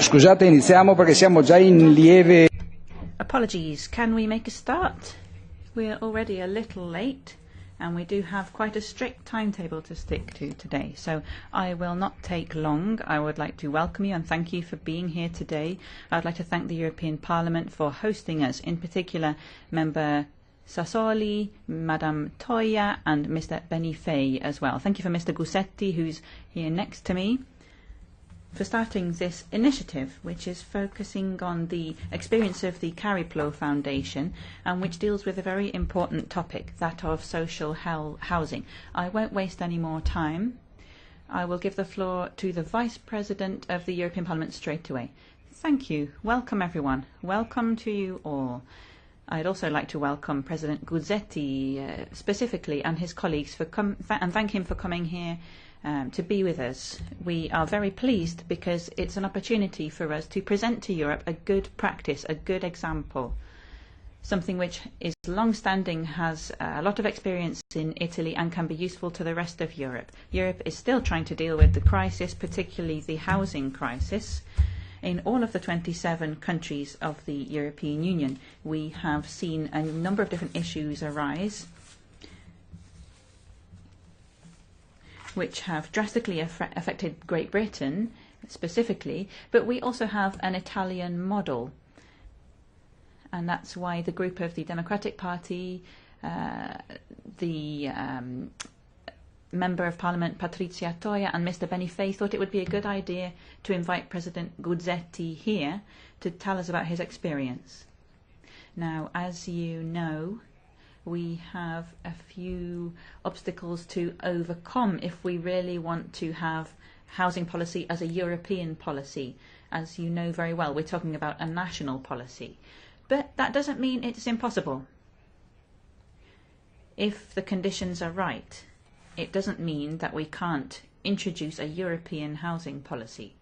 Scusate, iniziamo perché siamo già in lieve. Apologies, can we make a start? We're already a little late and we do have quite a strict timetable to stick to today. So I will not take long. I would like to welcome you and thank you for being here today. I'd like to thank the European Parliament for hosting us, in particular Member Sassoli, Madame Toia and Mr. Benifei as well. Thank you for Mr. Gussetti, who's here next to me, for starting this initiative, which is focusing on the experience of the Cariplo Foundation and which deals with a very important topic, that of social housing. I won't waste any more time. I will give the floor to the Vice President of the European Parliament straight away. Thank you. Welcome, everyone. Welcome to you all. I'd also like to welcome President Guzzetti specifically and his colleagues and thank him for coming here to be with us. We are very pleased because it's an opportunity for us to present to Europe a good practice, a good example, something which is long-standing, has a lot of experience in Italy and can be useful to the rest of Europe. Europe is still trying to deal with the crisis, particularly the housing crisis. In all of the 27 countries of the European Union, we have seen a number of different issues arise which have drastically affected Great Britain specifically, but we also have an Italian model. And that's why the group of the Democratic Party, the Member of Parliament Patrizia Toia and Mr. Benifei thought it would be a good idea to invite President Guzzetti here to tell us about his experience. Now, as you know, we have a few obstacles to overcome if we really want to have housing policy as a European policy. As you know very well, we're talking about a national policy. But that doesn't mean it's impossible. If the conditions are right, it doesn't mean that we can't introduce a European housing policy.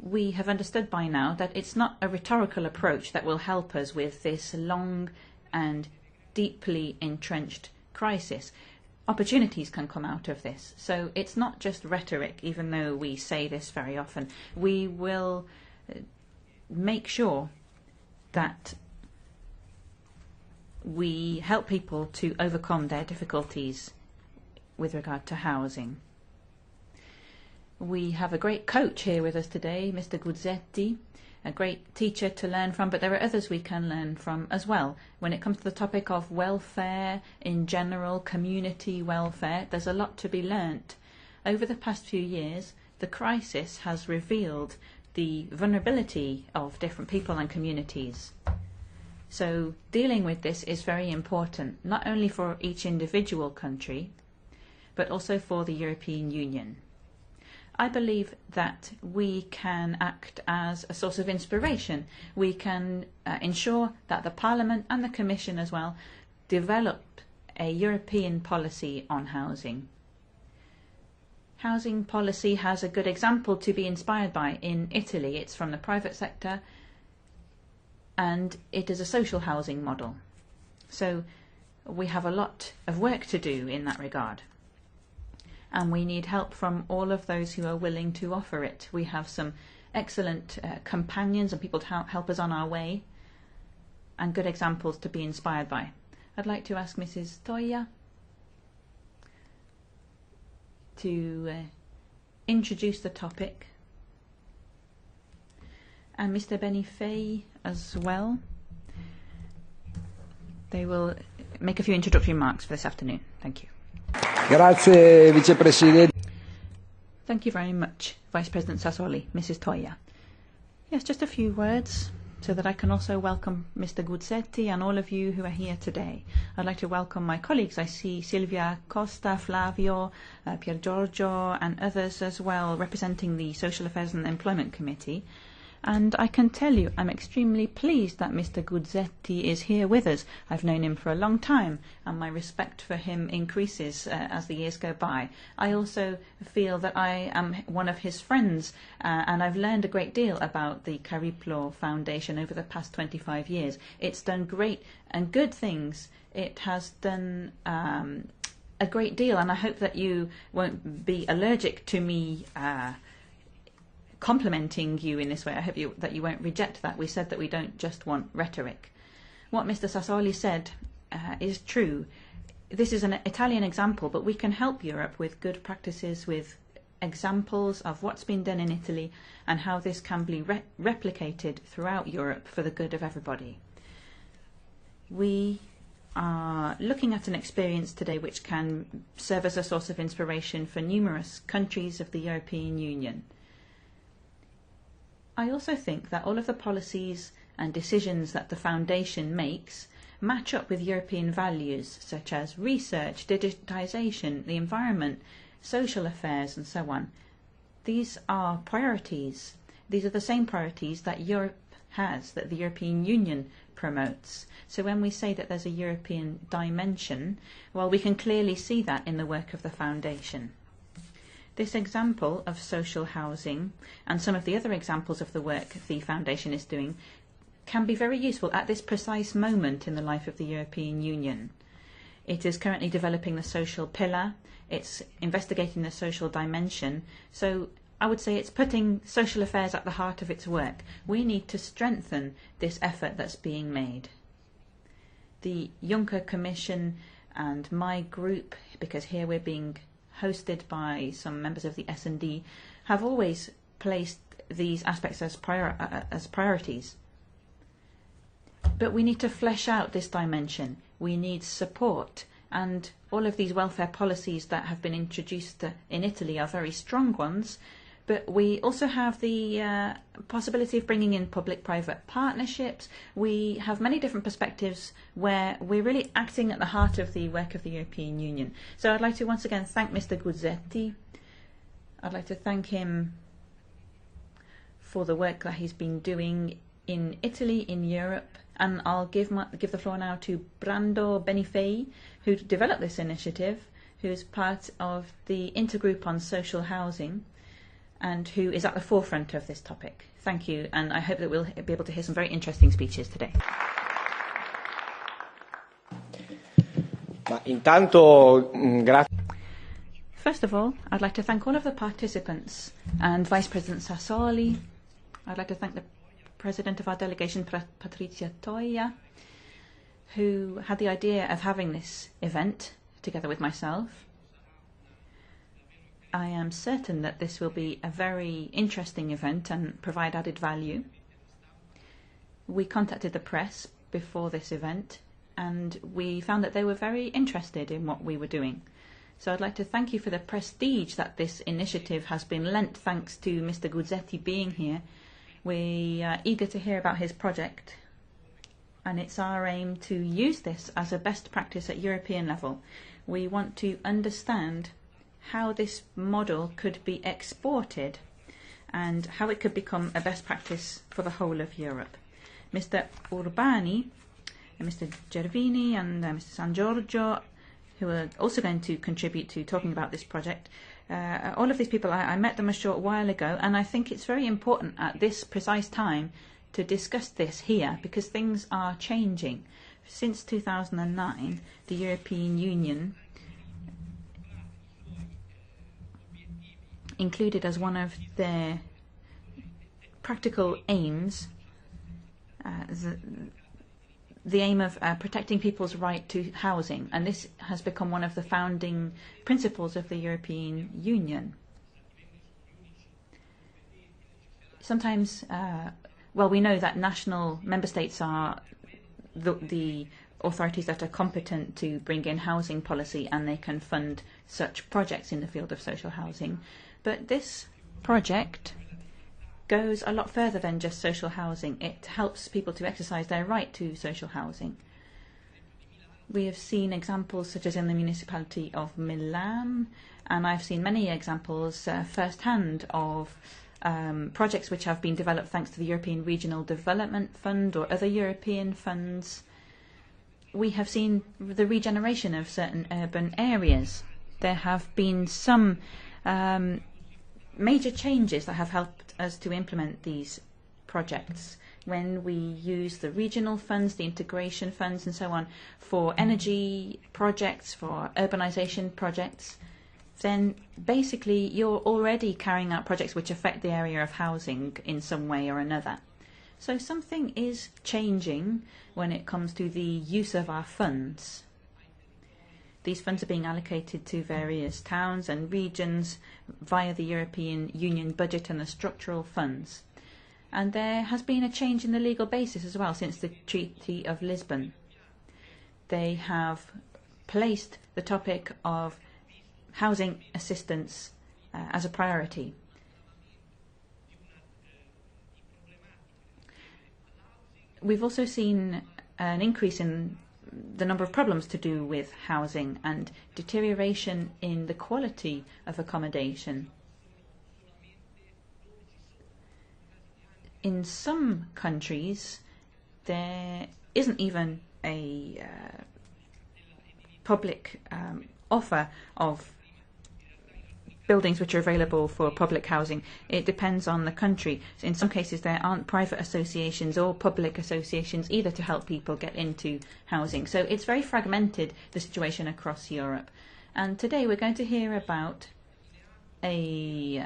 We have understood by now that it's not a rhetorical approach that will help us with this long and deeply entrenched crisis. Opportunities can come out of this. So it's not just rhetoric, even though we say this very often. We will make sure that we help people to overcome their difficulties with regard to housing. We have a great coach here with us today, Mr. Guzzetti, a great teacher to learn from, but there are others we can learn from as well. When it comes to the topic of welfare in general, community welfare, there's a lot to be learnt. Over the past few years, the crisis has revealed the vulnerability of different people and communities. So dealing with this is very important, not only for each individual country, but also for the European Union. I believe that we can act as a source of inspiration. We can ensure that the Parliament and the Commission as well develop a European policy on housing. Housing policy has a good example to be inspired by in Italy. It's from the private sector and it is a social housing model. So we have a lot of work to do in that regard. And we need help from all of those who are willing to offer it. We have some excellent companions and people to help us on our way, and good examples to be inspired by. I'd like to ask Mrs. Toia to introduce the topic, and Mr. Benifei as well. They will make a few introductory remarks for this afternoon. Thank you. Grazie, Vicepresidente. Thank you very much, Vice President Sassoli. Mrs. Toia. Yes, just a few words so that I can also welcome Mr. Guzzetti and all of you who are here today. I'd like to welcome my colleagues. I see Silvia Costa, Flavio, Pier Giorgio and others as well representing the Social Affairs and Employment Committee. And I can tell you I'm extremely pleased that Mr. Guzzetti is here with us. I've known him for a long time and my respect for him increases as the years go by. I also feel that I am one of his friends and I've learned a great deal about the Cariplo Foundation over the past 25 years. It's done great and good things. It has done a great deal and I hope that you won't be allergic to me complimenting you in this way. I hope that you won't reject that. We said that we don't just want rhetoric. What Mr. Sassoli said is true. This is an Italian example, but we can help Europe with good practices, with examples of what's been done in Italy and how this can be replicated throughout Europe for the good of everybody. We are looking at an experience today which can serve as a source of inspiration for numerous countries of the European Union. I also think that all of the policies and decisions that the Foundation makes match up with European values such as research, digitisation, the environment, social affairs and so on. These are priorities. These are the same priorities that Europe has, that the European Union promotes. So when we say that there's a European dimension, well, we can clearly see that in the work of the Foundation. This example of social housing and some of the other examples of the work the Foundation is doing can be very useful at this precise moment in the life of the European Union. It is currently developing the social pillar, it's investigating the social dimension, so I would say it's putting social affairs at the heart of its work. We need to strengthen this effort that's being made. The Juncker Commission and my group, because here we're being hosted by some members of the S&D, have always placed these aspects as priorities. But we need to flesh out this dimension. We need support, and all of these welfare policies that have been introduced in Italy are very strong ones, but we also have the possibility of bringing in public-private partnerships. We have many different perspectives where we're really acting at the heart of the work of the European Union. So I'd like to once again thank Mr. Guzzetti. I'd like to thank him for the work that he's been doing in Italy, in Europe, and I'll give the floor now to Brando Benifei, who developed this initiative, who's part of the intergroup on social housing, and who is at the forefront of this topic. Thank you, and I hope that we'll be able to hear some very interesting speeches today. First of all, I'd like to thank all of the participants and Vice President Sassoli. I'd like to thank the President of our delegation, Patrizia Toia, who had the idea of having this event together with myself. I am certain that this will be a very interesting event and provide added value. We contacted the press before this event and we found that they were very interested in what we were doing. So I'd like to thank you for the prestige that this initiative has been lent thanks to Mr. Guzzetti being here. We are eager to hear about his project, and it's our aim to use this as a best practice at European level. We want to understand how this model could be exported and how it could become a best practice for the whole of Europe. Mr. Urbani, and Mr. Gervini and Mr. San Giorgio, who are also going to contribute to talking about this project, all of these people, I met them a short while ago, and I think it's very important at this precise time to discuss this here because things are changing. Since 2009, the European Union included as one of their practical aims the aim of protecting people's right to housing, and this has become one of the founding principles of the European Union. Sometimes, we know that national member states are the authorities that are competent to bring in housing policy and they can fund such projects in the field of social housing. But this project goes a lot further than just social housing. It helps people to exercise their right to social housing. We have seen examples such as in the municipality of Milan, and I've seen many examples firsthand of projects which have been developed thanks to the European Regional Development Fund or other European funds. We have seen the regeneration of certain urban areas. There have been some major changes that have helped us to implement these projects when we use the regional funds, the integration funds and so on for energy projects, for urbanization projects. then basically you're already carrying out projects which affect the area of housing in some way or another. So something is changing when it comes to the use of our funds. These funds are being allocated to various towns and regions via the European Union budget and the structural funds. And there has been a change in the legal basis as well since the Treaty of Lisbon. They have placed the topic of housing assistance as a priority. We've also seen an increase in the number of problems to do with housing and deterioration in the quality of accommodation. In some countries, there isn't even a public offer of buildings which are available for public housing. It depends on the country. In some cases there aren't private associations or public associations either to help people get into housing. So it's very fragmented, the situation across Europe. And today we're going to hear about a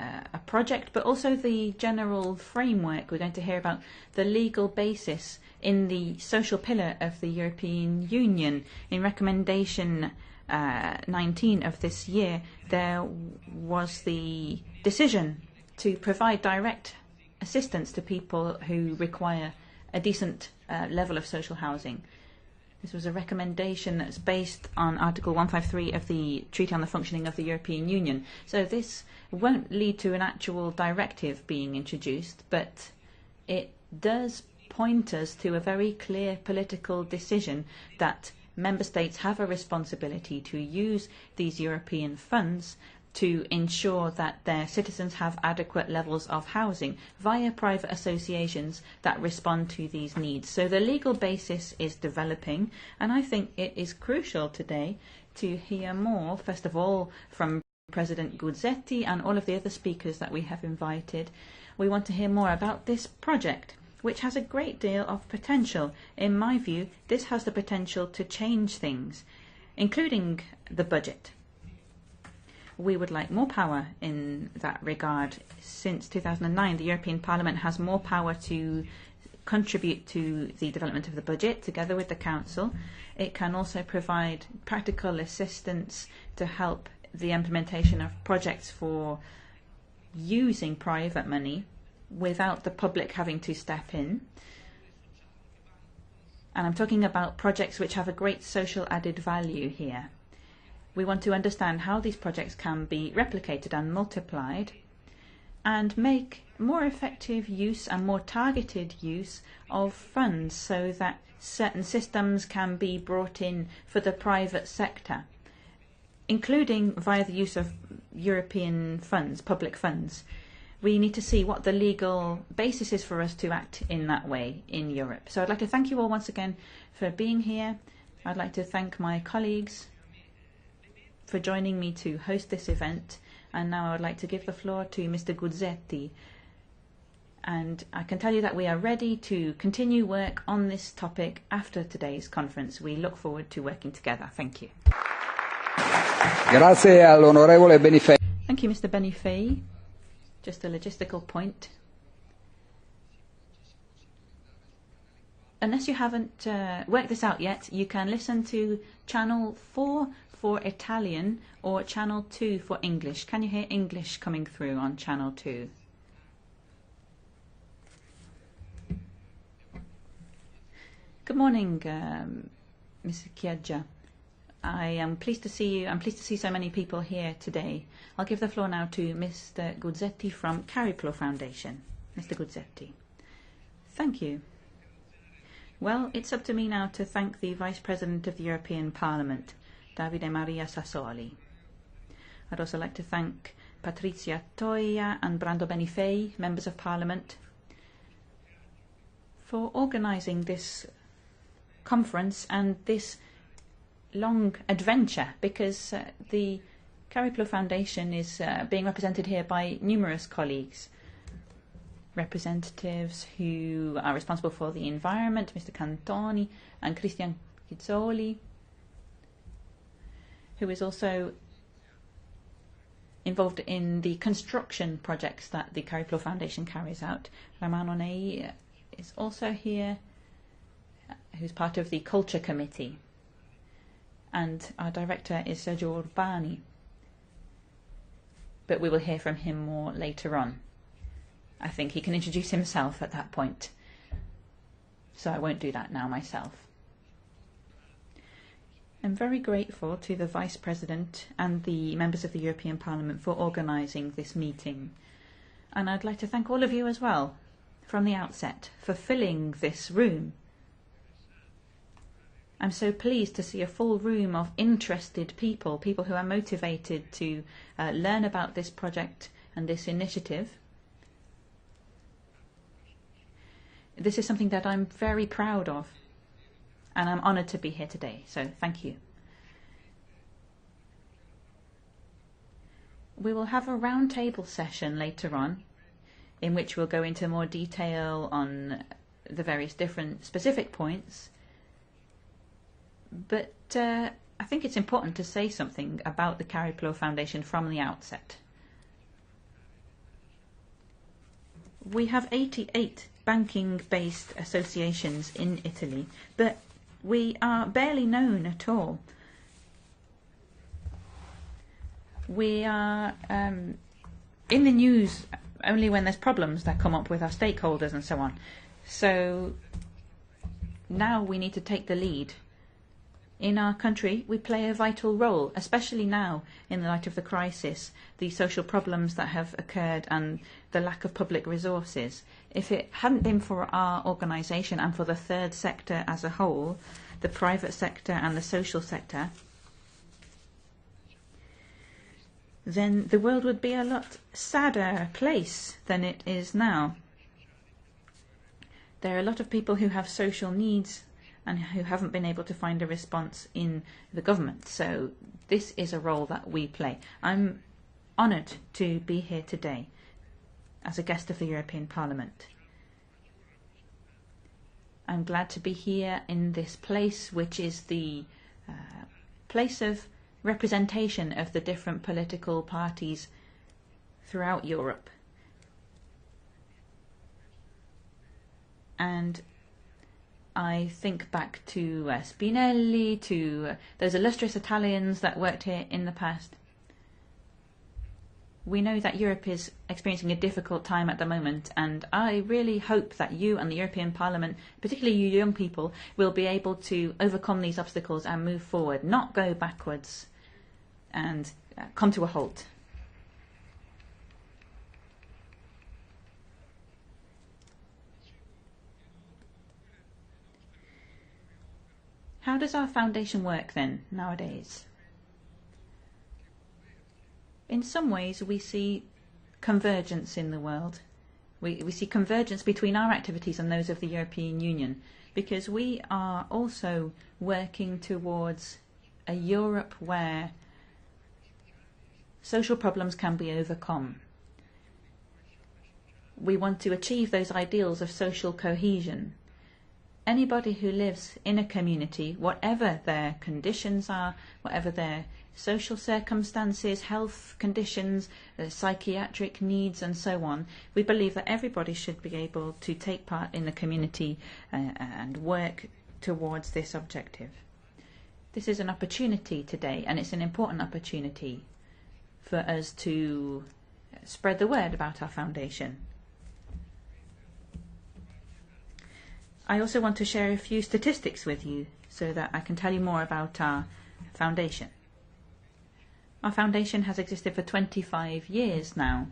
project, but also the general framework. We're going to hear about the legal basis in the social pillar of the European Union. In recommendation 19 of this year, there was the decision to provide direct assistance to people who require a decent level of social housing. This was a recommendation that's based on Article 153 of the Treaty on the Functioning of the European Union. So this won't lead to an actual directive being introduced, but it does point us to a very clear political decision that Member States have a responsibility to use these European funds to ensure that their citizens have adequate levels of housing via private associations that respond to these needs. So the legal basis is developing, and I think it is crucial today to hear more, first of all, from President Guzzetti and all of the other speakers that we have invited. We want to hear more about this project, which has a great deal of potential. In my view, this has the potential to change things, including the budget. We would like more power in that regard. Since 2009, the European Parliament has more power to contribute to the development of the budget together with the Council. It can also provide practical assistance to help the implementation of projects for using private money without the public having to step in. And I'm talking about projects which have a great social added value here. We want to understand how these projects can be replicated and multiplied and make more effective use and more targeted use of funds so that certain systems can be brought in for the private sector, including via the use of European funds, public funds. We need to see what the legal basis is for us to act in that way in Europe. So I'd like to thank you all once again for being here. I'd like to thank my colleagues for joining me to host this event. And now I would like to give the floor to Mr. Guzzetti. And I can tell you that we are ready to continue work on this topic after today's conference. We look forward to working together. Thank you. Grazie all'onorevole Benifei. Thank you, Mr. Benifei. Just a logistical point. Unless you haven't worked this out yet, you can listen to channel 4 for Italian or channel 2 for English. Can you hear English coming through on channel 2? Good morning, Mr. Chieggia. I am pleased to see you. I'm pleased to see so many people here today. I'll give the floor now to Mr. Guzzetti from Cariplo Foundation. Mr. Guzzetti. Thank you. Well, it's up to me now to thank the Vice President of the European Parliament, Davide Maria Sassoli. I'd also like to thank Patrizia Toia and Brando Benifei, Members of Parliament, for organising this conference and this long adventure, because the Cariplo Foundation is being represented here by numerous colleagues, representatives who are responsible for the environment, Mr. Cantoni and Cristian Chizzoli, who is also involved in the construction projects that the Cariplo Foundation carries out. Romano Nei is also here, who's part of the Culture Committee. And our director is Sergio Urbani. But we will hear from him more later on. I think he can introduce himself at that point. So I won't do that now myself. I'm very grateful to the Vice President and the members of the European Parliament for organising this meeting. And I'd like to thank all of you as well, from the outset, for filling this room. I'm so pleased to see a full room of interested people, people who are motivated to learn about this project and this initiative. This is something that I'm very proud of, and I'm honoured to be here today, so thank you. We will have a roundtable session later on, in which we'll go into more detail on the various different specific points. But I think it's important to say something about the Cariplo Foundation from the outset. We have 88 banking-based associations in Italy, but we are barely known at all. We are in the news only when there's problems that come up with our stakeholders and so on. So now we need to take the lead. In our country, we play a vital role, especially now in the light of the crisis, the social problems that have occurred and the lack of public resources. If it hadn't been for our organisation and for the third sector as a whole, the private sector and the social sector, then the world would be a lot sadder place than it is now. There are a lot of people who have social needs and who haven't been able to find a response in the government. So this is a role that we play. I'm honoured to be here today as a guest of the European Parliament. I'm glad to be here in this place, which is the place of representation of the different political parties throughout Europe. And I think back to Spinelli, to those illustrious Italians that worked here in the past. We know that Europe is experiencing a difficult time at the moment, and I really hope that you and the European Parliament, particularly you young people, will be able to overcome these obstacles and move forward, not go backwards and come to a halt. How does our foundation work then, nowadays? In some ways, we see convergence in the world. We see convergence between our activities and those of the European Union, because we are also working towards a Europe where social problems can be overcome. We want to achieve those ideals of social cohesion. Anybody who lives in a community, whatever their conditions are, whatever their social circumstances, health conditions, psychiatric needs and so on, we believe that everybody should be able to take part in the community and work towards this objective. This is an opportunity today, and it's an important opportunity for us to spread the word about our foundation. I also want to share a few statistics with you so that I can tell you more about our foundation. Our foundation has existed for 25 years now.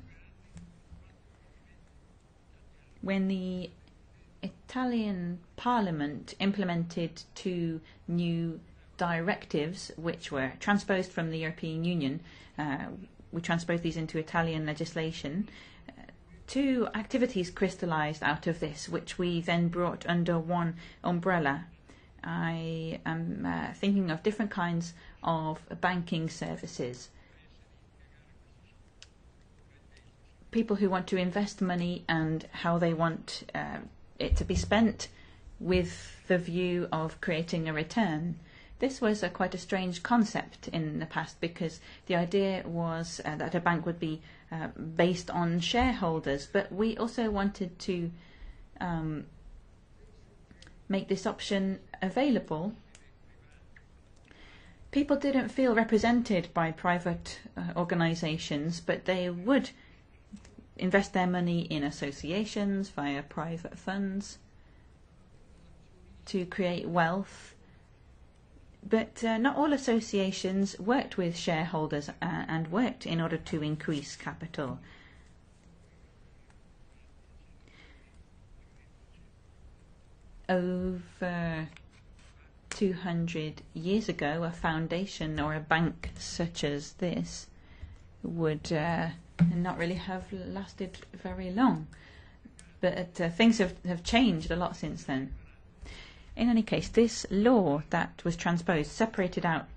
When the Italian Parliament implemented 2 new directives which were transposed from the European Union, we transposed these into Italian legislation. 2 activities crystallised out of this, which we then brought under one umbrella. I am thinking of different kinds of banking services. People who want to invest money and how they want it to be spent with the view of creating a return. This was quite a strange concept in the past, because the idea was that a bank would be based on shareholders, but we also wanted to make this option available. People didn't feel represented by private organisations, but they would invest their money in associations via private funds to create wealth. But not all associations worked with shareholders and worked in order to increase capital. Over 200 years ago, a foundation or a bank such as this would not really have lasted very long. But things have changed a lot since then. In any case, this law that was transposed separated out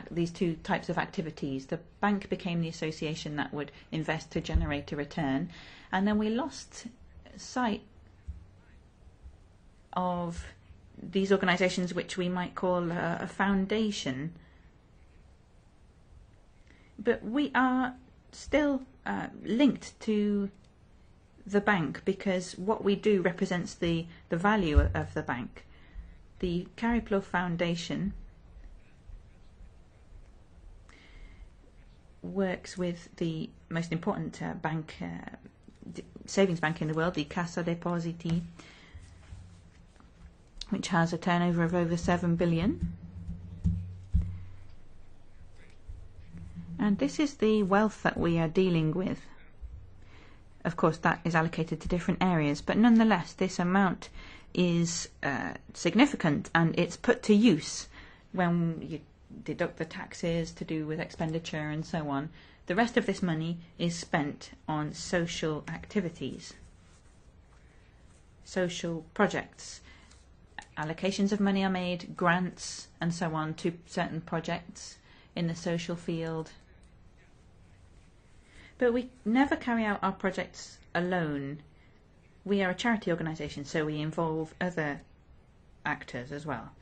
these two types of activities. The bank became the association that would invest to generate a return, and then we lost sight of these organisations which we might call a foundation. But we are still linked to the bank, because what we do represents the value of the bank. The Cariplo Foundation works with the most important bank, savings bank in the world, the Cassa Depositi, which has a turnover of over 7 billion. And this is the wealth that we are dealing with. Of course, that is allocated to different areas, but nonetheless, this amount is significant, and it's put to use when you deduct the taxes to do with expenditure and so on. The rest of this money is spent on social activities, social projects. Allocations of money are made, grants and so on, to certain projects in the social field. But we never carry out our projects alone. We are a charity organisation, so we involve other actors as well.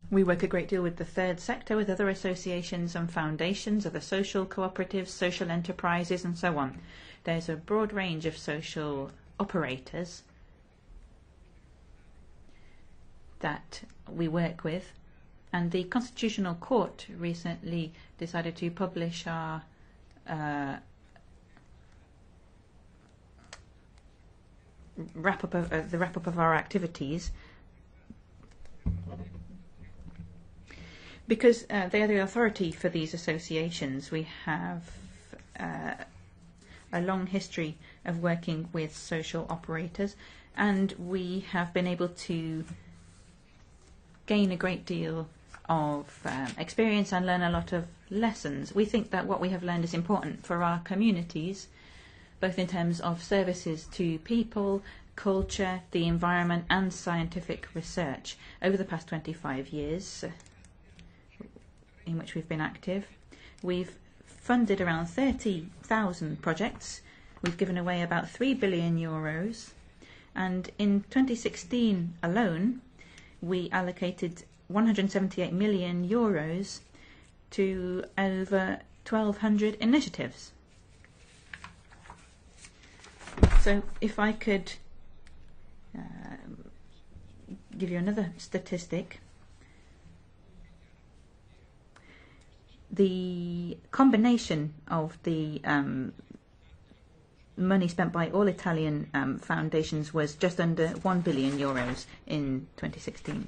We work a great deal with the third sector, with other associations and foundations, other social cooperatives, social enterprises and so on. There's a broad range of social operators that we work with, and the Constitutional Court recently decided to publish our wrap-up of our activities, because they are the authority for these associations. We have a long history of working with social operators, and we have been able to gain a great deal of experience and learn a lot of lessons. We think that what we have learned is important for our communities, both in terms of services to people, culture, the environment and scientific research. Over the past 25 years in which we've been active, we've funded around 30,000 projects. We've given away about 3 billion euros, and in 2016 alone we allocated 178 million euros to over 1,200 initiatives. So if I could give you another statistic, the combination of the money spent by all Italian foundations was just under 1 billion euros in 2016.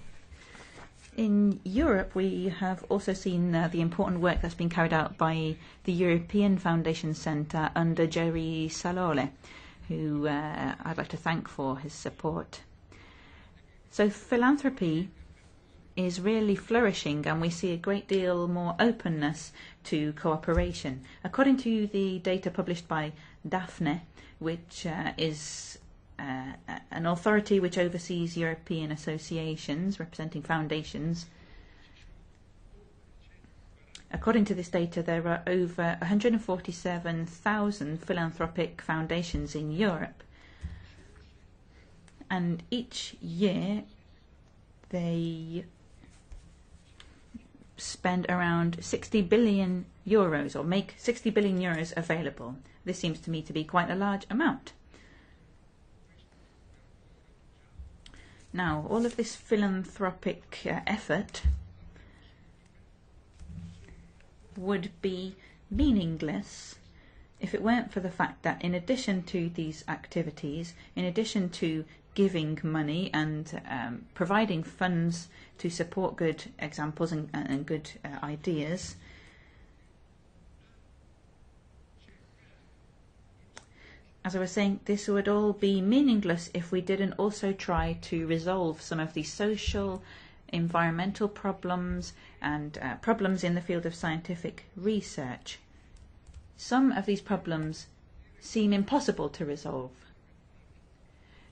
In Europe, we have also seen the important work that's been carried out by the European Foundation Centre under Jerry Salole, who I'd like to thank for his support. So philanthropy is really flourishing, and we see a great deal more openness to cooperation. According to the data published by Daphne, which is an authority which oversees European associations representing foundations, according to this data, there are over 147,000 philanthropic foundations in Europe, and each year They spend around 60 billion euros, or make 60 billion euros available. This seems to me to be quite a large amount. Now, all of this philanthropic effort would be meaningless if it weren't for the fact that in addition to these activities, in addition to giving money and providing funds to support good examples and good ideas, as I was saying, this would all be meaningless if we didn't also try to resolve some of the social, environmental problems and problems in the field of scientific research. Some of these problems seem impossible to resolve.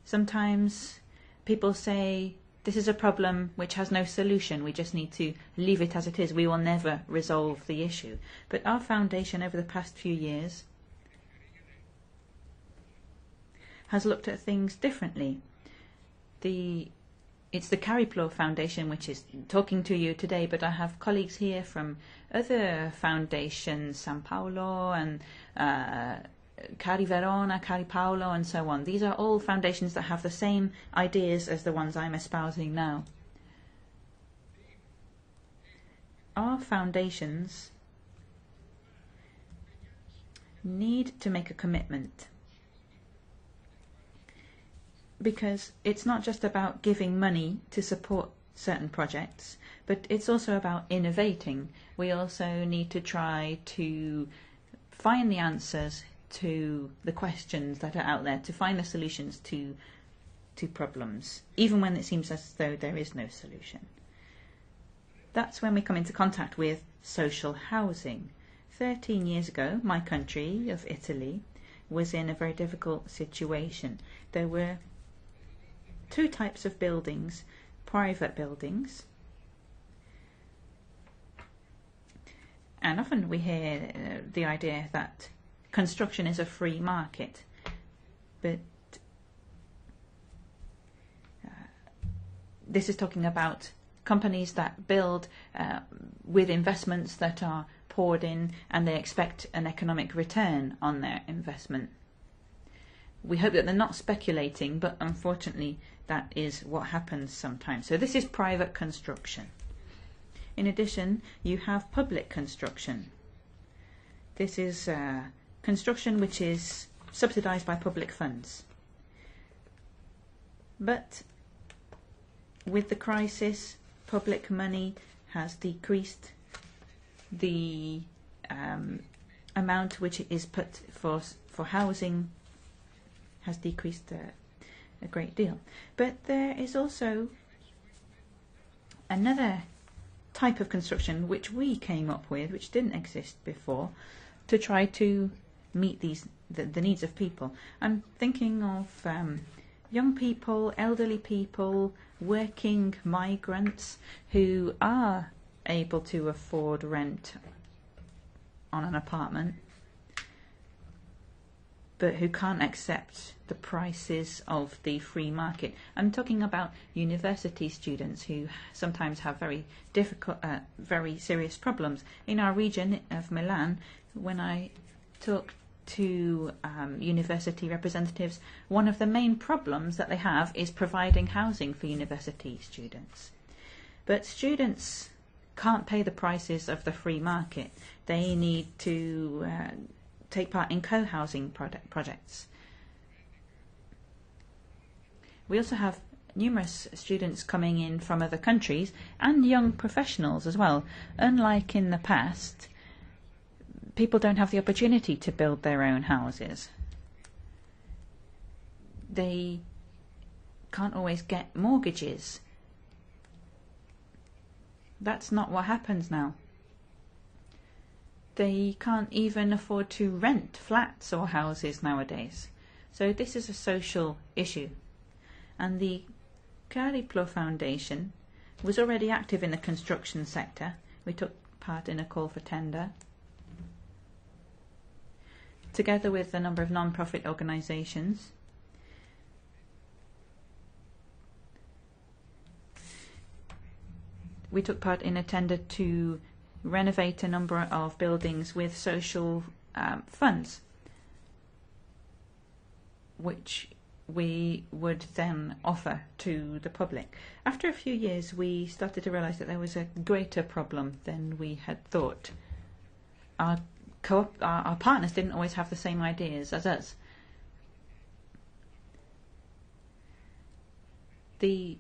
Sometimes people say, this is a problem which has no solution, we just need to leave it as it is, we will never resolve the issue. But our foundation over the past few years has looked at things differently. It's the Cariplo Foundation which is talking to you today, but I have colleagues here from other foundations, San Paolo and Cari Verona, Cari Paolo, and so on. These are all foundations that have the same ideas as the ones I'm espousing now. Our foundations need to make a commitment, because it's not just about giving money to support certain projects, but it's also about innovating. We also need to try to find the answers to the questions that are out there, to find the solutions to problems, even when it seems as though there is no solution. That's when we come into contact with social housing. 13 years ago, my country of Italy was in a very difficult situation. There were two types of buildings: private buildings, and often we hear the idea that construction is a free market, but this is talking about companies that build with investments that are poured in, and they expect an economic return on their investment. We hope that they're not speculating, but unfortunately that is what happens sometimes. So this is private construction. In addition, you have public construction. This is construction which is subsidized by public funds. But with the crisis, public money has decreased. The amount which is put for housing has decreased a great deal. But there is also another type of construction which we came up with, which didn't exist before, to try to meet the needs of people. I'm thinking of young people, elderly people, working migrants who are able to afford rent on an apartment, but who can't accept the prices of the free market. I'm talking about university students who sometimes have very difficult, very serious problems. In our region of Milan, when I talk to university representatives, one of the main problems that they have is providing housing for university students. But students can't pay the prices of the free market. They need to take part in co-housing projects. We also have numerous students coming in from other countries and young professionals as well. Unlike in the past, people don't have the opportunity to build their own houses. They can't always get mortgages. That's not what happens now. They can't even afford to rent flats or houses nowadays. So this is a social issue. And the Cariplo Foundation was already active in the construction sector. We took part in a call for tender, together with a number of non-profit organisations. we took part in a tender to renovate a number of buildings with social funds, which we would then offer to the public. After a few years, we started to realise that there was a greater problem than we had thought. Our partners didn't always have the same ideas as us. The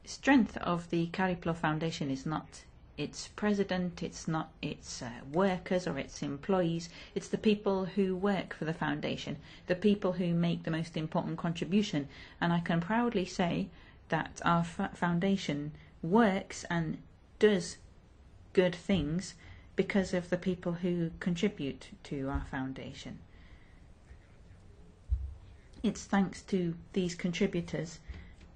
strength of the Cariplo Foundation is not its president, it's not its workers or its employees, it's the people who work for the foundation, the people who make the most important contribution. And I can proudly say that our foundation works and does good things because of the people who contribute to our foundation. It's thanks to these contributors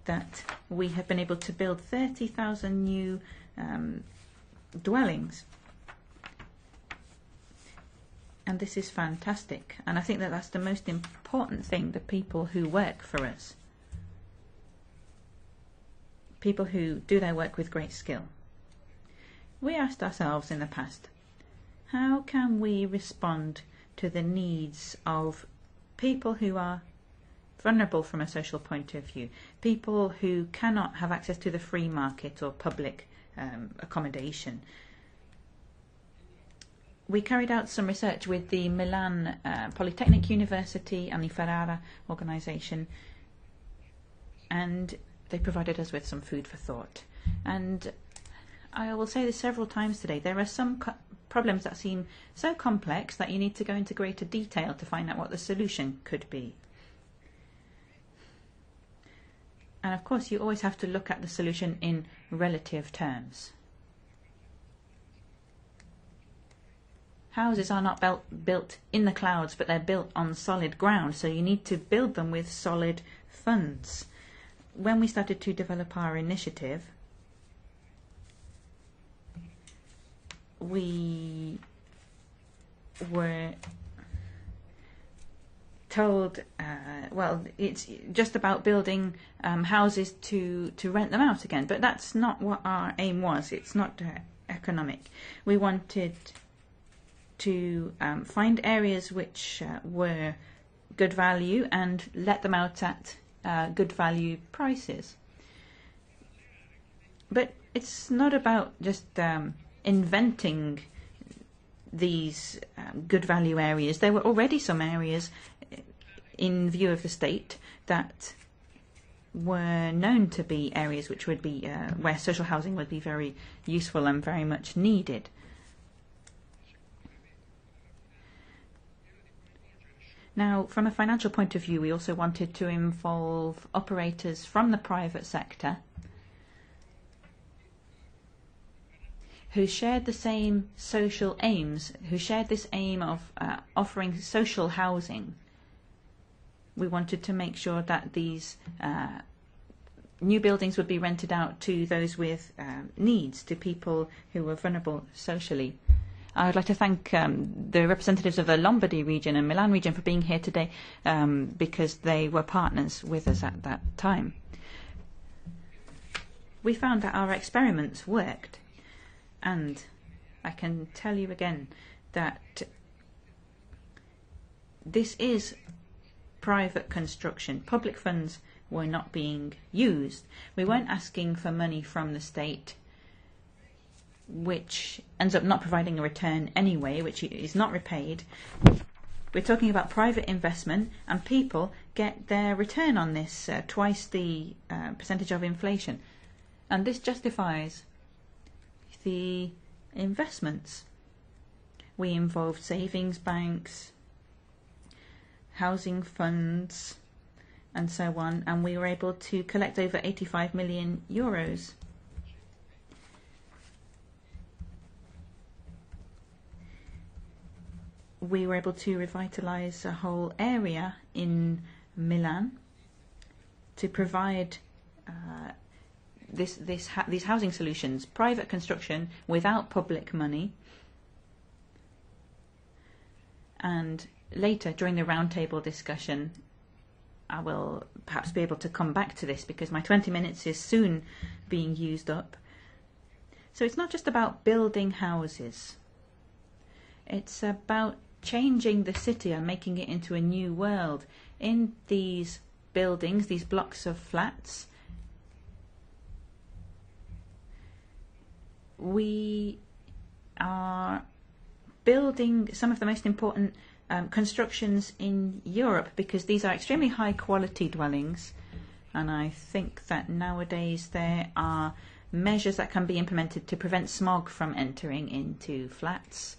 that we have been able to build 30,000 new dwellings. And this is fantastic. And I think that that's the most important thing, the people who work for us. People who do their work with great skill. We asked ourselves in the past, how can we respond to the needs of people who are vulnerable from a social point of view, people who cannot have access to the free market or public accommodation. We carried out some research with the Milan Polytechnic University and the Ferrara organisation, and they provided us with some food for thought. And I will say this several times today, there are some problems that seem so complex that you need to go into greater detail to find out what the solution could be. And of course, you always have to look at the solution in relative terms. Houses are not built in the clouds, but they're built on solid ground, so you need to build them with solid funds. When we started to develop our initiative, we were told, well, it's just about building houses to rent them out again. But that's not what our aim was. It's not economic. We wanted to find areas which were good value and let them out at good value prices. But it's not about just inventing these good value areas. There were already some areas in view of the state that were known to be areas which would be where social housing would be very useful and very much needed. Now, from a financial point of view, we also wanted to involve operators from the private sector who shared the same social aims, who shared this aim of offering social housing. We wanted to make sure that these new buildings would be rented out to those with needs, to people who were vulnerable socially. I would like to thank the representatives of the Lombardy region and Milan region for being here today because they were partners with us at that time. We found that our experiments worked, and I can tell you again that this is private construction. Public funds were not being used. We weren't asking for money from the state, which ends up not providing a return anyway, which is not repaid. We're talking about private investment, and people get their return on this twice the percentage of inflation. And this justifies the investments. We involved savings banks, housing funds, and so on, and we were able to collect over 85 million euros. We were able to revitalise a whole area in Milan to provide these housing solutions, private construction without public money. And later, during the roundtable discussion, I will perhaps be able to come back to this because my 20 minutes is soon being used up. So it's not just about building houses. It's about changing the city and making it into a new world. In these buildings, these blocks of flats, we are building some of the most important constructions in Europe, because these are extremely high quality dwellings, and I think that nowadays there are measures that can be implemented to prevent smog from entering into flats.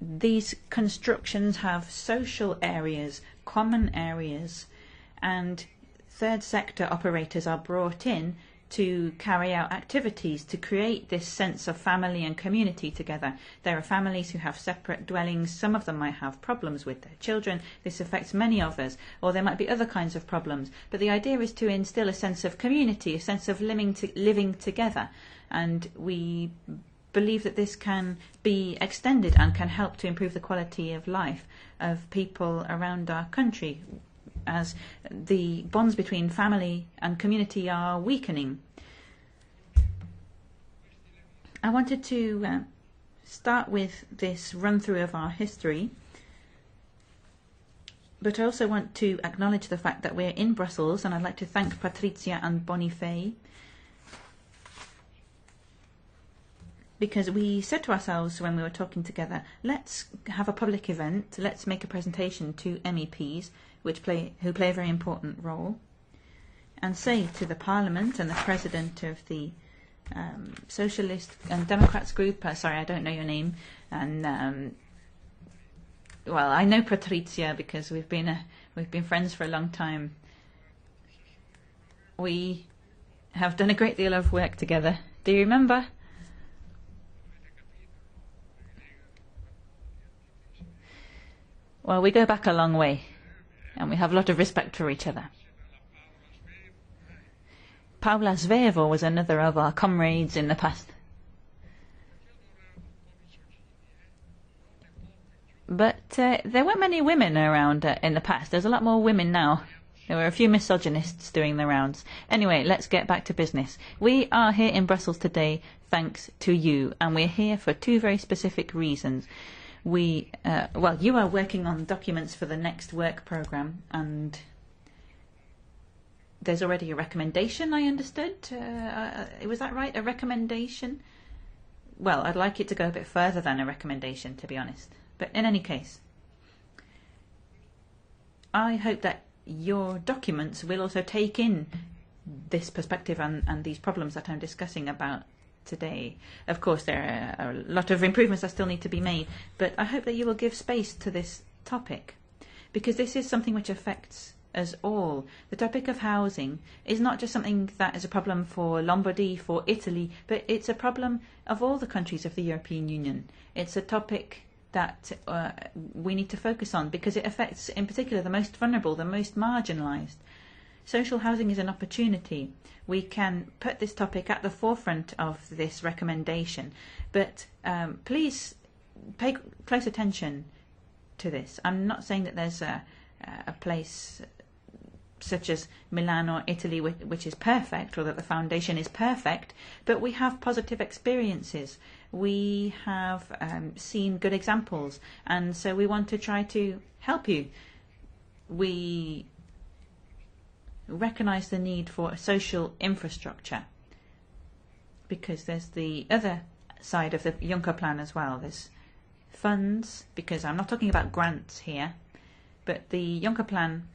These constructions have social areas, common areas, and third sector operators are brought in to carry out activities to create this sense of family and community together. There are families who have separate dwellings. Some of them might have problems with their children. This affects many of us. Or there might be other kinds of problems. But the idea is to instill a sense of community, a sense of living together. And we believe that this can be extended and can help to improve the quality of life of people around our country, as the bonds between family and community are weakening. I wanted to start with this run-through of our history, but I also want to acknowledge the fact that we're in Brussels, and I'd like to thank Patricia and Bonifay, because we said to ourselves when we were talking together, let's have a public event, let's make a presentation to MEPs who play a very important role, and say to the Parliament and the President of the Socialist and Democrats group, sorry, I don't know your name, and well, I know Patricia because we've been friends for a long time. We have done a great deal of work together. Do you remember? Well, we go back a long way, and we have a lot of respect for each other. Paula Svevo was another of our comrades in the past. But there weren't many women around in the past. There's a lot more women now. There were a few misogynists doing the rounds. Anyway, let's get back to business. We are here in Brussels today thanks to you, and we're here for two very specific reasons. You are working on documents for the next work programme, and there's already a recommendation, I understood. Was that right, a recommendation? Well, I'd like it to go a bit further than a recommendation, to be honest. But in any case, I hope that your documents will also take in this perspective and these problems that I'm discussing about today. Of course, there are a lot of improvements that still need to be made, but I hope that you will give space to this topic, because this is something which affects us all. The topic of housing is not just something that is a problem for Lombardy, for Italy, but it's a problem of all the countries of the European Union. It's a topic that we need to focus on, because it affects in particular the most vulnerable, the most marginalised. Social housing is an opportunity. We can put this topic at the forefront of this recommendation, but please pay close attention to this. I'm not saying that there's a place such as Milan or Italy which is perfect, or that the foundation is perfect, but we have positive experiences. We have seen good examples, and so we want to try to help you. We recognise the need for a social infrastructure, because there's the other side of the Juncker plan as well. There's funds, because I'm not talking about grants here, but the Juncker plan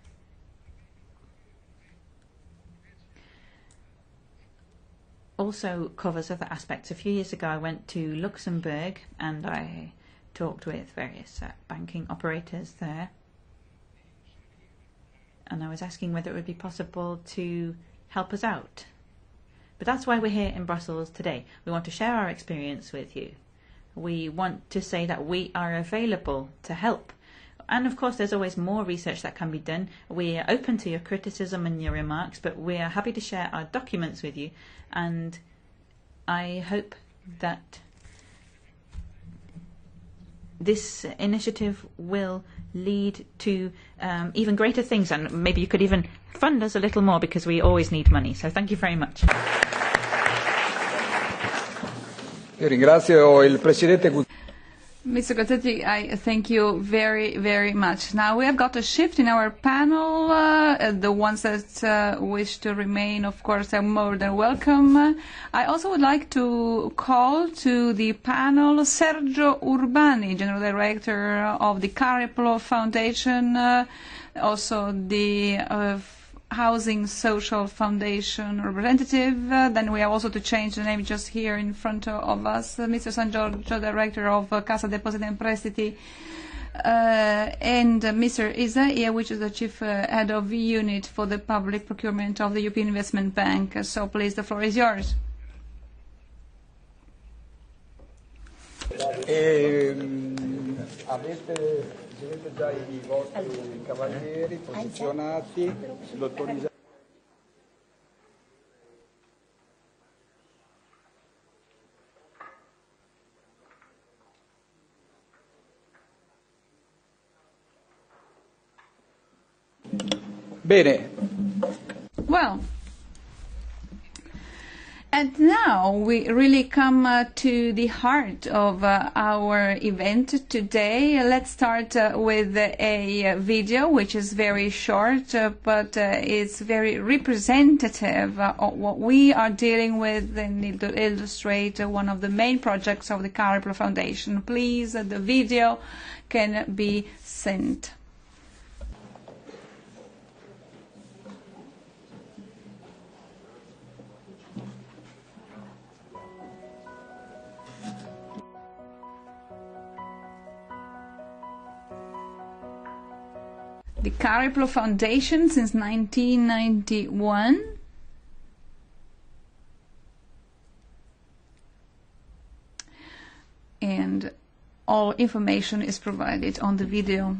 also covers other aspects. A few years ago I went to Luxembourg and I talked with various banking operators there, and I was asking whether it would be possible to help us out. But that's why we're here in Brussels today. We want to share our experience with you. We want to say that we are available to help. And of course there's always more research that can be done. We are open to your criticism and your remarks, but we are happy to share our documents with you, and I hope that this initiative will lead to even greater things, and maybe you could even fund us a little more, because we always need money. So thank you very much. Io ringrazio il Presidente Gutierrez. Mr. Gottetti, I thank you very, very much. Now we have got a shift in our panel. The ones that wish to remain, of course, are more than welcome. I also would like to call to the panel Sergio Urbani, General Director of the Cariplo Foundation, also the Housing Social Foundation representative. Then we have also to change the name just here in front of us. Mr. San Giorgio, Director of Cassa Depositi and Prestiti, and Mr. Isaia, which is the Chief Head of Unit for the Public Procurement of the European Investment Bank. So please, the floor is yours. Avete già i vostri cavalieri posizionati, l'autorizzazione. Bene. Well, and now we really come to the heart of our event today. Let's start with a video which is very short, but it's very representative of what we are dealing with and to illustrate one of the main projects of the Cariplo Foundation. Please, the video can be sent. The Cariplo Foundation since 1991. And all information is provided on the video.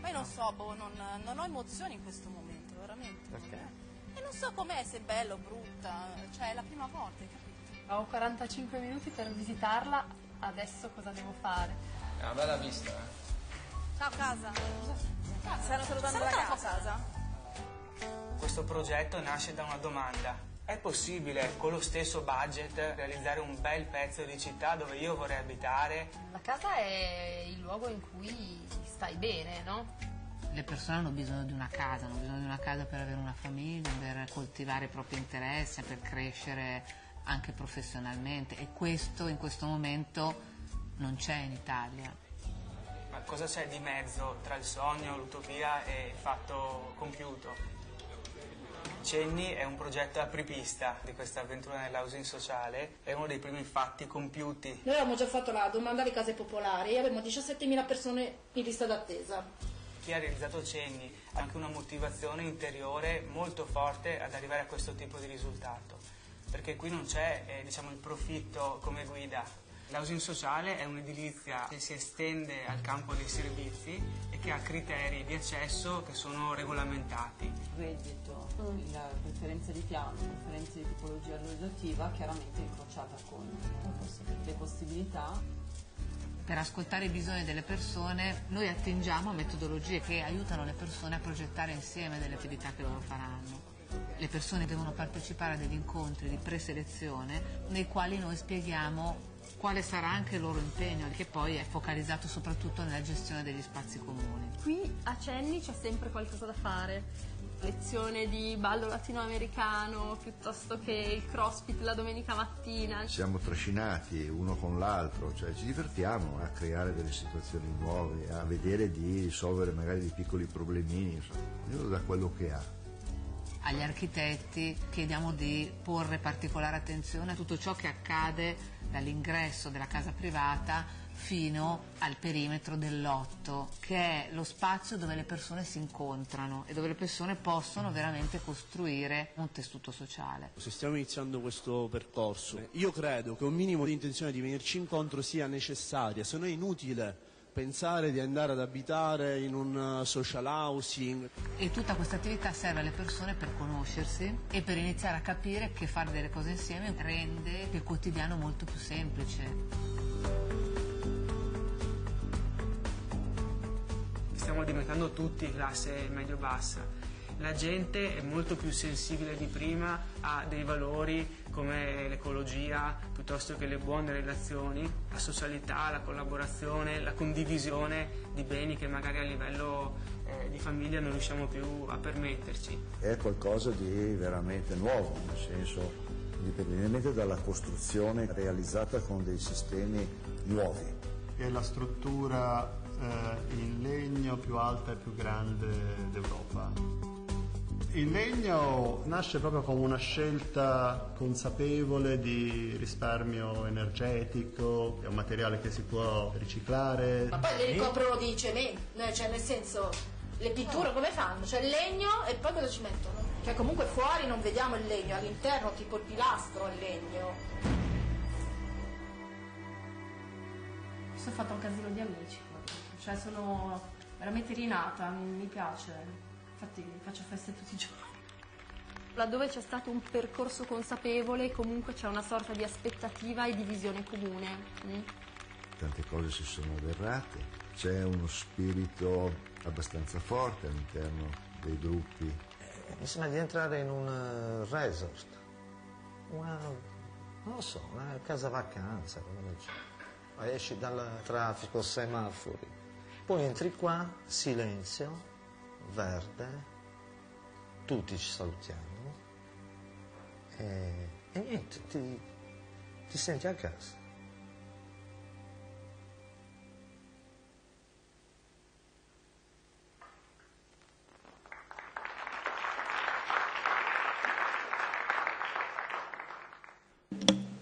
Ma io non so, non ho emozioni in questo momento, veramente. Perché? E non so com'è, se è bella o brutta, cioè è la prima volta, hai capito? Ho 45 minuti per visitarla, adesso cosa devo fare? È una bella vista, Ciao casa. Stanno salutando la casa? Questo progetto nasce da una domanda. È possibile con lo stesso budget realizzare un bel pezzo di città dove io vorrei abitare? La casa è il luogo in cui stai bene, no? Le persone hanno bisogno di una casa per avere una famiglia, per coltivare i propri interessi, per crescere anche professionalmente, e questo in questo momento non c'è in Italia. Ma cosa c'è di mezzo tra il sogno, l'utopia e il fatto compiuto? Cenni è un progetto apripista di questa avventura nell'housing sociale, è uno dei primi fatti compiuti. Noi avevamo già fatto la domanda alle case popolari e avevamo 17.000 persone in lista d'attesa. Chi ha realizzato Cenni ha anche una motivazione interiore molto forte ad arrivare a questo tipo di risultato, perché qui non c'è il profitto come guida. L'housing sociale è un'edilizia che si estende al campo dei servizi e che ha criteri di accesso che sono regolamentati. Reddito, la preferenza di piano, preferenza di tipologia organizzativa, chiaramente incrociata con le possibilità. Per ascoltare i bisogni delle persone noi attingiamo a metodologie che aiutano le persone a progettare insieme delle attività che loro faranno. Le persone devono partecipare a degli incontri di preselezione nei quali noi spieghiamo quale sarà anche il loro impegno, che poi è focalizzato soprattutto nella gestione degli spazi comuni. Qui a Cenni c'è sempre qualcosa da fare. Lezione di ballo latinoamericano piuttosto che il crossfit la domenica mattina. Siamo trascinati uno con l'altro, cioè ci divertiamo a creare delle situazioni nuove, a vedere di risolvere magari dei piccoli problemini, insomma, ognuno da quello che ha. Agli architetti chiediamo di porre particolare attenzione a tutto ciò che accade dall'ingresso della casa privata fino al perimetro del lotto, che è lo spazio dove le persone si incontrano e dove le persone possono veramente costruire un tessuto sociale. Se stiamo iniziando questo percorso, io credo che un minimo di intenzione di venirci incontro sia necessaria, se no è inutile pensare di andare ad abitare in un social housing. E tutta questa attività serve alle persone per conoscersi e per iniziare a capire che fare delle cose insieme rende il quotidiano molto più semplice. Stiamo diventando tutti classe medio-bassa. La gente è molto più sensibile di prima a dei valori come l'ecologia, piuttosto che le buone relazioni, la socialità, la collaborazione, la condivisione di beni che magari a livello di famiglia non riusciamo più a permetterci. È qualcosa di veramente nuovo, nel senso, indipendentemente dalla costruzione realizzata con dei sistemi nuovi. È la struttura in legno più alta e più grande d'Europa. Il legno nasce proprio come una scelta consapevole di risparmio energetico, è un materiale che si può riciclare. Ma poi le ricoprono di cemento, cioè nel senso, le pitture come fanno? Cioè il legno e poi cosa ci mettono? Cioè comunque fuori non vediamo il legno, all'interno tipo il pilastro è il legno. Mi sono fatto un casino di amici, cioè sono veramente rinata, mi piace. Infatti faccio feste tutti i giorni. Laddove c'è stato un percorso consapevole, comunque c'è una sorta di aspettativa e di visione comune. Tante cose si sono avverate, c'è uno spirito abbastanza forte all'interno dei gruppi. Mi sembra di entrare in un resort, non lo so, una casa vacanza, come del genere. Esci dal traffico, semafori, poi entri qua, silenzio, verde, tutti ci salutiamo e niente, ti senti a casa.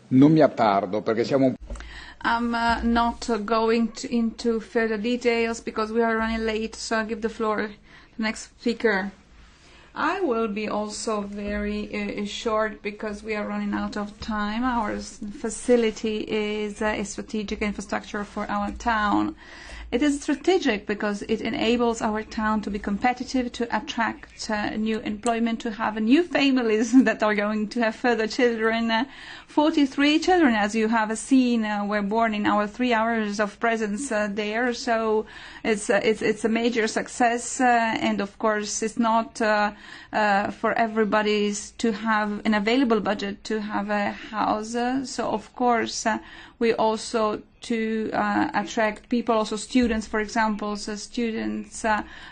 Non mi attardo perché siamo un I'm not going into further details because we are running late, so I'll give the floor to the next speaker. I will be also very short because we are running out of time. Our facility is a strategic infrastructure for our town. It is strategic because it enables our town to be competitive, to attract new employment, to have new families that are going to have further children. 43 children, as you have seen, were born in our 3 hours of presence there. So it's a major success, and of course it's not for everybody to have an available budget to have a house. So of course we also to attract people, also students, for example. So students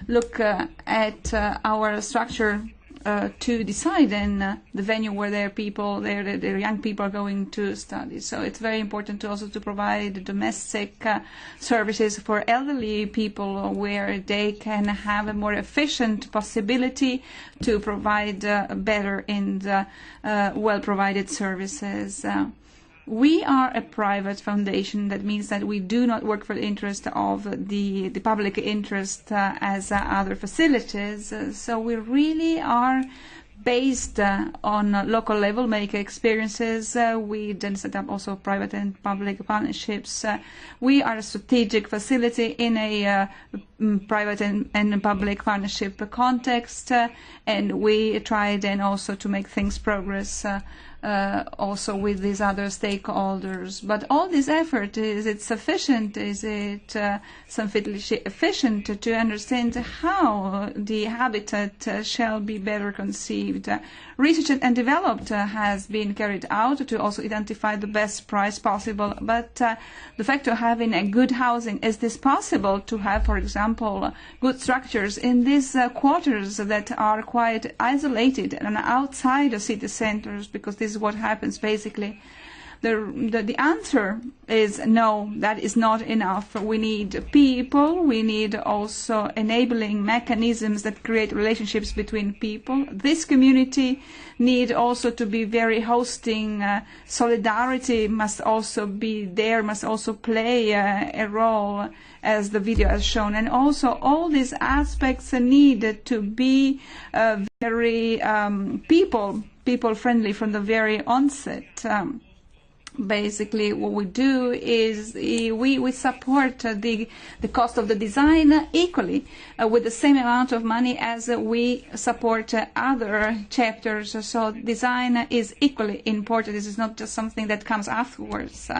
look at our structure to decide in the venue where their people, their young people are going to study. So it's very important to also to provide domestic services for elderly people where they can have a more efficient possibility to provide better and well-provided services. We are a private foundation. That means that we do not work for the interest of the public interest as other facilities. So we really are based on local level, make experiences. We then set up also private and public partnerships. We are a strategic facility in a private and public partnership context, and we try then also to make things progress also with these other stakeholders. But all this effort, is it sufficient? Is it sufficiently efficient to understand how the habitat shall be better conceived? Research and development has been carried out to also identify the best price possible. But the fact of having a good housing, is this possible to have, for example, good structures in these quarters that are quite isolated and outside the city centers, because this is what happens basically. the answer is no, that is not enough. We need people, we need also enabling mechanisms that create relationships between people. This community need also to be very hosting. Solidarity must also be there, must also play a role, as the video has shown. And also all these aspects need to be very people friendly from the very onset. Basically, what we do is we support the cost of the design equally with the same amount of money as we support other chapters. So design is equally important. This is not just something that comes afterwards.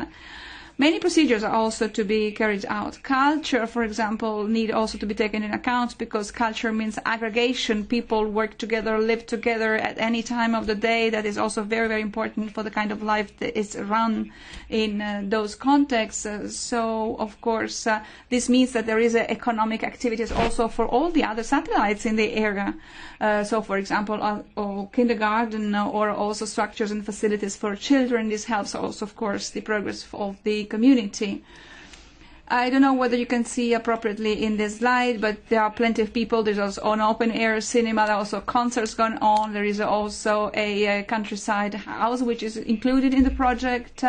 Many procedures are also to be carried out. Culture, for example, need also to be taken into account, because culture means aggregation. People work together, live together at any time of the day. That is also very, very important for the kind of life that is run in those contexts. So, of course, this means that there is economic activities also for all the other satellites in the area. So, for example, kindergarten or also structures and facilities for children. This helps also, of course, the progress of the community. I don't know whether you can see appropriately in this slide, but there are plenty of people. There's also an open-air cinema. There are also concerts going on. There is also a countryside house, which is included in the project.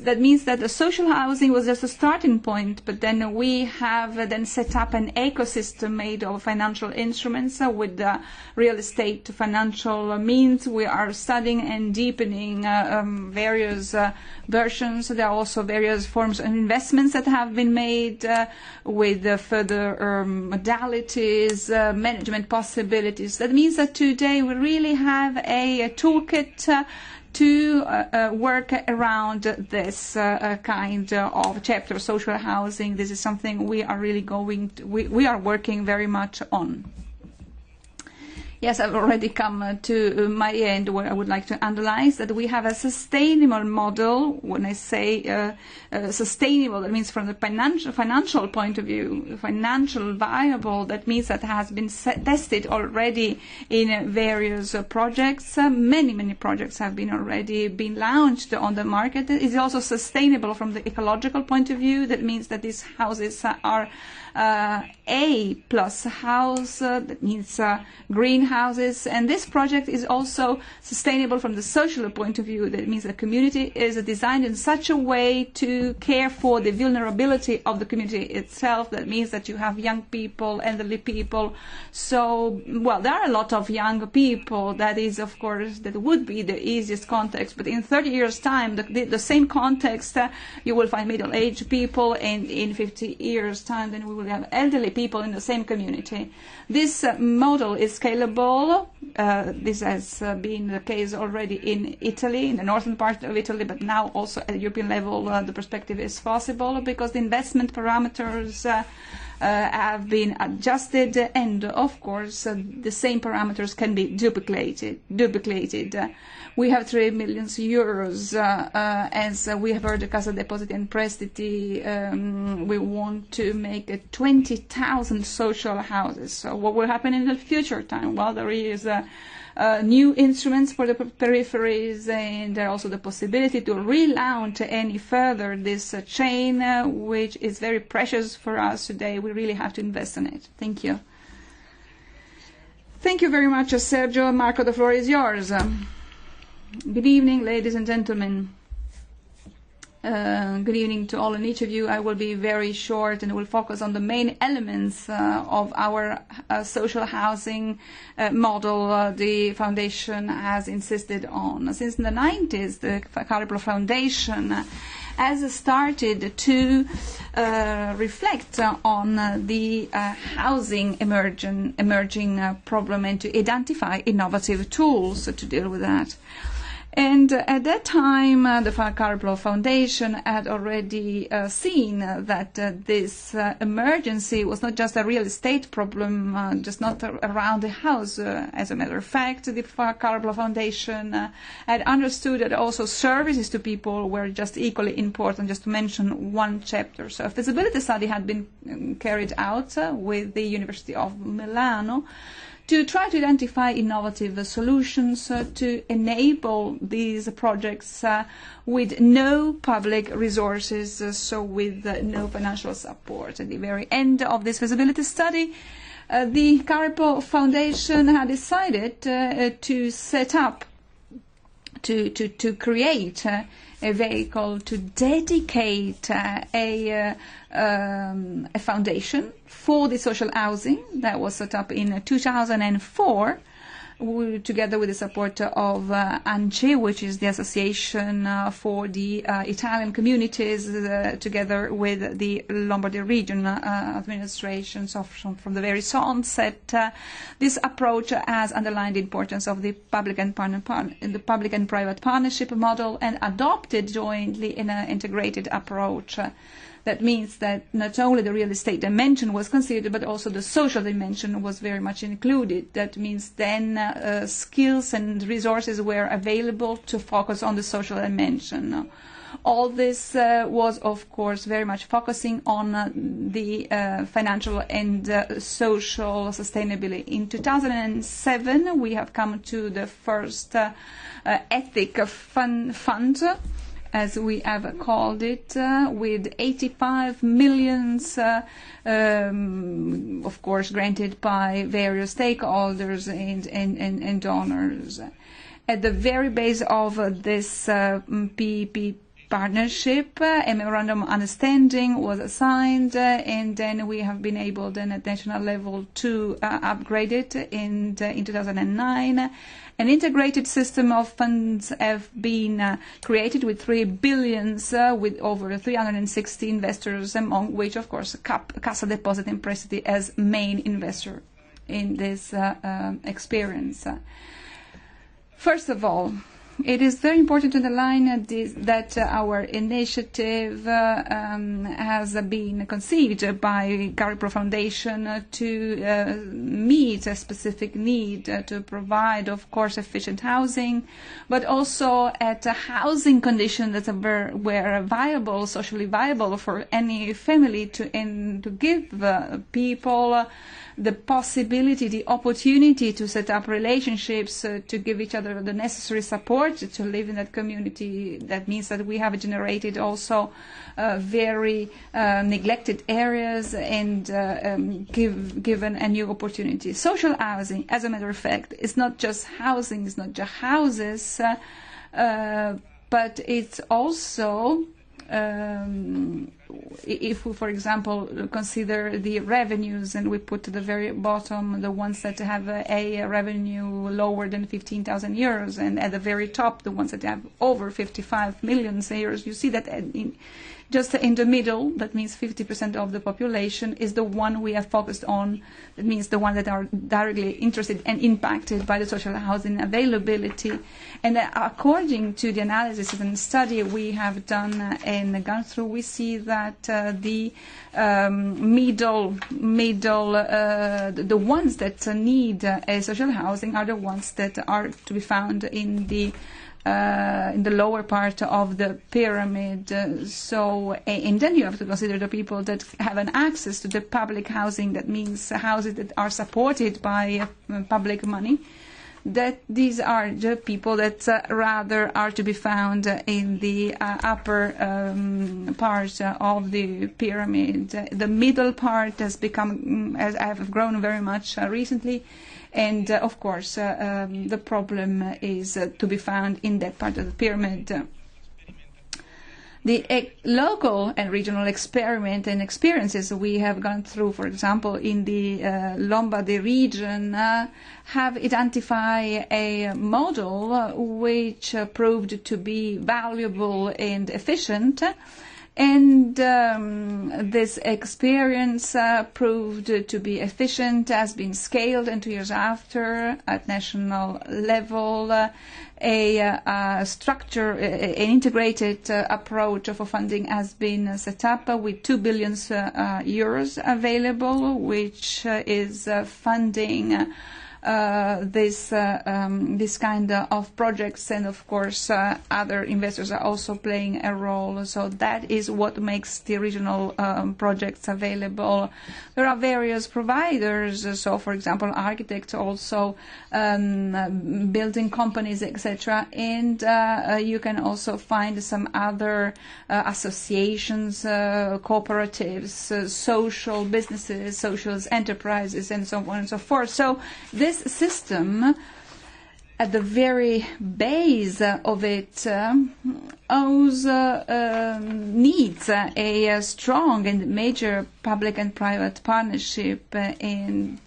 That means that the social housing was just a starting point, but then we have then set up an ecosystem made of financial instruments with real estate financial means. We are studying and deepening various versions. There are also various forms of investments that have been made with further modalities, management possibilities. That means that today we really have a toolkit to work around this kind of chapter, social housing. This is something we are really we are working very much on. Yes, I've already come to my end, where I would like to underline that we have a sustainable model. When I say sustainable, that means from the financial point of view, financial viable. That means that has been tested already in various projects. Many projects have been already been launched on the market. It is also sustainable from the ecological point of view. That means that these houses are A+ house, that means greenhouses, and this project is also sustainable from the social point of view. That means the community is designed in such a way to care for the vulnerability of the community itself. That means that you have young people, elderly people. So, well, there are a lot of young people. That is, of course, that would be the easiest context. But in 30 years' time, the same context, you will find middle-aged people, and in 50 years' time, then we will have elderly people in the same community. This model is scalable. This has been the case already in Italy, in the northern part of Italy, but now also at the European level the perspective is possible, because the investment parameters have been adjusted, and of course the same parameters can be duplicated. We have 3 million euros, as we have heard, the Cassa Depositi and Prestiti. We want to make 20,000 social houses. So what will happen in the future time? Well, there is new instruments for the peripheries, and there also the possibility to relaunch any further this chain, which is very precious for us today. We really have to invest in it. Thank you. Thank you very much, Sergio. Marco, the floor is yours. Good evening, ladies and gentlemen. Good evening to all and each of you. I will be very short and will focus on the main elements of our social housing model the Foundation has insisted on. Since the 90s, the Cariplo Foundation has started to reflect on the housing emerging problem and to identify innovative tools to deal with that. And at that time, the Cariplo Foundation had already seen that this emergency was not just a real estate problem, just not around the house. As a matter of fact, the Cariplo Foundation had understood that also services to people were just equally important, just to mention one chapter. So a feasibility study had been carried out with the University of Milano to try to identify innovative solutions to enable these projects with no public resources, so with no financial support. At the very end of this feasibility study, the Cariplo Foundation had decided to set up, to create a vehicle to dedicate a foundation for the social housing that was set up in 2004, together with the support of ANCI, which is the Association for the Italian Communities, together with the Lombardy Region administration. So from the very onset, this approach has underlined the importance of the public and private partnership model and adopted jointly in an integrated approach. That means that not only the real estate dimension was considered, but also the social dimension was very much included. That means then skills and resources were available to focus on the social dimension. All this was, of course, very much focusing on the financial and social sustainability. In 2007, we have come to the first ethic fund, as we have called it, with 85 million, of course, granted by various stakeholders and donors. At the very base of this PPP partnership, a memorandum of understanding was signed, and then we have been able then at national level to upgrade it in 2009. An integrated system of funds have been created with 3 billion, with over 360 investors, among which, of course, Cassa Depositi and Prestiti as main investor in this experience. First of all, it is very important to underline that our initiative has been conceived by Cariplo Foundation to meet a specific need to provide, of course, efficient housing, but also at a housing condition that were viable, socially viable for any family, to give people the possibility, the opportunity to set up relationships, to give each other the necessary support to live in that community. That means that we have generated also very neglected areas and given a new opportunity. Social housing, as a matter of fact, is not just housing, it's not just houses, but it's also if we, for example, consider the revenues, and we put to the very bottom the ones that have a revenue lower than 15,000 euros, and at the very top the ones that have over 55 million euros, you see that just in the middle, that means 50% of the population, is the one we have focused on. That means the one that are directly interested and impacted by the social housing availability. And according to the analysis and study we have done and gone through, we see that the the ones that need a social housing are the ones that are to be found in the lower part of the pyramid. And then you have to consider the people that have an access to the public housing. That means houses that are supported by public money. That these are the people that rather are to be found in the upper part of the pyramid. The middle part has grown very much recently. And, of course, the problem is to be found in that part of the pyramid. The local and regional experiment and experiences we have gone through, for example, in the Lombardy region, have identified a model which proved to be valuable and efficient. And this experience proved to be efficient, has been scaled, and 2 years after, at national level, a structure, an integrated approach for funding has been set up with 2 billion euros available, which is funding this kind of projects, and of course other investors are also playing a role. So that is what makes the regional projects available. There are various providers, so for example architects, also building companies, etc. And you can also find some other associations, cooperatives, social businesses, social enterprises, and so on and so forth. So this system, at the very base of it, needs a strong and major public and private partnership. And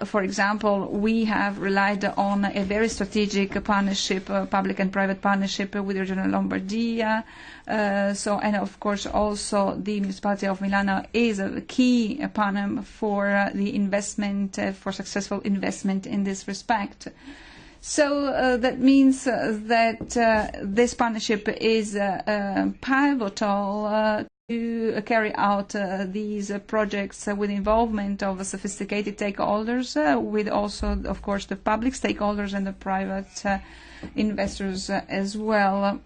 for example, we have relied on a very strategic partnership, public and private partnership with the region of Lombardia. And of course also the municipality of Milano is a key partner for the investment, for successful investment in this respect. So that means that this partnership is pivotal to carry out these projects with involvement of sophisticated stakeholders, with also, of course, the public stakeholders and the private investors as well.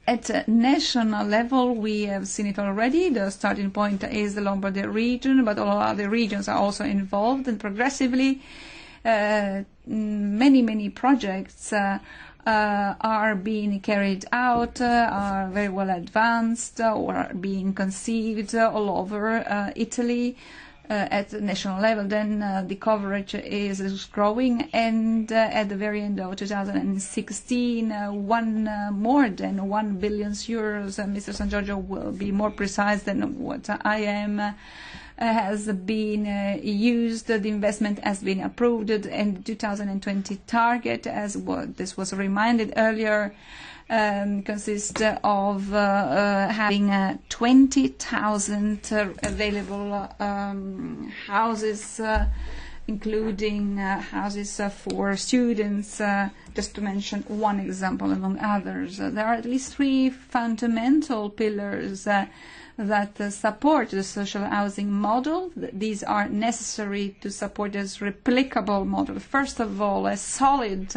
At national level, we have seen it already. The starting point is the Lombardy region, but all other regions are also involved, and progressively many projects are being carried out, are very well advanced, or are being conceived all over Italy at the national level. Then the coverage is growing, and at the very end of 2016, more than 1 billion euros, Mr. San Giorgio will be more precise than what I am, has been used. The investment has been approved, and the 2020 target, as what this was reminded earlier, consists of having 20,000 available houses, including houses for students, just to mention one example among others. There are at least 3 fundamental pillars that support the social housing model. These are necessary to support this replicable model. First of all, a solid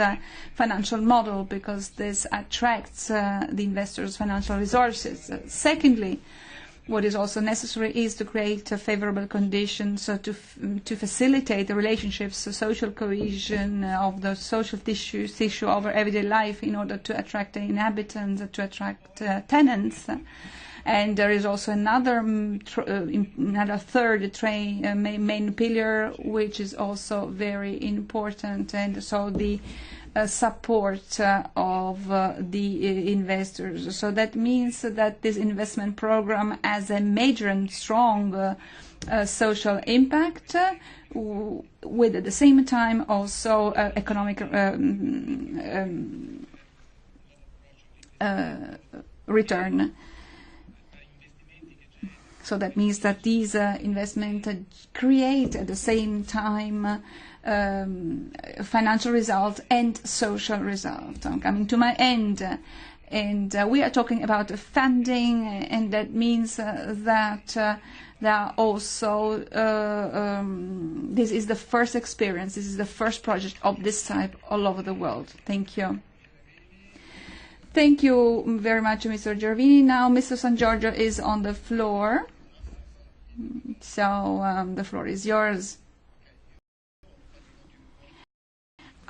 financial model, because this attracts the investors' financial resources. Secondly, what is also necessary is to create favorable conditions to facilitate the relationships, the social cohesion of the social tissue of our everyday life, in order to attract the inhabitants, to attract tenants. And there is also another third main pillar, which is also very important, and so the support of the investors. So that means that this investment program has a major and strong social impact, with at the same time also economic return. So that means that these investments create at the same time financial result and social result. I'm coming to my end. And we are talking about funding, and that means that there are also, this is the first experience, this is the first project of this type all over the world. Thank you. Thank you very much, Mr. Gervini. Now Mr. San Giorgio is on the floor. So the floor is yours.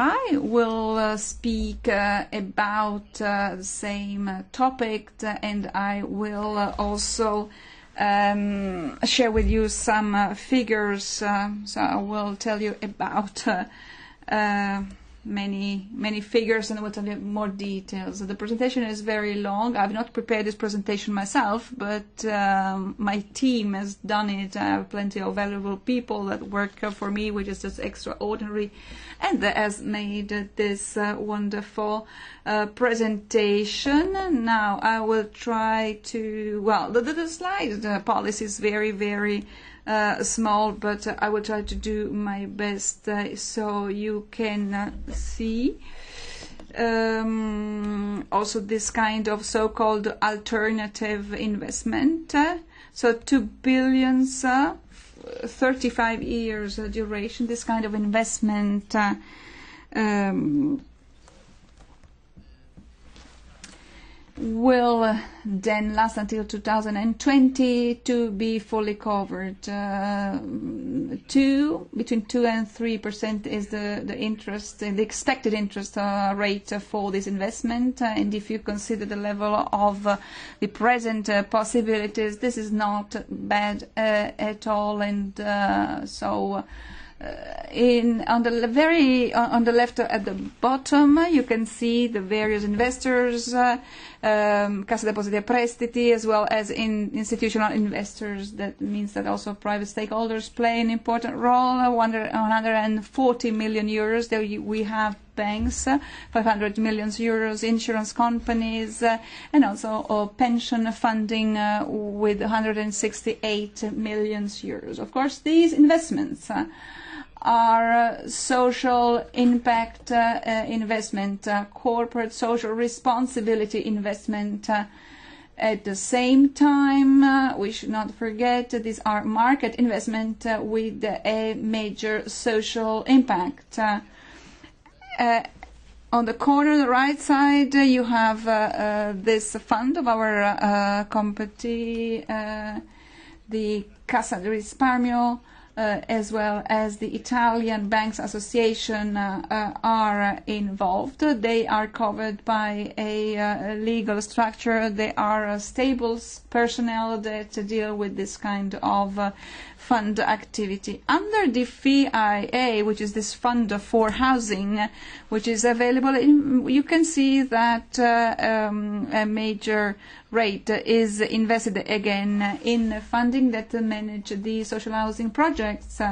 I will speak about the same topic, and I will also share with you some figures. So I will tell you about many figures, and I will tell you more details. The presentation is very long. I've not prepared this presentation myself, but my team has done it. I have plenty of valuable people that work for me, which is just extraordinary, and that has made this wonderful presentation. Now I will try to, well, the slide policy is very small, but I will try to do my best so you can see also this kind of so-called alternative investment. So 2 billion 35 years duration. This kind of investment will then last until 2020 to be fully covered. Between 2 and 3% is the interest, the expected interest rate for this investment. And if you consider the level of the present possibilities, this is not bad at all. And so. On the left at the bottom, you can see the various investors, Cassa Depositi e Prestiti, as well as institutional investors. That means that also private stakeholders play an important role. 140 million euros. There we have banks, 500 million euros, insurance companies, and also pension funding with 168 million euros. Of course, these investments are social impact investment, corporate social responsibility investment. At the same time, we should not forget these are market investment with a major social impact. On the corner, the right side, you have this fund of our company, the Cassa di Risparmio, as well as the Italian Banks Association are involved. They are covered by a legal structure. They are stable personnel that deal with this kind of fund activity. Under the FIA, which is this fund for housing, which is available, you can see that a major rate is invested again in funding that manage the social housing projects.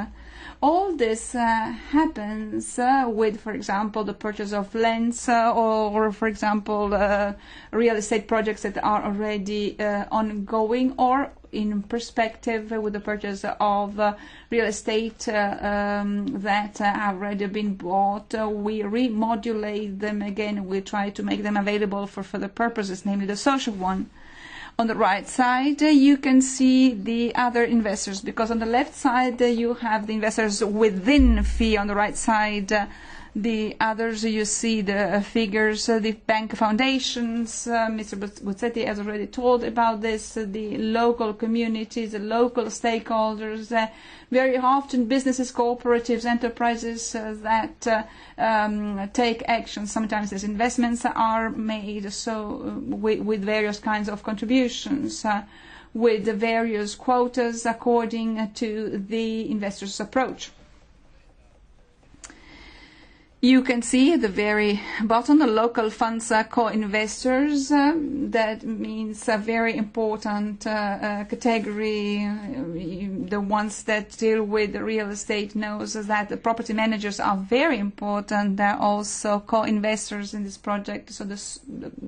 All this happens with, for example, the purchase of lands or, for example, real estate projects that are already ongoing, or in perspective with the purchase of real estate that have already been bought. We remodulate them again. We try to make them available for further purposes, namely the social one. On the right side, you can see the other investors, because on the left side, you have the investors within FI. On the right side, the others, you see the figures, the bank foundations. Mr. Buzzetti has already told about this, the local communities, the local stakeholders, very often businesses, cooperatives, enterprises that take action. Sometimes these investments are made with various kinds of contributions, with the various quotas according to the investor's approach. You can see at the very bottom the local funds co-investors. That means a very important category. The ones that deal with real estate knows that the property managers are very important. They're also co-investors in this project, so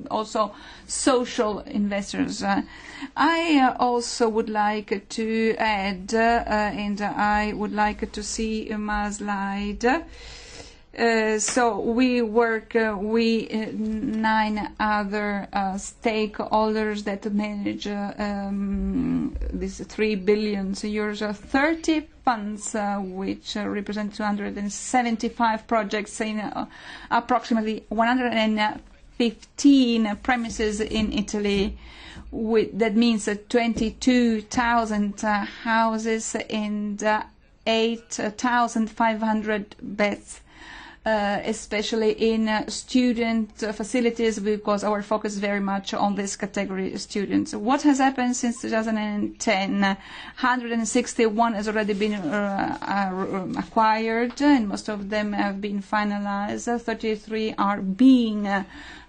also social investors. I also would like to add, and I would like to see my slide. So we work with 9 other stakeholders that manage these 3 billion euros, 30 funds which represent 275 projects in approximately 115 premises in Italy. That means 22,000 houses and 8,500 beds. Especially in student facilities, because our focus is very much on this category of students. What has happened since 2010? 161 has already been acquired, and most of them have been finalized. 33 are being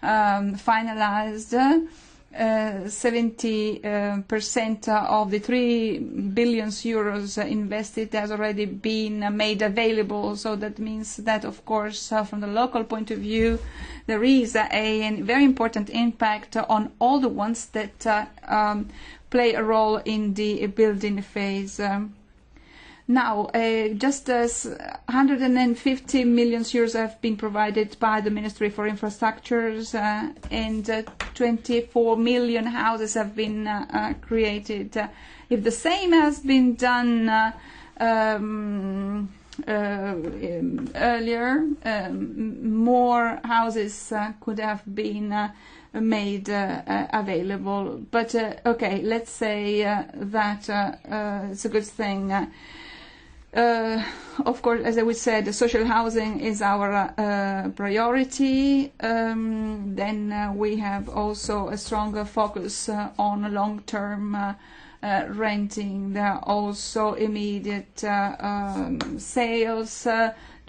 finalized. 70% of the 3 billion euros invested has already been made available. So that means that, of course, from the local point of view, there is a very important impact on all the ones that play a role in the building phase. Now, just as 150 million euros have been provided by the Ministry for Infrastructures, and 24 million houses have been created. If the same has been done earlier, more houses could have been made available. But okay, let's say that it's a good thing. Of course, as we said, social housing is our priority. Then we have also a stronger focus on long-term renting. There are also immediate sales.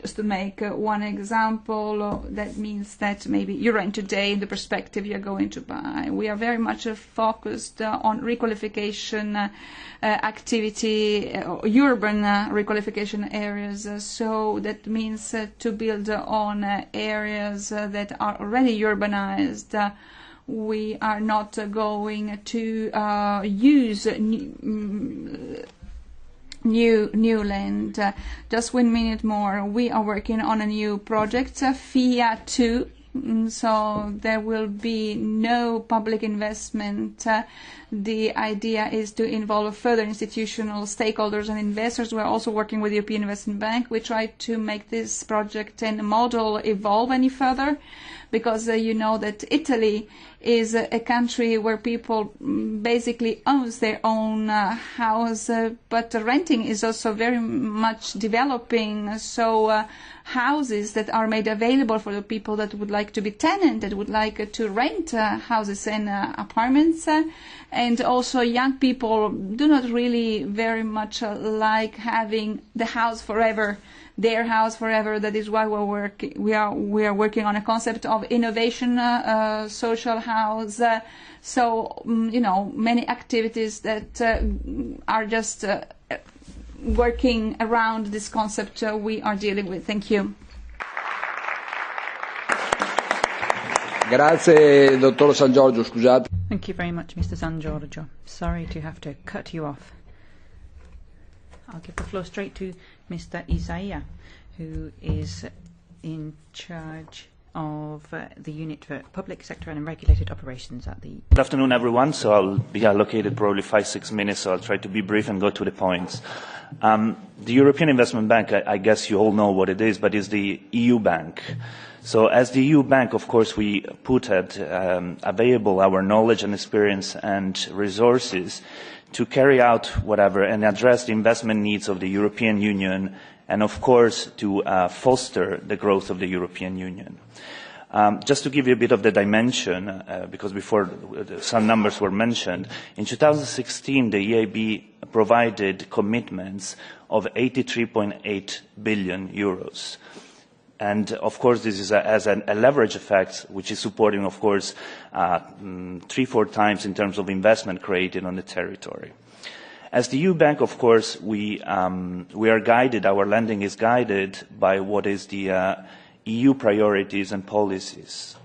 Just to make one example, that means that maybe you rent today, in the perspective you're going to buy. We are very much focused on requalification activity, urban requalification areas. So that means to build on areas that are already urbanized. We are not going to use new land. Just 1 minute more. We are working on a new project, FIA 2. So there will be no public investment. The idea is to involve further institutional stakeholders and investors. We are also working with the European Investment Bank. We try to make this project and model evolve any further, because you know that Italy is a country where people basically owns their own house, but renting is also very much developing. So houses that are made available for the people that would like to be tenant, that would like to rent houses and apartments. And also young people do not really very much like having the house forever, their house forever. That is why we are working on a concept of innovation social house. So many activities that are just working around this concept we are dealing with. Thank you. Grazie, dottor San Giorgio, scusate. Thank you very much, Mr. San Giorgio. Sorry to have to cut you off. I'll give the floor straight to Mr. Isaiah, who is in charge of the Unit for Public Sector and Regulated Operations at the... Good afternoon, everyone. So I'll be allocated probably 5-6 minutes, so I'll try to be brief and go to the points. The European Investment Bank, I guess you all know what it is, but it's the EU bank. So as the EU bank, of course, we put available our knowledge and experience and resources to carry out whatever and address the investment needs of the European Union, and of course to foster the growth of the European Union. Just to give you a bit of the dimension, because before some numbers were mentioned, in 2016 the EIB provided commitments of 83.8 billion euros. And of course this is as a leverage effect, which is supporting, of course, 3-4 times in terms of investment created on the territory. As the EU bank, of course, we are guided, our lending is guided by what is the EU priorities and policies.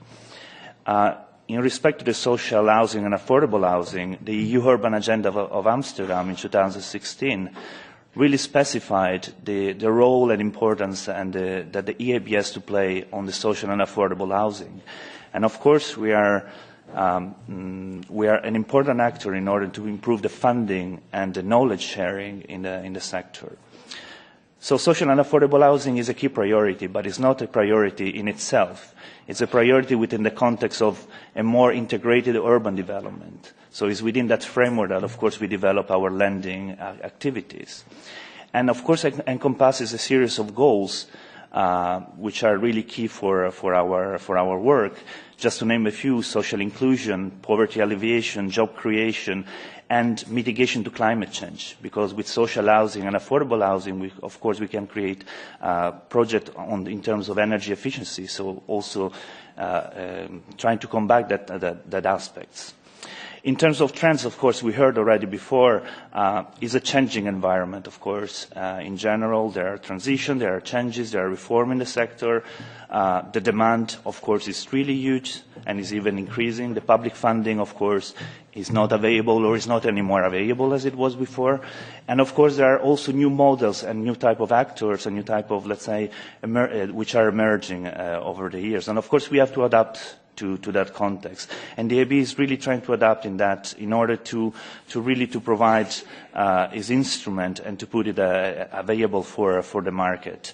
In respect to the social housing and affordable housing, the EU Urban Agenda of Amsterdam in 2016 really specified the role and importance and that the EIB has to play on the social and affordable housing. And of course, we are an important actor in order to improve the funding and the knowledge sharing in the sector. So social and affordable housing is a key priority, but it's not a priority in itself. It's a priority within the context of a more integrated urban development. So it's within that framework that, of course, we develop our lending activities. And, of course, it encompasses a series of goals which are really key for our work. Just to name a few: social inclusion, poverty alleviation, job creation, and mitigation to climate change. Because with social housing and affordable housing, of course, we can create projects in terms of energy efficiency. So also trying to combat that aspects. In terms of trends, of course, we heard already before, is a changing environment, of course. In general, there are transitions, there are changes, there are reform in the sector. The demand, of course, is really huge. and is even increasing. The public funding, of course, is not available or is not anymore available as it was before. And of course, there are also new models and new type of actors and new type of, let's say, which are emerging over the years. And of course, we have to adapt to that context. And the EIB is really trying to adapt in that in order to really to provide its instrument and to put it available for the market.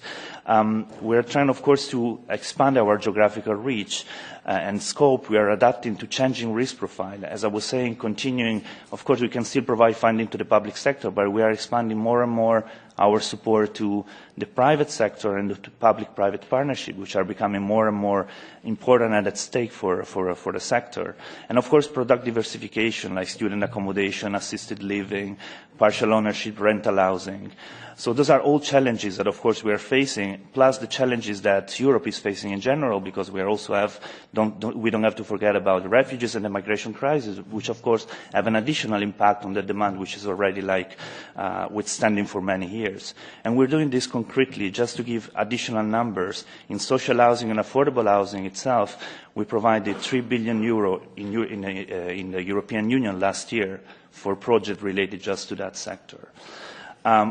We're trying, of course, to expand our geographical reach and scope. We are adapting to changing risk profile. As I was saying, continuing, of course, we can still provide funding to the public sector, but we are expanding more and more our support to the private sector and to public-private partnership, which are becoming more and more important and at stake for the sector. And of course, product diversification, like student accommodation, assisted living, partial ownership, rental housing. So those are all challenges that, of course, we are facing, plus the challenges that Europe is facing in general, because we also have, we don't have to forget about the refugees and the migration crisis, which, of course, have an additional impact on the demand, which is already withstanding for many years. And we're doing this concretely, just to give additional numbers. In social housing and affordable housing itself, we provided €3 billion in the European Union last year for projects related just to that sector.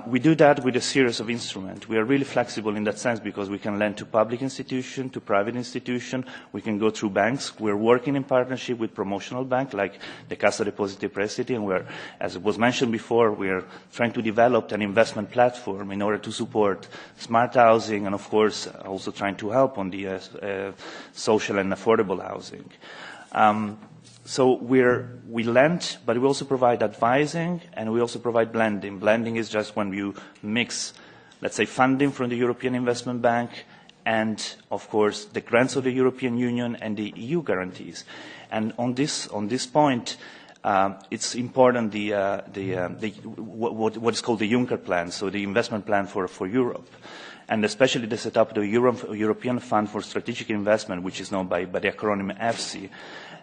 We do that with a series of instruments. We are really flexible in that sense because we can lend to public institutions, to private institutions. We can go through banks. We're working in partnership with promotional banks like the Cassa Depositi e Prestiti, and we're, as was mentioned before, we are trying to develop an investment platform in order to support smart housing and, of course, also trying to help on the social and affordable housing. So we lend, but we also provide advising, and we also provide blending. Blending is just when you mix, let's say, funding from the European Investment Bank and, of course, the grants of the European Union and the EU guarantees. And on this point, it's important what is called the Juncker plan, so the investment plan for Europe, and especially the setup of the European Fund for Strategic Investment, which is known by the acronym EFSI.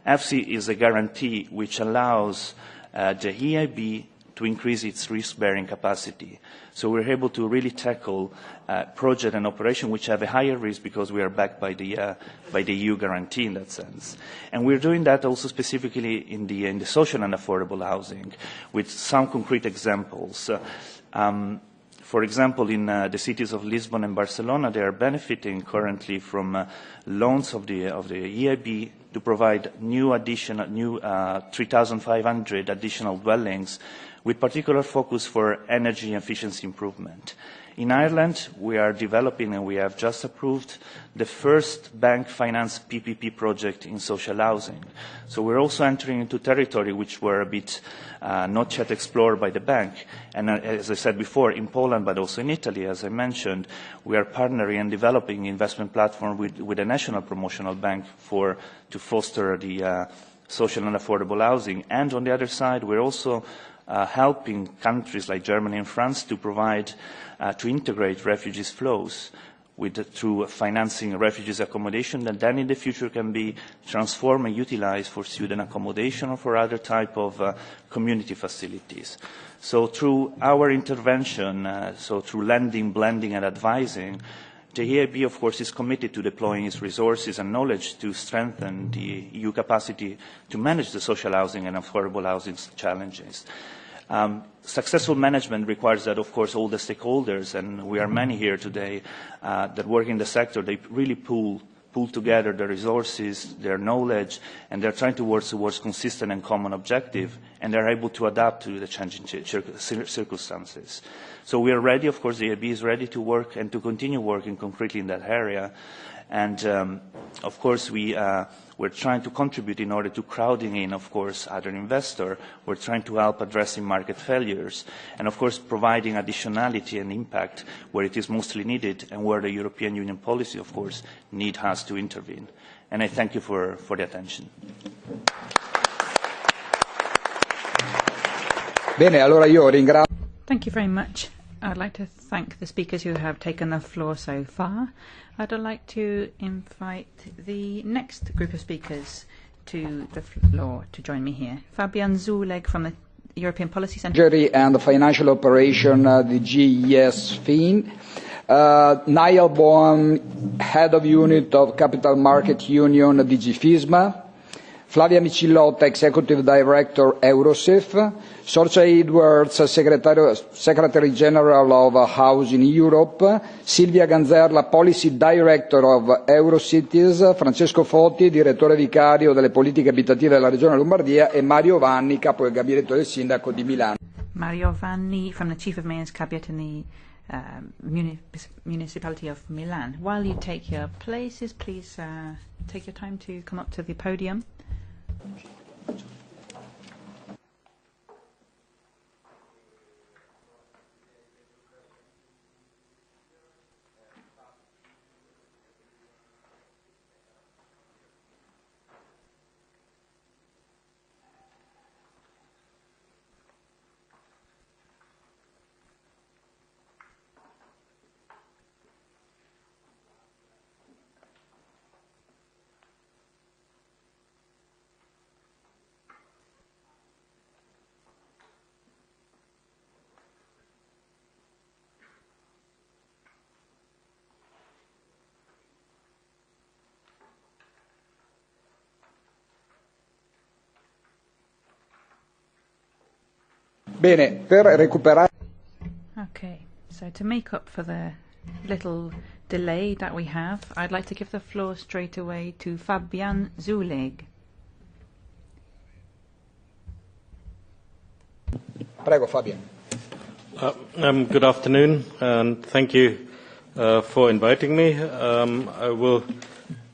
EFSI is a guarantee which allows the EIB to increase its risk-bearing capacity. So we're able to really tackle projects and operations which have a higher risk because we are backed by the EU guarantee in that sense. And we're doing that also specifically in the social and affordable housing with some concrete examples. For example, in the cities of Lisbon and Barcelona, they are benefiting currently from loans of the EIB to provide new 3,500 additional dwellings with particular focus for energy efficiency improvement. In Ireland, we are developing and we have just approved the first bank-financed PPP project in social housing. So we're also entering into territory which were a bit not yet explored by the bank. And as I said before, in Poland, but also in Italy, as I mentioned, we are partnering and developing an investment platform with a national promotional bank to foster the social and affordable housing. And on the other side, we're also helping countries like Germany and France to provide, to integrate refugees flows through financing refugees accommodation that then in the future can be transformed and utilized for student accommodation or for other type of community facilities. So through our intervention, so through lending, blending and advising, the EIB, of course, is committed to deploying its resources and knowledge to strengthen the EU capacity to manage the social housing and affordable housing challenges. Successful management requires that, of course, all the stakeholders, and we are many here today that work in the sector, they really pool together their resources, their knowledge, and they're trying to work towards consistent and common objective, and they're able to adapt to the changing circumstances. So we are ready, of course, the EIB is ready to work and to continue working concretely in that area. And, of course, we're trying to contribute in order to crowding in, of course, other investors. We're trying to help addressing market failures and, of course, providing additionality and impact where it is mostly needed and where the European Union policy, of course, need us to intervene. And I thank you for the attention. Bene, allora io ringrazio. Thank you very much. I'd like to thank the speakers who have taken the floor so far. I'd like to invite the next group of speakers to the floor to join me here. Fabian Zuleg from the European Policy Centre. And the Financial Operation, the GES FIN. Niall Bowen, Head of Unit of Capital Market Union, DG FISMA. Flavia Micillotta, Executive Director, Eurosif, Sorcha Edwards, Secretary General of Housing Europe, Silvia Ganzerla, Policy Director of Eurocities, Francesco Foti, Direttore Vicario delle Politiche Abitative della Regione Lombardia e Mario Vanni, Capo del Gabinetto del Sindaco di Milano. Mario Vanni from the Chief of Mayor's Cabinet in the Municipality of Milan. While you take your places, please take your time to come up to the podium. Bene, per recuperare. Okay, so to make up for the little delay that we have, I'd like to give the floor straight away to Fabian Zuleg. Prego, Fabian. Good afternoon, and thank you for inviting me. I will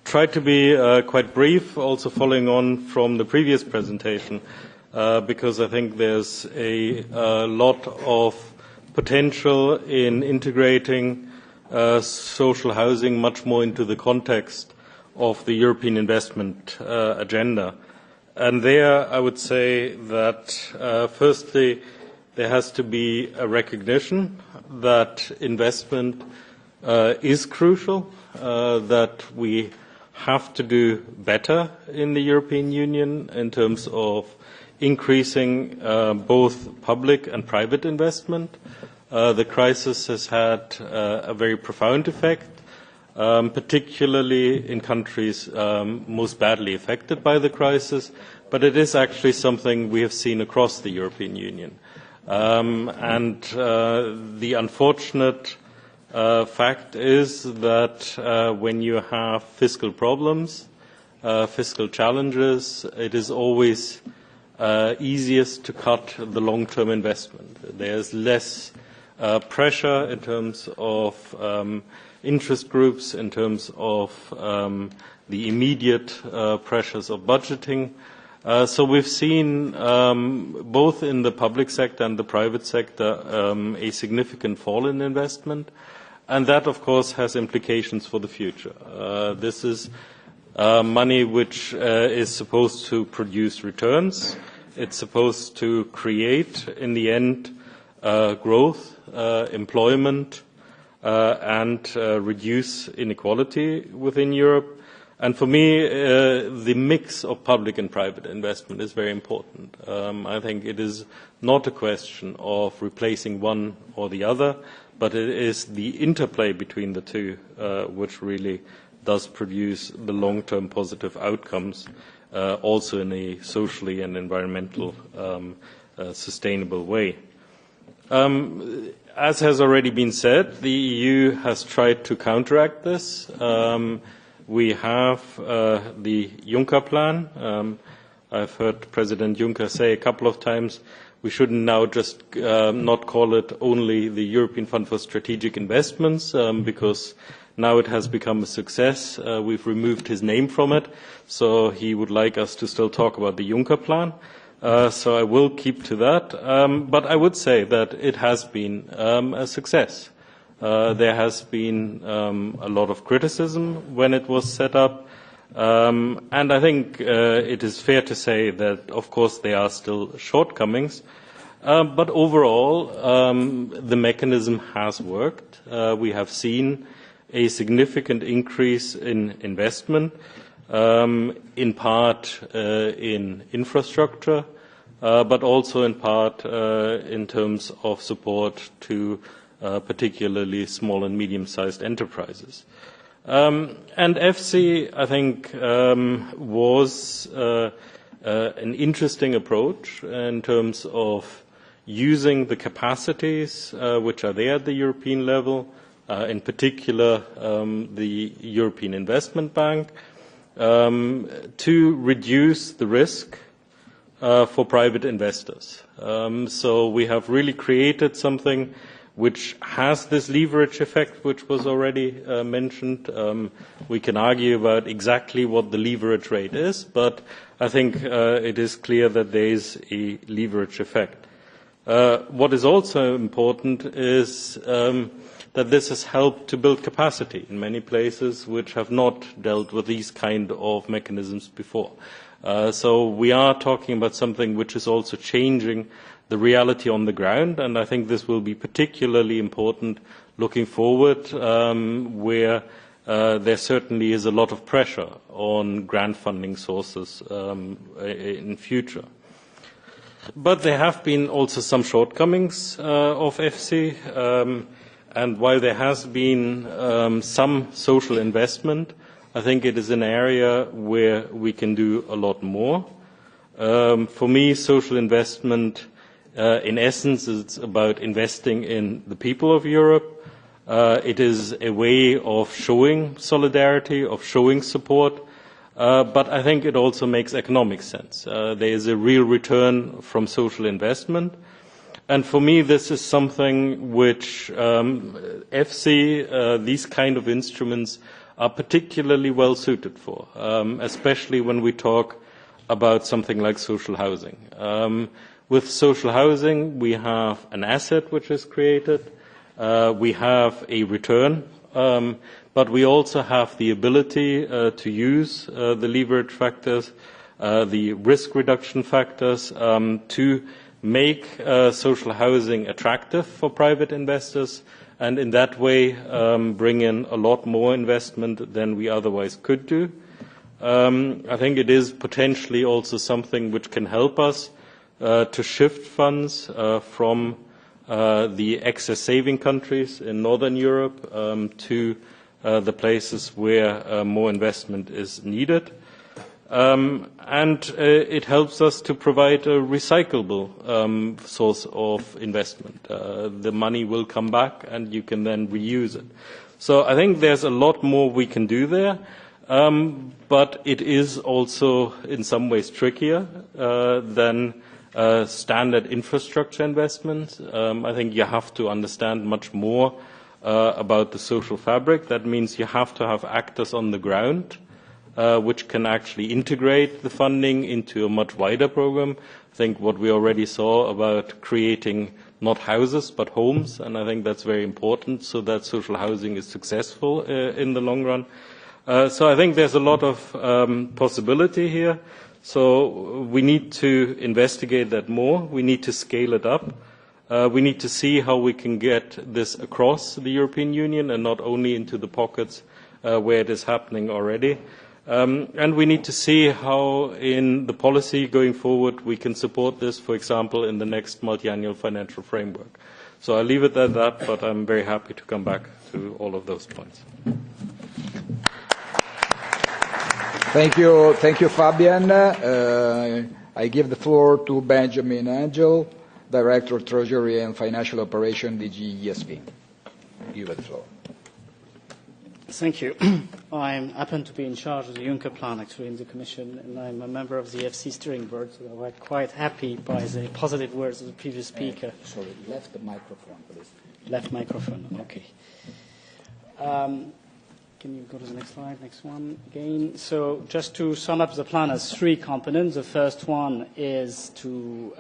try to be quite brief, also following on from the previous presentation, because I think there's a lot of potential in integrating social housing much more into the context of the European investment agenda. And there I would say that firstly there has to be a recognition that investment is crucial, that we have to do better in the European Union in terms of increasing both public and private investment. The crisis has had a very profound effect, particularly in countries most badly affected by the crisis, but it is actually something we have seen across the European Union. And the unfortunate fact is that when you have fiscal problems, fiscal challenges, it is always easiest to cut the long-term investment. There's less pressure in terms of interest groups, in terms of the immediate pressures of budgeting. So we've seen both in the public sector and the private sector a significant fall in investment, and that of course has implications for the future. This is money which is supposed to produce returns. It's supposed to create, in the end, growth, employment, and reduce inequality within Europe. And for me, the mix of public and private investment is very important. I think it is not a question of replacing one or the other, but it is the interplay between the two which really does produce the long-term positive outcomes, also in a socially and environmental sustainable way. As has already been said, the EU has tried to counteract this. We have the Juncker plan. I've heard President Juncker say a couple of times we shouldn't now just not call it only the European Fund for Strategic Investments, because now it has become a success. We've removed his name from it, so he would like us to still talk about the Juncker plan. So I will keep to that. But I would say that it has been a success. There has been a lot of criticism when it was set up, and I think it is fair to say that, of course, there are still shortcomings, but overall the mechanism has worked. We have seen a significant increase in investment, in part in infrastructure, but also in part in terms of support to particularly small and medium-sized enterprises. And EFSI, I think, was an interesting approach in terms of using the capacities which are there at the European level, in particular the European Investment Bank, to reduce the risk for private investors. So we have really created something which has this leverage effect, which was already mentioned. We can argue about exactly what the leverage rate is, but I think it is clear that there is a leverage effect. What is also important is that this has helped to build capacity in many places which have not dealt with these kind of mechanisms before. So we are talking about something which is also changing the reality on the ground, and I think this will be particularly important looking forward, where there certainly is a lot of pressure on grant funding sources in future. But there have been also some shortcomings of EFSI, and while there has been some social investment, I think it is an area where we can do a lot more. For me, social investment, in essence, is about investing in the people of Europe. It is a way of showing solidarity, of showing support, but I think it also makes economic sense. There is a real return from social investment. And for me, this is something which EFSI, these kind of instruments, are particularly well suited for, especially when we talk about something like social housing. With social housing, we have an asset which is created, we have a return, but we also have the ability to use the leverage factors, the risk reduction factors, to make social housing attractive for private investors, and in that way bring in a lot more investment than we otherwise could do. I think it is potentially also something which can help us to shift funds from the excess saving countries in Northern Europe to the places where more investment is needed. And it helps us to provide a recyclable source of investment. The money will come back and you can then reuse it. So I think there's a lot more we can do there, but it is also in some ways trickier than standard infrastructure investments. I think you have to understand much more about the social fabric. That means you have to have actors on the ground which can actually integrate the funding into a much wider program. I think what we already saw about creating not houses but homes, and I think that's very important so that social housing is successful in the long run. So I think there's a lot of possibility here. So we need to investigate that more. We need to scale it up. We need to see how we can get this across the European Union and not only into the pockets where it is happening already. And we need to see how in the policy going forward we can support this, for example, in the next multi-annual financial framework. So I'll leave it at that, but I'm very happy to come back to all of those points. Thank you, Fabian. I give the floor to Benjamin Angel, Director of Treasury and Financial Operation, DG ESP. You have the floor. Thank you. I happen to be in charge of the Juncker plan, actually, in the Commission, and I'm a member of the FC steering board, so I'm quite happy by the positive words of the previous speaker. Sorry, left microphone, please. Left microphone, okay. Can you go to the next slide, next one again? So just to sum up, the plan has three components. The first one is to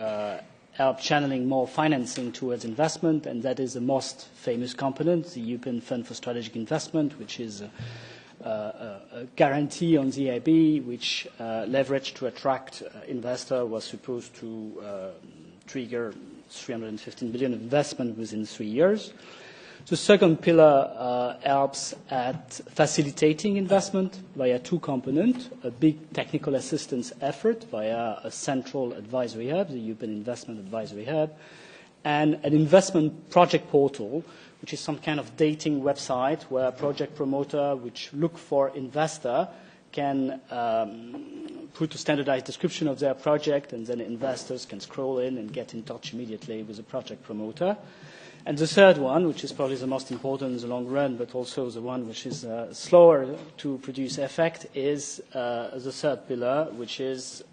help channeling more financing towards investment, and that is the most famous component, the European Fund for Strategic Investment, which is a guarantee on the EIB, which leverage to attract investor was supposed to trigger 315 billion of investment within 3 years. The second pillar helps at facilitating investment via two components, a big technical assistance effort via a central advisory hub, the European Investment Advisory Hub, and an investment project portal, which is some kind of dating website where a project promoter which look for investor can put a standardized description of their project, and then investors can scroll in and get in touch immediately with the project promoter. And the third one, which is probably the most important in the long run, but also the one which is slower to produce effect, is the third pillar, which is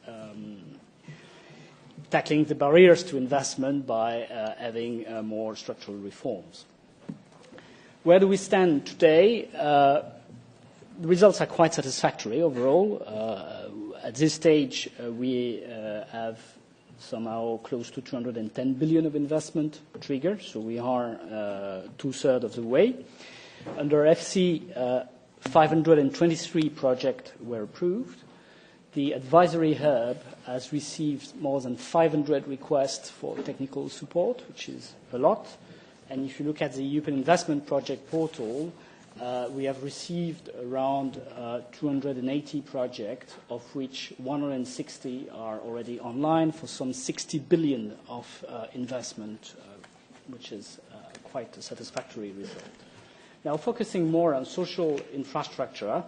tackling the barriers to investment by having more structural reforms. Where do we stand today? The results are quite satisfactory overall. At this stage, we have somehow close to 210 billion of investment trigger, so we are two-thirds of the way. Under FC, 523 projects were approved. The advisory hub has received more than 500 requests for technical support, which is a lot. And if you look at the European Investment Project portal, we have received around 280 projects, of which 160 are already online for some 60 billion of investment, which is quite a satisfactory result. Now, focusing more on social infrastructure,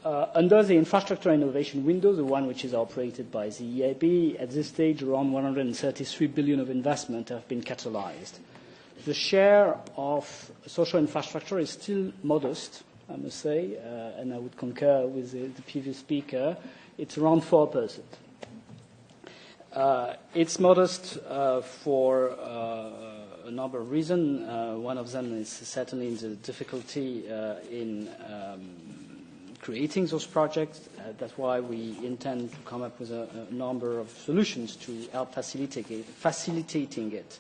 under the infrastructure innovation window, the one which is operated by the EIB, at this stage around 133 billion of investment have been catalyzed. The share of social infrastructure is still modest, I must say, and I would concur with the previous speaker. It's around 4%. It's modest for a number of reasons. One of them is certainly the difficulty in creating those projects. That's why we intend to come up with a number of solutions to help facilitating it.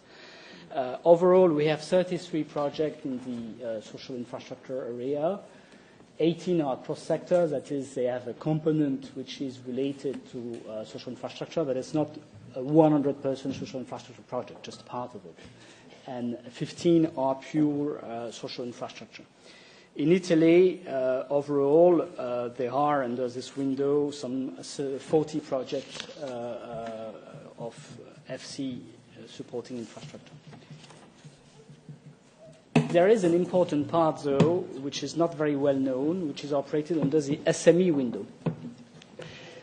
Overall, we have 33 projects in the social infrastructure area. 18 are cross-sector, that is, they have a component which is related to social infrastructure, but it's not a 100% social infrastructure project, just part of it. And 15 are pure social infrastructure. In Italy, overall, there are, under this window, some 40 projects of FC supporting infrastructure. There is an important part, though, which is not very well known, which is operated under the SME window.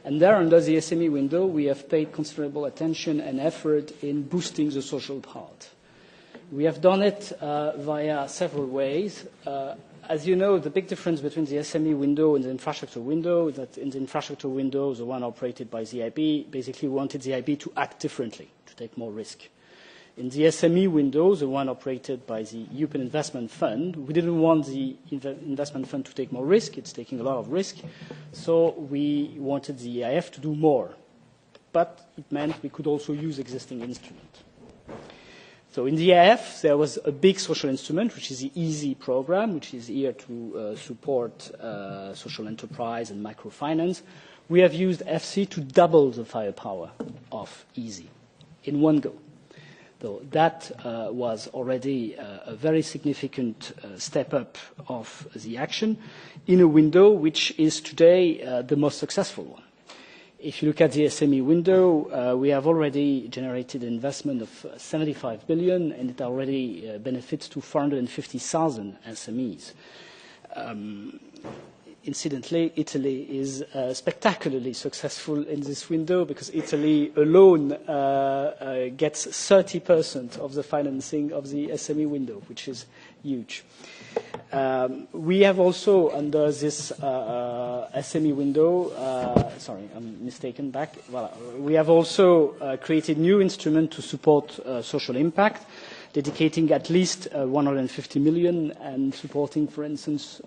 And there, under the SME window, we have paid considerable attention and effort in boosting the social part. We have done it via several ways. As you know, the big difference between the SME window and the infrastructure window is that in the infrastructure window, the one operated by the EIB, basically wanted the EIB to act differently, to take more risk. In the SME window, the one operated by the European Investment Fund, we didn't want the investment fund to take more risk. It's taking a lot of risk. So we wanted the EIF to do more. But it meant we could also use existing instruments. So in the EIF, there was a big social instrument, which is the EASY program, which is here to support social enterprise and microfinance. We have used FC to double the firepower of EASY in one go. So that was already a very significant step up of the action in a window which is today the most successful one. If you look at the SME window, we have already generated investment of 75 billion, and it already benefits to 450,000 SMEs. Incidentally, Italy is spectacularly successful in this window because Italy alone gets 30% of the financing of the SME window, which is huge. We have also, under this SME window, sorry, I'm mistaken back. Voilà. We have also created new instrument to support social impact, dedicating at least 150 million and supporting, for instance,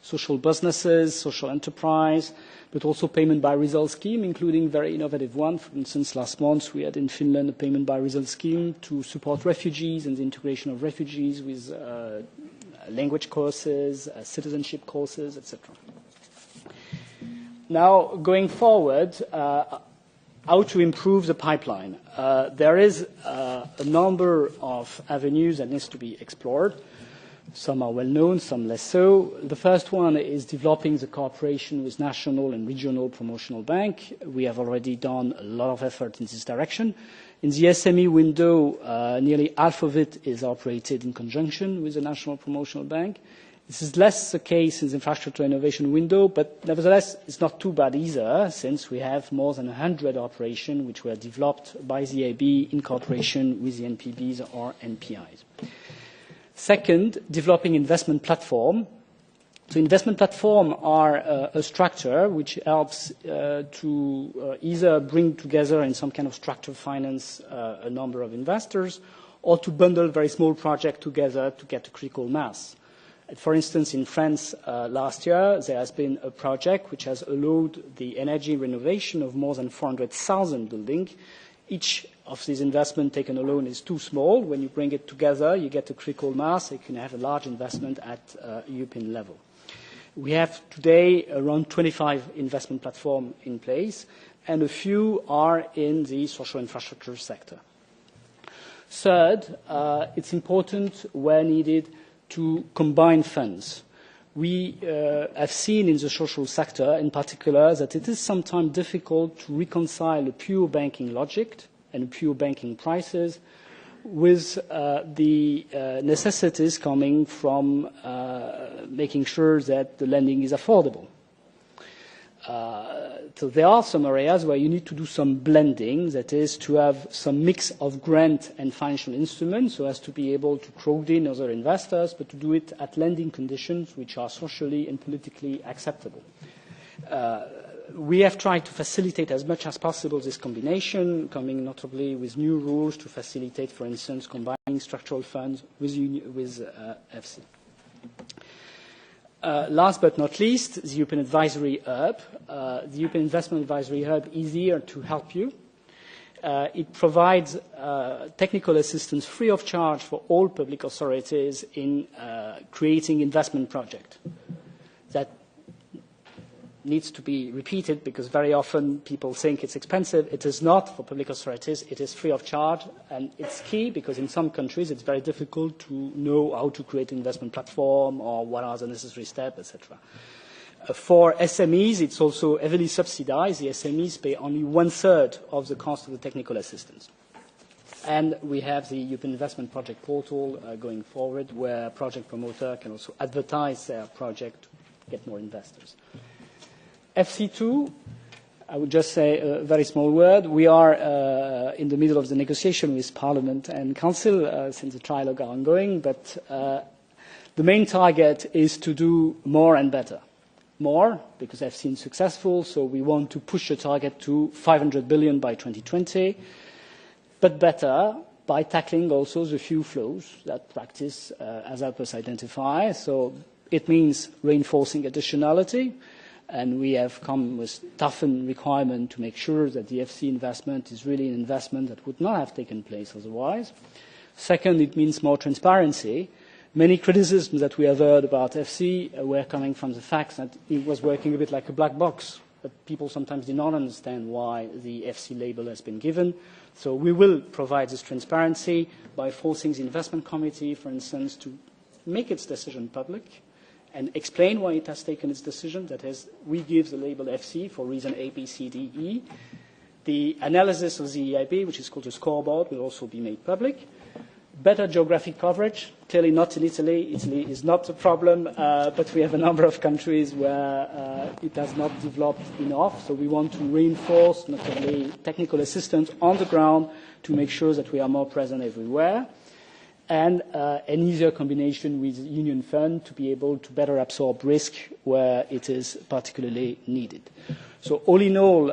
social businesses, social enterprise, but also payment by result scheme, including very innovative one. For instance, last month we had in Finland a payment by result scheme to support refugees and the integration of refugees with language courses, citizenship courses, etc. Now, going forward, how to improve the pipeline. There is a number of avenues that needs to be explored. Some are well known, some less so. The first one is developing the cooperation with national and regional promotional bank. We have already done a lot of effort in this direction. In the SME window, nearly half of it is operated in conjunction with the national promotional bank. This is less the case in the infrastructure innovation window, but nevertheless, it's not too bad either, since we have more than 100 operations which were developed by the EIB in cooperation with the NPBs or NPIs. Second, developing investment platform. So investment platform are a structure which helps to either bring together in some kind of structured finance a number of investors, or to bundle very small projects together to get a critical mass. For instance, in France last year, there has been a project which has allowed the energy renovation of more than 400,000 buildings. Each of these investments taken alone is too small. When you bring it together, you get a critical mass. You can have a large investment at European level. We have today around 25 investment platforms in place, and a few are in the social infrastructure sector. Third, it's important where needed to combine funds. We have seen in the social sector, in particular, that it is sometimes difficult to reconcile a pure banking logic and pure banking prices with the necessities coming from making sure that the lending is affordable. So there are some areas where you need to do some blending, that is to have some mix of grant and financial instruments so as to be able to crowd in other investors, but to do it at lending conditions which are socially and politically acceptable. We have tried to facilitate as much as possible this combination, coming notably with new rules to facilitate, for instance, combining structural funds with FC. Last but not least, the European Advisory Hub. The European Investment Advisory Hub is here to help you. It provides technical assistance free of charge for all public authorities in creating investment projects. That needs to be repeated because very often people think it's expensive. It is not for public authorities. It is free of charge, and it's key because in some countries it's very difficult to know how to create an investment platform or what are the necessary steps, etc. For SMEs, it's also heavily subsidized. The SMEs pay only 1/3 of the cost of the technical assistance. And we have the European Investment Project Portal going forward, where a project promoter can also advertise their project to get more investors. FC2, I would just say a very small word. We are in the middle of the negotiation with Parliament and Council since the trilogue are ongoing, but the main target is to do more and better. More, because FC is successful, so we want to push the target to 500 billion by 2020, but better by tackling also the few flows that practice has helped us identify. So it means reinforcing additionality, and we have come with toughened requirement to make sure that the FC investment is really an investment that would not have taken place otherwise. Second, it means more transparency. Many criticisms that we have heard about FC were coming from the fact that it was working a bit like a black box, but people sometimes did not understand why the FC label has been given. So we will provide this transparency by forcing the investment committee, for instance, to make its decision public and explain why it has taken its decision. That is, we give the label FC for reason A, B, C, D, E. The analysis of the EIB, which is called a scoreboard, will also be made public. Better geographic coverage, clearly not in Italy. Italy is not a problem, but we have a number of countries where it has not developed enough. So we want to reinforce not only technical assistance on the ground to make sure that we are more present everywhere, and an easier combination with Union Fund to be able to better absorb risk where it is particularly needed. So all in all,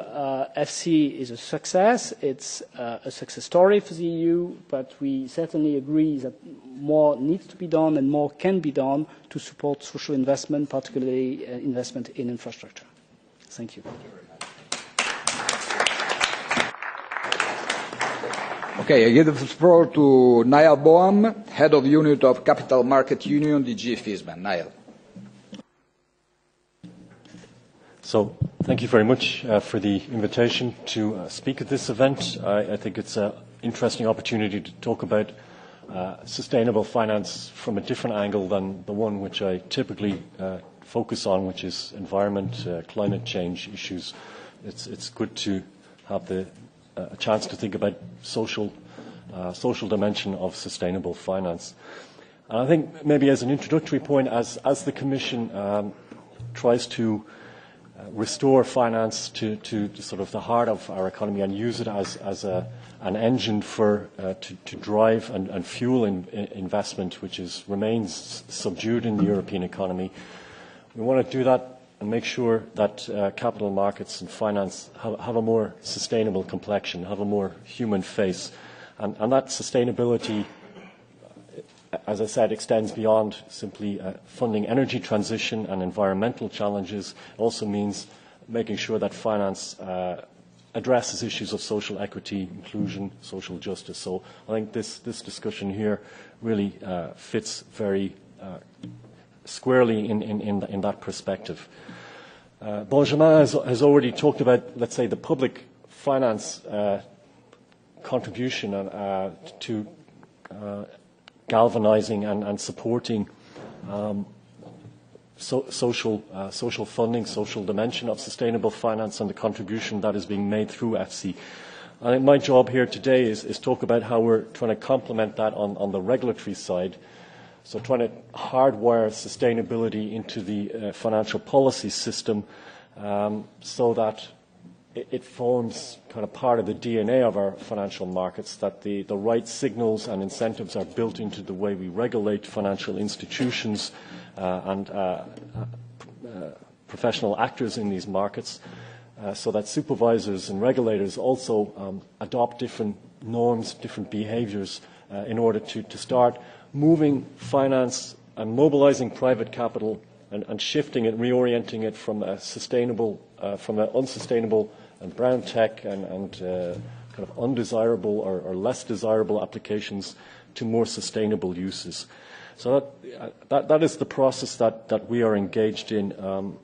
FC is a success. It's a success story for the EU, but we certainly agree that more needs to be done and more can be done to support social investment, particularly investment in infrastructure. Thank you. Okay, I give the floor to Niall Boham, Head of Unit of Capital Market Union, DG FISMA. Niall. So, thank you very much for the invitation to speak at this event. I think it's an interesting opportunity to talk about sustainable finance from a different angle than the one which I typically focus on, which is environment, climate change issues. It's good to have a chance to think about social dimension of sustainable finance. And I think maybe as an introductory point, as the Commission tries to restore finance to sort of the heart of our economy and use it as an engine for to drive and fuel investment, which remains subdued in the European economy, we want to do that and make sure that capital markets and finance have a more sustainable complexion, have a more human face. And that sustainability, as I said, extends beyond simply funding energy transition and environmental challenges. It also means making sure that finance addresses issues of social equity, inclusion, social justice. So I think this discussion here really fits very squarely in that perspective. Benjamin has already talked about, let's say, the public finance contribution to galvanizing and supporting social funding, social dimension of sustainable finance and the contribution that is being made through EFSI. I think my job here today is talk about how we're trying to complement that on the regulatory side. So trying to hardwire sustainability into the financial policy system so that it forms kind of part of the DNA of our financial markets, that the right signals and incentives are built into the way we regulate financial institutions and professional actors in these markets, so that supervisors and regulators also adopt different norms, different behaviours in order to start moving finance and mobilizing private capital and shifting it, reorienting it from a sustainable, from an unsustainable and brown tech and kind of undesirable or less desirable applications to more sustainable uses. So that is the process that we are engaged in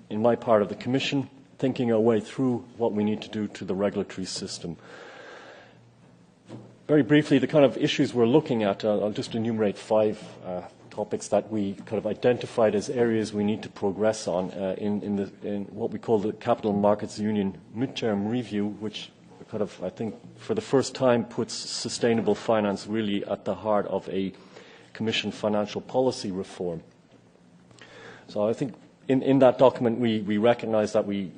my part of the Commission, thinking our way through what we need to do to the regulatory system. Very briefly, the kind of issues we're looking at, I'll just enumerate 5 topics that we kind of identified as areas we need to progress on in what we call the Capital Markets Union midterm review, which kind of, I think, for the first time puts sustainable finance really at the heart of a Commission financial policy reform. So I think in that document we recognise that we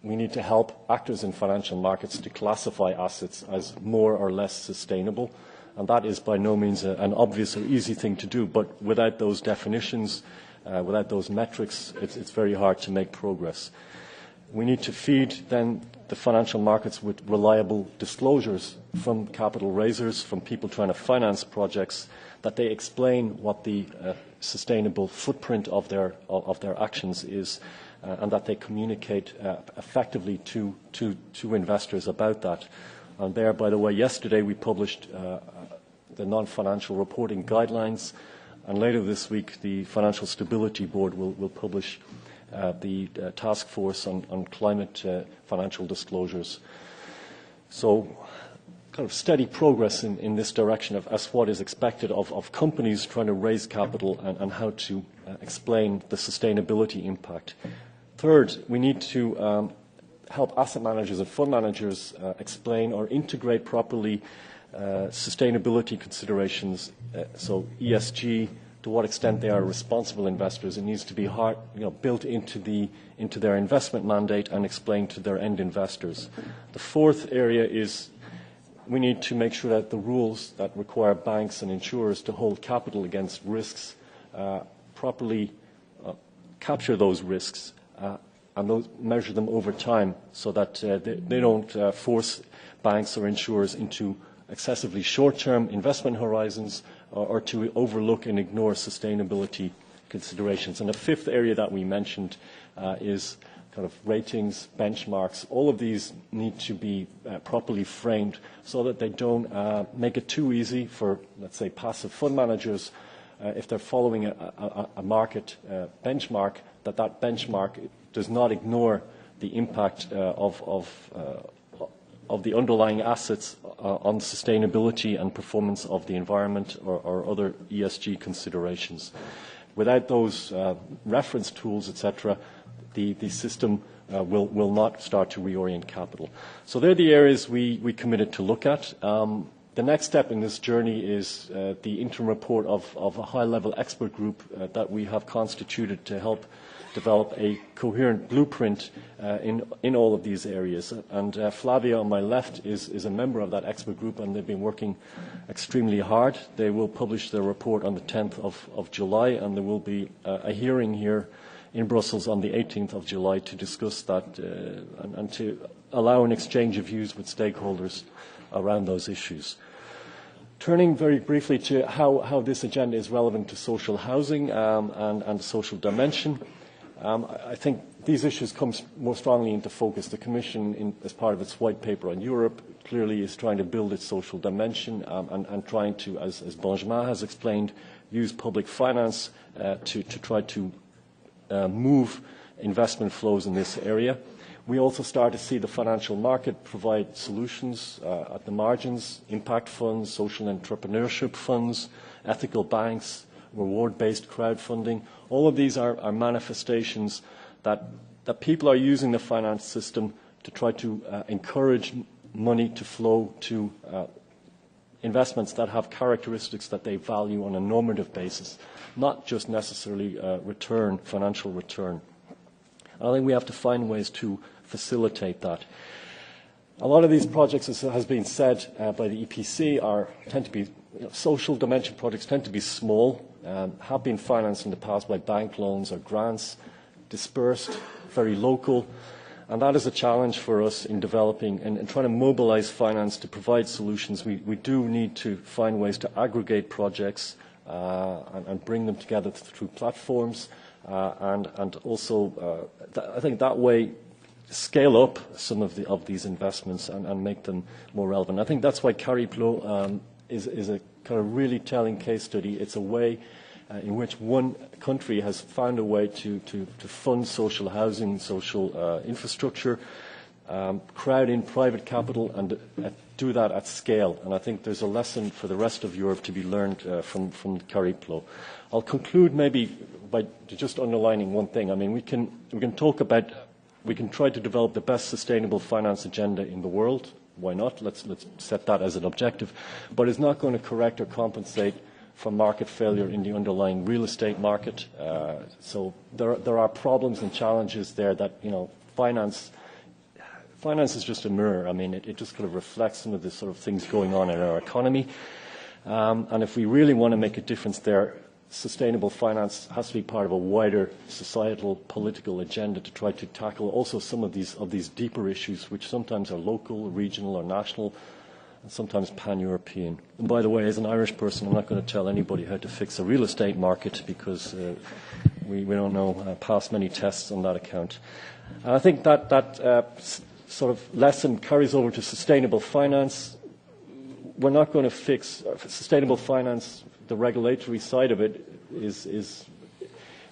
need to help actors in financial markets to classify assets as more or less sustainable. And that is by no means an obvious or easy thing to do. But without those definitions, without those metrics, it's very hard to make progress. We need to feed then the financial markets with reliable disclosures from capital raisers, from people trying to finance projects, that they explain what the sustainable footprint of their actions is, and that they communicate effectively to investors about that. And there, by the way, yesterday we published the non-financial reporting guidelines, and later this week the Financial Stability Board will publish the task force on climate financial disclosures. So kind of steady progress in this direction as what is expected of companies trying to raise capital and how to explain the sustainability impact. Third, we need to help asset managers and fund managers explain or integrate properly sustainability considerations, so ESG, to what extent they are responsible investors. It needs to be built into their investment mandate and explained to their end investors. The fourth area is we need to make sure that the rules that require banks and insurers to hold capital against risks properly capture those risks and measure them over time, so that they don't force banks or insurers into excessively short-term investment horizons or to overlook and ignore sustainability considerations. And the fifth area that we mentioned is kind of ratings, benchmarks. All of these need to be properly framed so that they don't make it too easy for, let's say, passive fund managers, if they're following a market benchmark, that benchmark does not ignore the impact of the underlying assets on sustainability and performance of the environment or other ESG considerations. Without those reference tools, etc., the system will not start to reorient capital. So they're the areas we committed to look at. The next step in this journey is the interim report of a high-level expert group that we have constituted to help develop a coherent blueprint in all of these areas. And Flavia on my left is a member of that expert group, and they've been working extremely hard. They will publish their report on the 10th of July, and there will be a hearing here in Brussels on the 18th of July to discuss that and to allow an exchange of views with stakeholders around those issues. Turning very briefly to how this agenda is relevant to social housing and the social dimension, I think these issues come more strongly into focus. The Commission, as part of its white paper on Europe, clearly is trying to build its social dimension and trying to, as Benjamin has explained, use public finance to try to move investment flows in this area. We also start to see the financial market provide solutions at the margins, impact funds, social entrepreneurship funds, ethical banks, reward-based crowdfunding. All of these are manifestations that people are using the finance system to try to encourage money to flow to investments that have characteristics that they value on a normative basis, not just necessarily return, financial return. And I think we have to find ways to facilitate that. A lot of these projects, as has been said by the EPC, tend to be social dimension projects, tend to be small, have been financed in the past by bank loans or grants, dispersed, very local, and that is a challenge for us in developing and trying to mobilize finance to provide solutions. We do need to find ways to aggregate projects and bring them together through platforms, and also I think that way scale up some of these investments and make them more relevant. I think that's why Cariplo is a kind of really telling case study. It's a way in which one country has found a way to fund social housing, social infrastructure, crowd in private capital, and do that at scale. And I think there's a lesson for the rest of Europe to be learned from Cariplo. I'll conclude maybe by just underlining one thing. I mean, we can try to develop the best sustainable finance agenda in the world. Why not? Let's set that as an objective. But it's not going to correct or compensate for market failure in the underlying real estate market. So there are problems and challenges there that, finance is just a mirror. I mean, it just kind of reflects some of the sort of things going on in our economy. And if we really want to make a difference there, sustainable finance has to be part of a wider societal political agenda to try to tackle also some of these deeper issues, which sometimes are local, regional or national, and sometimes pan-European. And by the way, as an Irish person, I'm not going to tell anybody how to fix a real estate market because we don't know past many tests on that account. And I think that sort of lesson carries over to sustainable finance. We're not going to fix sustainable finance. The regulatory side of it is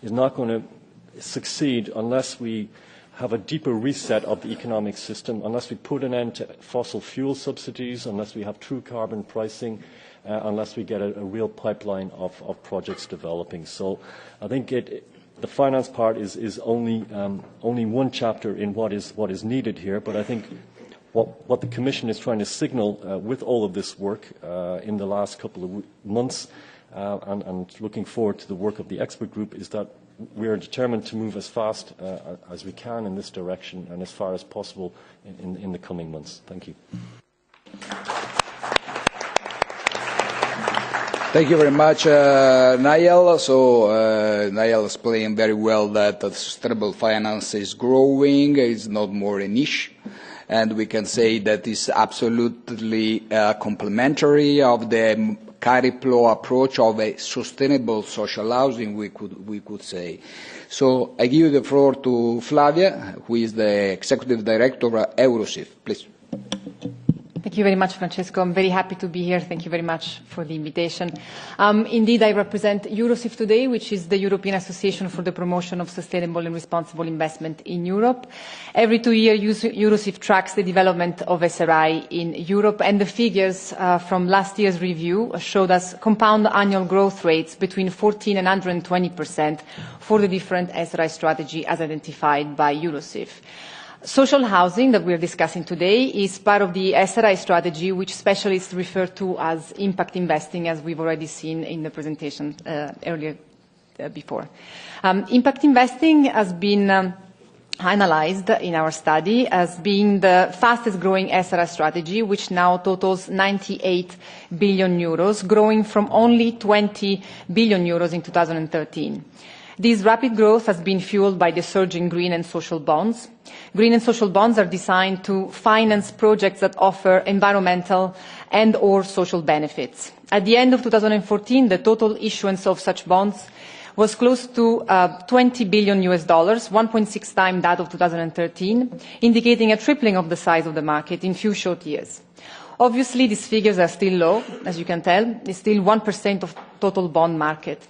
not going to succeed unless we have a deeper reset of the economic system, unless we put an end to fossil fuel subsidies, unless we have true carbon pricing, unless we get a real pipeline of projects developing. So I think the finance part is only one chapter in what is needed here, but I think what the Commission is trying to signal with all of this work in the last couple of months and looking forward to the work of the expert group is that we are determined to move as fast as we can in this direction and as far as possible in the coming months. Thank you. Thank you very much, Niall. So Niall explained very well that sustainable finance is growing, it's not more a niche, and we can say that it's absolutely complementary of the Cariplo approach of a sustainable social housing, we could say. So I give the floor to Flavia, who is the Executive Director of Eurosif. Please. Thank you very much, Francesco. I'm very happy to be here. Thank you very much for the invitation. Indeed, I represent Eurosif today, which is the European Association for the Promotion of Sustainable and Responsible Investment in Europe. Every 2 years, Eurosif tracks the development of SRI in Europe, and the figures from last year's review showed us compound annual growth rates between 14 and 120% for the different SRI strategy as identified by Eurosif. Social housing that we are discussing today is part of the SRI strategy, which specialists refer to as impact investing, as we've already seen in the presentation earlier before. Impact investing has been analyzed in our study as being the fastest growing SRI strategy, which now totals 98 billion euros, growing from only 20 billion euros in 2013. This rapid growth has been fueled by the surge in green and social bonds. Green and social bonds are designed to finance projects that offer environmental and or social benefits. At the end of 2014, the total issuance of such bonds was close to $20 billion, 1.6 times that of 2013, indicating a tripling of the size of the market in few short years. Obviously, these figures are still low, as you can tell. It's still 1% of total bond market.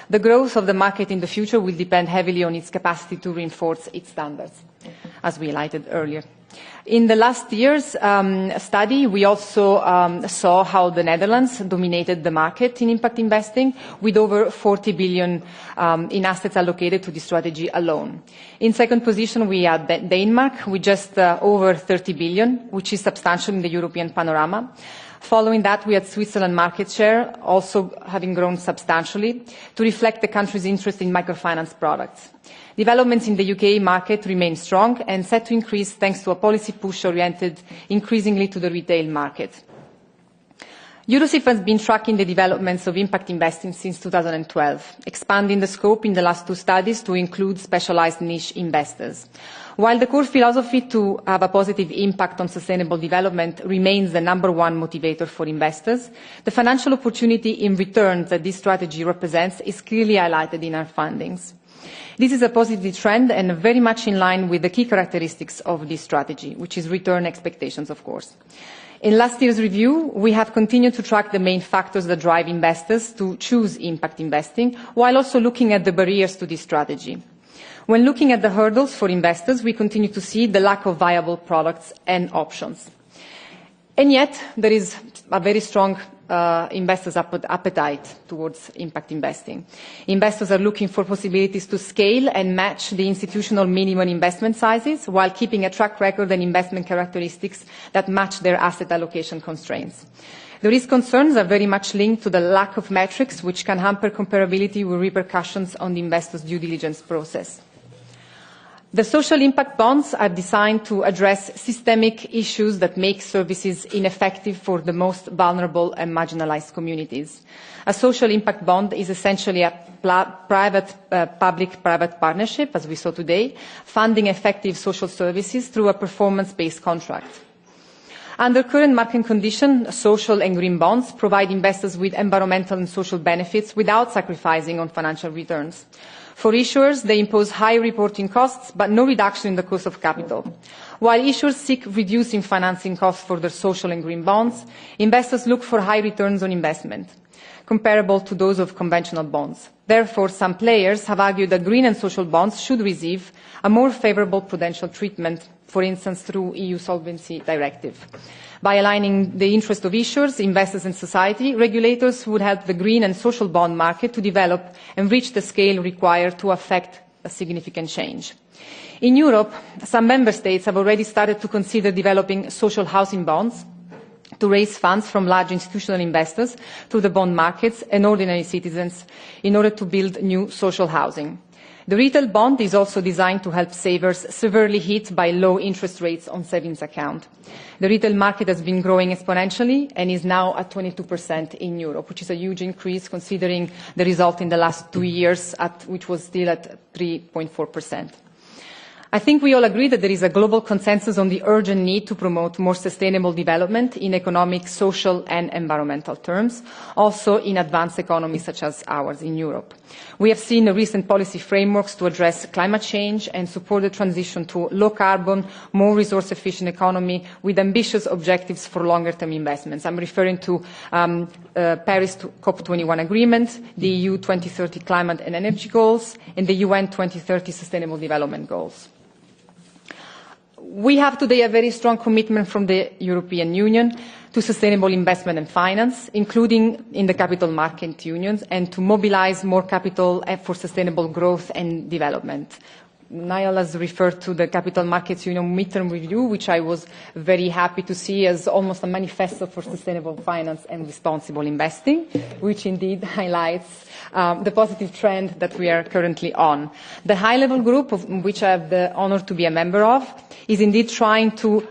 The growth of the market in the future will depend heavily on its capacity to reinforce its standards, as we highlighted earlier. In the last year's study, we also saw how the Netherlands dominated the market in impact investing, with over 40 billion in assets allocated to this strategy alone. In second position, we had Denmark with just over 30 billion, which is substantial in the European panorama. Following that, we had Switzerland market share also having grown substantially to reflect the country's interest in microfinance products. Developments in the UK market remain strong and set to increase thanks to a policy push oriented increasingly to the retail market. Eurosif has been tracking the developments of impact investing since 2012, expanding the scope in the last two studies to include specialized niche investors. While the core philosophy to have a positive impact on sustainable development remains the number one motivator for investors, the financial opportunity in return that this strategy represents is clearly highlighted in our findings. This is a positive trend and very much in line with the key characteristics of this strategy, which is return expectations, of course. In last year's review, we have continued to track the main factors that drive investors to choose impact investing, while also looking at the barriers to this strategy. When looking at the hurdles for investors, we continue to see the lack of viable products and options. And yet, there is a very strong investors' appetite towards impact investing. Investors are looking for possibilities to scale and match the institutional minimum investment sizes while keeping a track record and investment characteristics that match their asset allocation constraints. The risk concerns are very much linked to the lack of metrics, which can hamper comparability with repercussions on the investor's due diligence process. The social impact bonds are designed to address systemic issues that make services ineffective for the most vulnerable and marginalized communities. A social impact bond is essentially a public-private partnership, as we saw today, funding effective social services through a performance-based contract. Under current market conditions, social and green bonds provide investors with environmental and social benefits without sacrificing on financial returns. For issuers, they impose high reporting costs, but no reduction in the cost of capital. While issuers seek reducing financing costs for their social and green bonds, investors look for high returns on investment, comparable to those of conventional bonds. Therefore, some players have argued that green and social bonds should receive a more favorable prudential treatment, for instance, through EU Solvency Directive. By aligning the interests of issuers, investors and society, regulators would help the green and social bond market to develop and reach the scale required to affect a significant change. In Europe, some member states have already started to consider developing social housing bonds to raise funds from large institutional investors through the bond markets and ordinary citizens in order to build new social housing. The retail bond is also designed to help savers severely hit by low interest rates on savings account. The retail market has been growing exponentially and is now at 22% in Europe, which is a huge increase considering the result in the last 2 years, which was still at 3.4%. I think we all agree that there is a global consensus on the urgent need to promote more sustainable development in economic, social and environmental terms, also in advanced economies such as ours in Europe. We have seen the recent policy frameworks to address climate change and support the transition to low carbon, more resource efficient economy with ambitious objectives for longer term investments. I'm referring to Paris COP21 agreement, the EU 2030 climate and energy goals, and the UN 2030 sustainable development goals. We have today a very strong commitment from the European Union to sustainable investment and finance, including in the capital market unions, and to mobilize more capital for sustainable growth and development. Niall has referred to the Capital Markets Union midterm review, which I was very happy to see as almost a manifesto for sustainable finance and responsible investing, which indeed highlights the positive trend that we are currently on. The high-level group, of which I have the honor to be a member of, is indeed trying to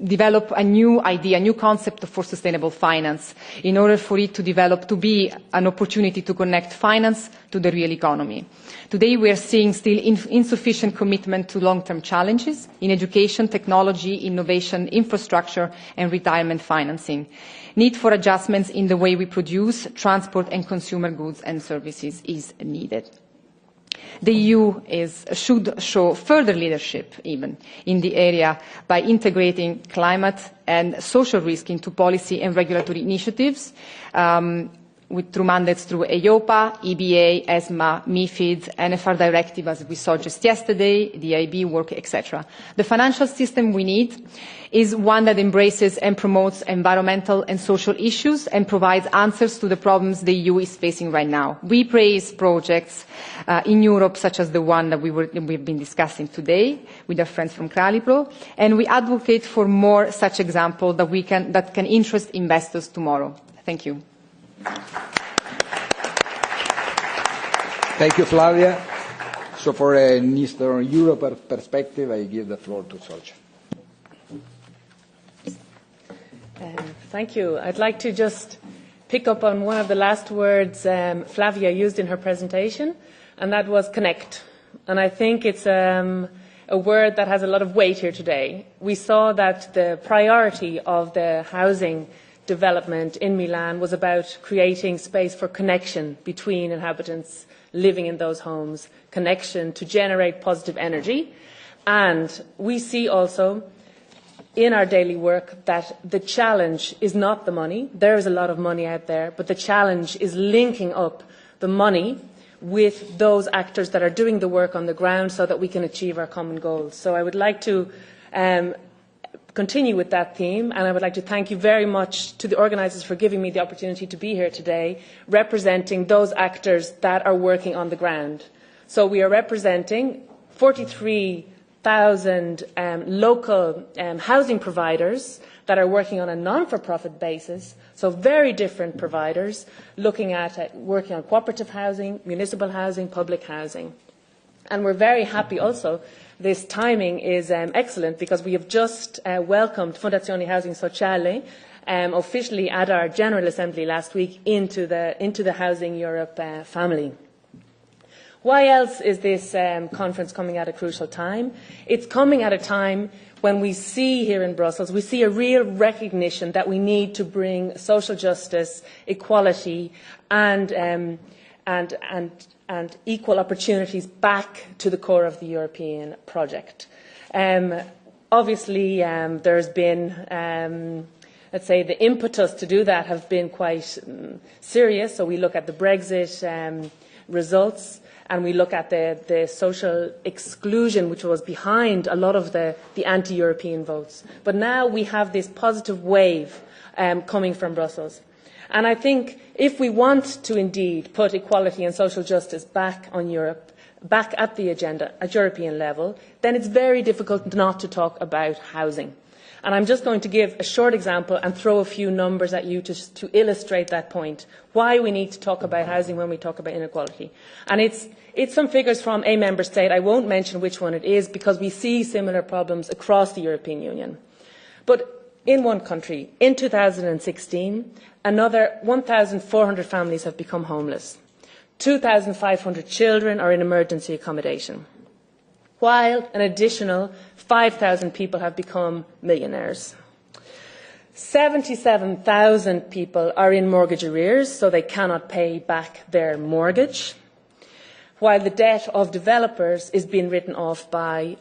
develop a new idea, a new concept for sustainable finance in order for it to develop, to be an opportunity to connect finance to the real economy. Today we are seeing still insufficient commitment to long-term challenges in education, technology, innovation, infrastructure and retirement financing. Need for adjustments in the way we produce, transport and consumer goods and services is needed. The EU should show further leadership even in the area by integrating climate and social risk into policy and regulatory initiatives through mandates through EIOPA, EBA, ESMA, MiFID, NFR directive as we saw just yesterday, the IB work, etc. The financial system we need is one that embraces and promotes environmental and social issues and provides answers to the problems the EU is facing right now. We praise projects in Europe such as the one that we've been discussing today with our friends from Cariplo, and we advocate for more such examples that can interest investors tomorrow. Thank you. Thank you, Flavia. So for an Eastern Europe perspective, I give the floor to Sorcha. Thank you. I'd like to just pick up on one of the last words Flavia used in her presentation, and that was connect. And I think it's a word that has a lot of weight here today. We saw that the priority of the housing development in Milan was about creating space for connection between inhabitants living in those homes, connection to generate positive energy. And we see also in our daily work that the challenge is not the money. There is a lot of money out there, but the challenge is linking up the money with those actors that are doing the work on the ground so that we can achieve our common goals. So I would like to continue with that theme, and I would like to thank you very much to the organisers for giving me the opportunity to be here today, representing those actors that are working on the ground. So we are representing 43,000 local housing providers that are working on a non-for-profit basis, so very different providers, looking at working on cooperative housing, municipal housing, public housing. And we're very happy also. This timing is excellent because we have just welcomed Fondazione Housing Sociale officially at our General Assembly last week into the Housing Europe family. Why else is this conference coming at a crucial time? It's coming at a time when we see here in Brussels, we see a real recognition that we need to bring social justice, equality and equal opportunities back to the core of the European project. Obviously, there's been, let's say, the impetus to do that have been quite serious. So we look at the Brexit results, and we look at the social exclusion which was behind a lot of the anti-European votes. But now we have this positive wave coming from Brussels. And I think if we want to indeed put equality and social justice back on Europe, back at the agenda at European level, then it's very difficult not to talk about housing. And I'm just going to give a short example and throw a few numbers at you to illustrate that point, why we need to talk about housing when we talk about inequality. And it's some figures from a member state. I won't mention which one it is because we see similar problems across the European Union. But in one country, in 2016, another 1,400 families have become homeless. 2,500 children are in emergency accommodation. while an additional 5,000 people have become millionaires. 77,000 people are in mortgage arrears, so they cannot pay back their mortgage, while the debt of developers is being written off by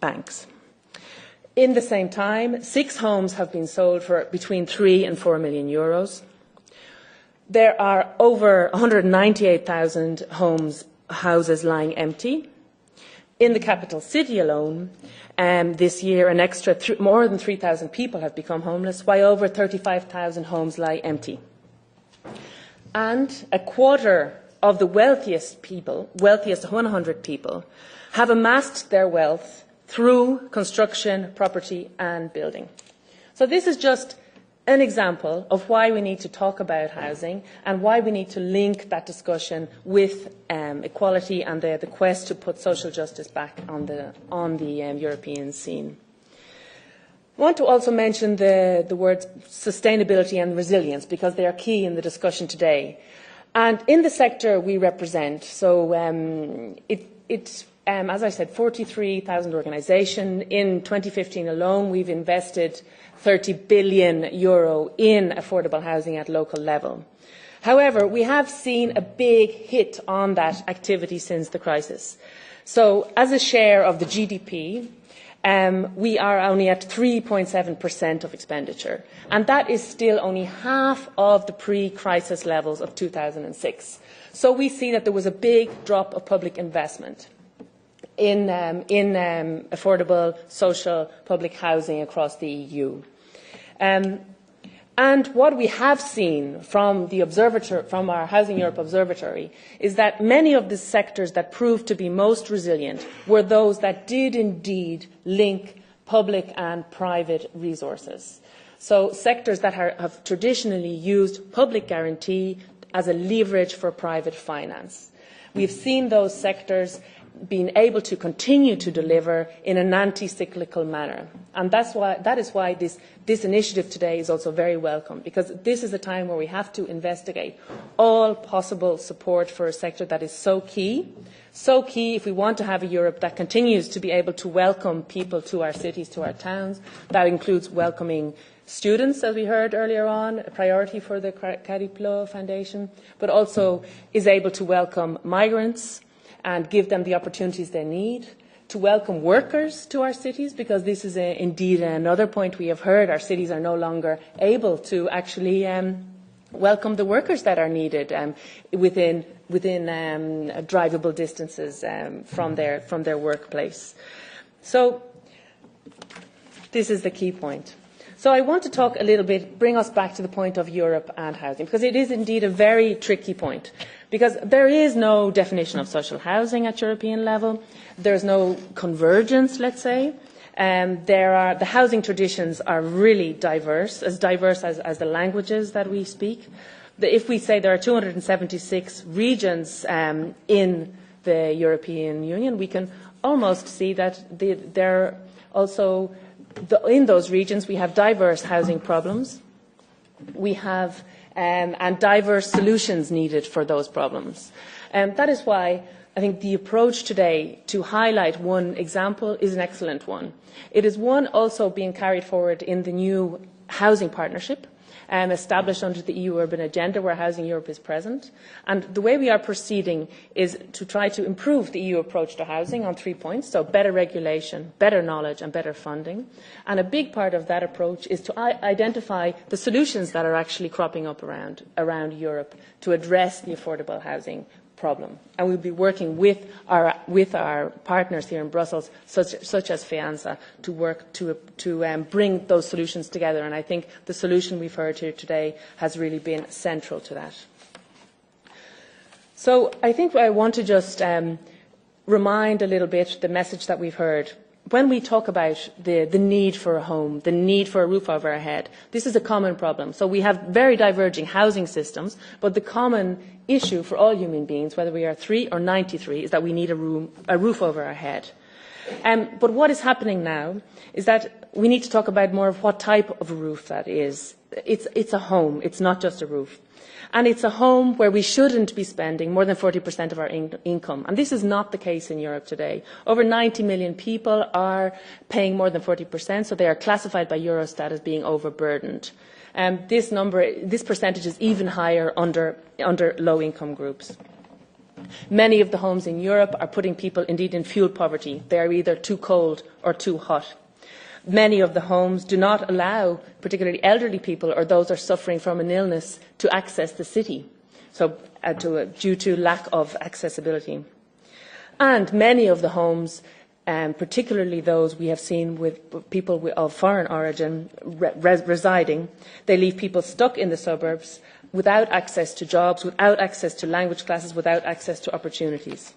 banks. In the same time, 6 homes have been sold for between 3 and 4 million euros. There are over 198,000 houses lying empty. In the capital city alone, this year, an extra more than 3,000 people have become homeless, while over 35,000 homes lie empty. And a quarter of the wealthiest 100 people, have amassed their wealth through construction, property and building. So this is just an example of why we need to talk about housing and why we need to link that discussion with equality and the quest to put social justice back on the European scene. I want to also mention the words sustainability and resilience because they are key in the discussion today. And in the sector we represent, so as I said, 43,000 organisations. In 2015 alone, we've invested 30 billion euro in affordable housing at local level. However, we have seen a big hit on that activity since the crisis. So as a share of the GDP, we are only at 3.7% of expenditure. And that is still only half of the pre-crisis levels of 2006. So we see that there was a big drop of public investment in affordable social public housing across the EU. And what we have seen from our Housing Europe Observatory is that many of the sectors that proved to be most resilient were those that did indeed link public and private resources. So sectors that have traditionally used public guarantee as a leverage for private finance. We've seen those sectors being able to continue to deliver in an anti-cyclical manner. And that is why this initiative today is also very welcome, because this is a time where we have to investigate all possible support for a sector that is so key if we want to have a Europe that continues to be able to welcome people to our cities, to our towns. That includes welcoming students, as we heard earlier on, a priority for the Cariplo Foundation, but also is able to welcome migrants and give them the opportunities they need, to welcome workers to our cities, because this is indeed another point we have heard. Our cities are no longer able to actually welcome the workers that are needed within drivable distances from their workplace. So this is the key point. So I want to talk a little bit, bring us back to the point of Europe and housing, because it is indeed a very tricky point. Because there is no definition of social housing at European level. There's no convergence, let's say. The housing traditions are really diverse as the languages that we speak. If we say there are 276 regions in the European Union, we can almost see that there also, in those regions, we have diverse housing problems. We have and diverse solutions needed for those problems. That is why I think the approach today to highlight one example is an excellent one. It is one also being carried forward in the new housing partnership established under the EU Urban Agenda, where Housing Europe is present. And the way we are proceeding is to try to improve the EU approach to housing on 3 points, so better regulation, better knowledge and better funding. And a big part of that approach is to identify the solutions that are actually cropping up around Europe to address the affordable housing problem. And we'll be working with our partners here in Brussels, such as FEANZA, to work to bring those solutions together. And I think the solution we've heard here today has really been central to that. So I think I want to just remind a little bit the message that we've heard. When we talk about the need for a home, the need for a roof over our head, this is a common problem. So we have very diverging housing systems, but the common issue for all human beings, whether we are 3 or 93, is that we need a roof over our head. But what is happening now is that we need to talk about more of what type of roof that is. It's a home, it's not just a roof. And it's a home where we shouldn't be spending more than 40% of our income. And this is not the case in Europe today. Over 90 million people are paying more than 40%, so they are classified by Eurostat as being overburdened. This percentage is even higher under low-income groups. Many of the homes in Europe are putting people indeed in fuel poverty. They are either too cold or too hot. Many of the homes do not allow particularly elderly people or those who are suffering from an illness to access the city, due to lack of accessibility. And many of the homes, particularly those we have seen with people of foreign origin residing, they leave people stuck in the suburbs without access to jobs, without access to language classes, without access to opportunities.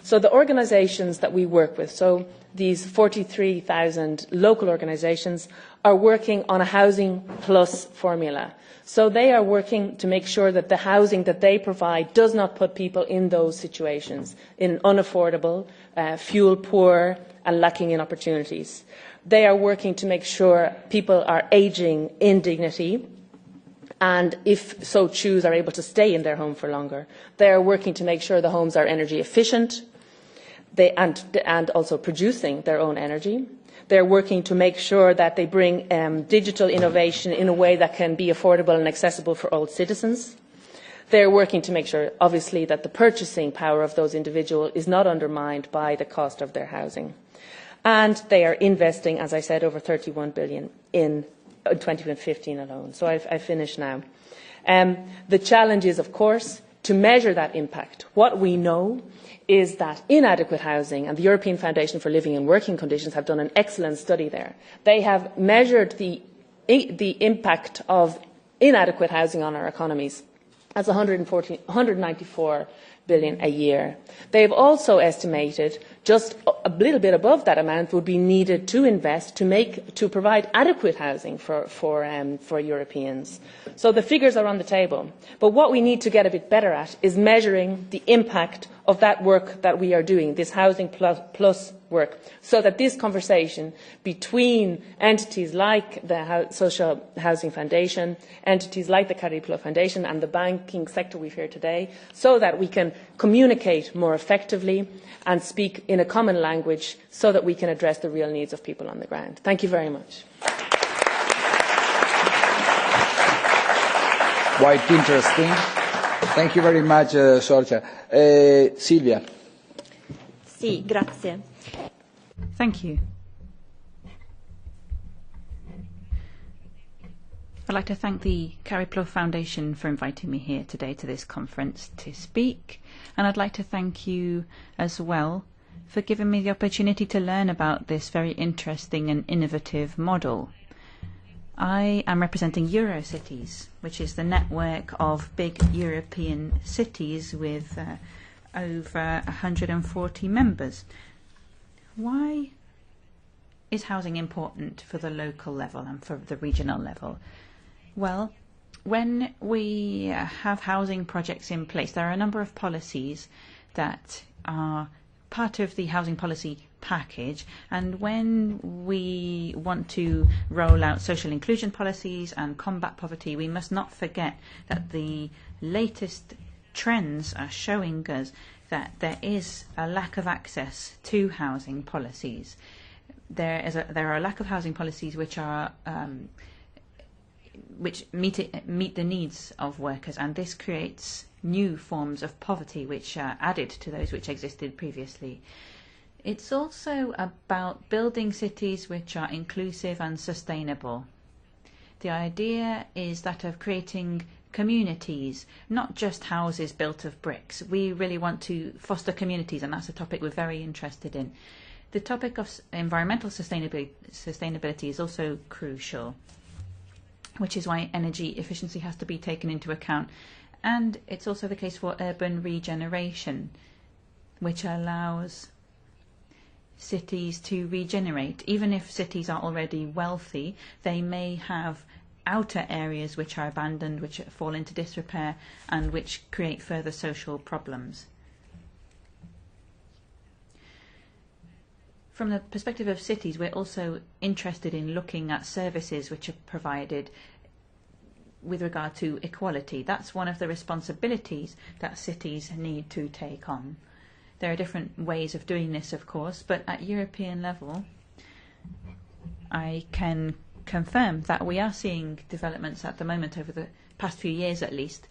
So the organisations that we work with, so these 43,000 local organisations, are working on a Housing Plus formula. So they are working to make sure that the housing that they provide does not put people in those situations, in unaffordable, fuel poor and lacking in opportunities. They are working to make sure people are ageing in dignity and, if so choose, are able to stay in their home for longer. They are working to make sure the homes are energy efficient, and also producing their own energy. They're working to make sure that they bring digital innovation in a way that can be affordable and accessible for all citizens. They're working to make sure, obviously, that the purchasing power of those individuals is not undermined by the cost of their housing. And they are investing, as I said, over 31 billion in 2015 alone. So I finish now. The challenge is, of course, to measure that impact. What we know is that inadequate housing, and the European Foundation for Living and Working Conditions have done an excellent study there. They have measured the impact of inadequate housing on our economies as 194 billion a year. They have also estimated just a little bit above that amount would be needed to invest to provide adequate housing for Europeans. So the figures are on the table. But what we need to get a bit better at is measuring the impact of that work that we are doing, this Housing Plus work, so that this conversation between entities like the Social Housing Foundation, entities like the Cariplo Foundation and the banking sector we've heard today, so that we can communicate more effectively and speak in a common language so that we can address the real needs of people on the ground. Thank you very much. Quite interesting. Thank you very much, Sorcha. Silvia. Sì, grazie. Thank you. I'd like to thank the Cariplo Foundation for inviting me here today to this conference to speak, and I'd like to thank you as well for giving me the opportunity to learn about this very interesting and innovative model. I am representing Eurocities, which is the network of big European cities with over 140 members. Why is housing important for the local level and for the regional level? Well, when we have housing projects in place, there are a number of policies that are part of the housing policy package, and when we want to roll out social inclusion policies and combat poverty, we must not forget that the latest trends are showing us that there is a lack of access to housing policies. There are a lack of housing policies which are which meet the needs of workers, and this creates new forms of poverty which are added to those which existed previously. It's also about building cities which are inclusive and sustainable. The idea is that of creating communities, not just houses built of bricks. We really want to foster communities, and that's a topic we're very interested in. The topic of environmental sustainability is also crucial, which is why energy efficiency has to be taken into account. And it's also the case for urban regeneration, which allows cities to regenerate. Even if cities are already wealthy, they may have outer areas which are abandoned, which fall into disrepair, and which create further social problems. From the perspective of cities, we're also interested in looking at services which are provided with regard to equality. That's one of the responsibilities that cities need to take on. There are different ways of doing this, of course, but at European level, I can confirm that we are seeing developments at the moment, over the past few years at least,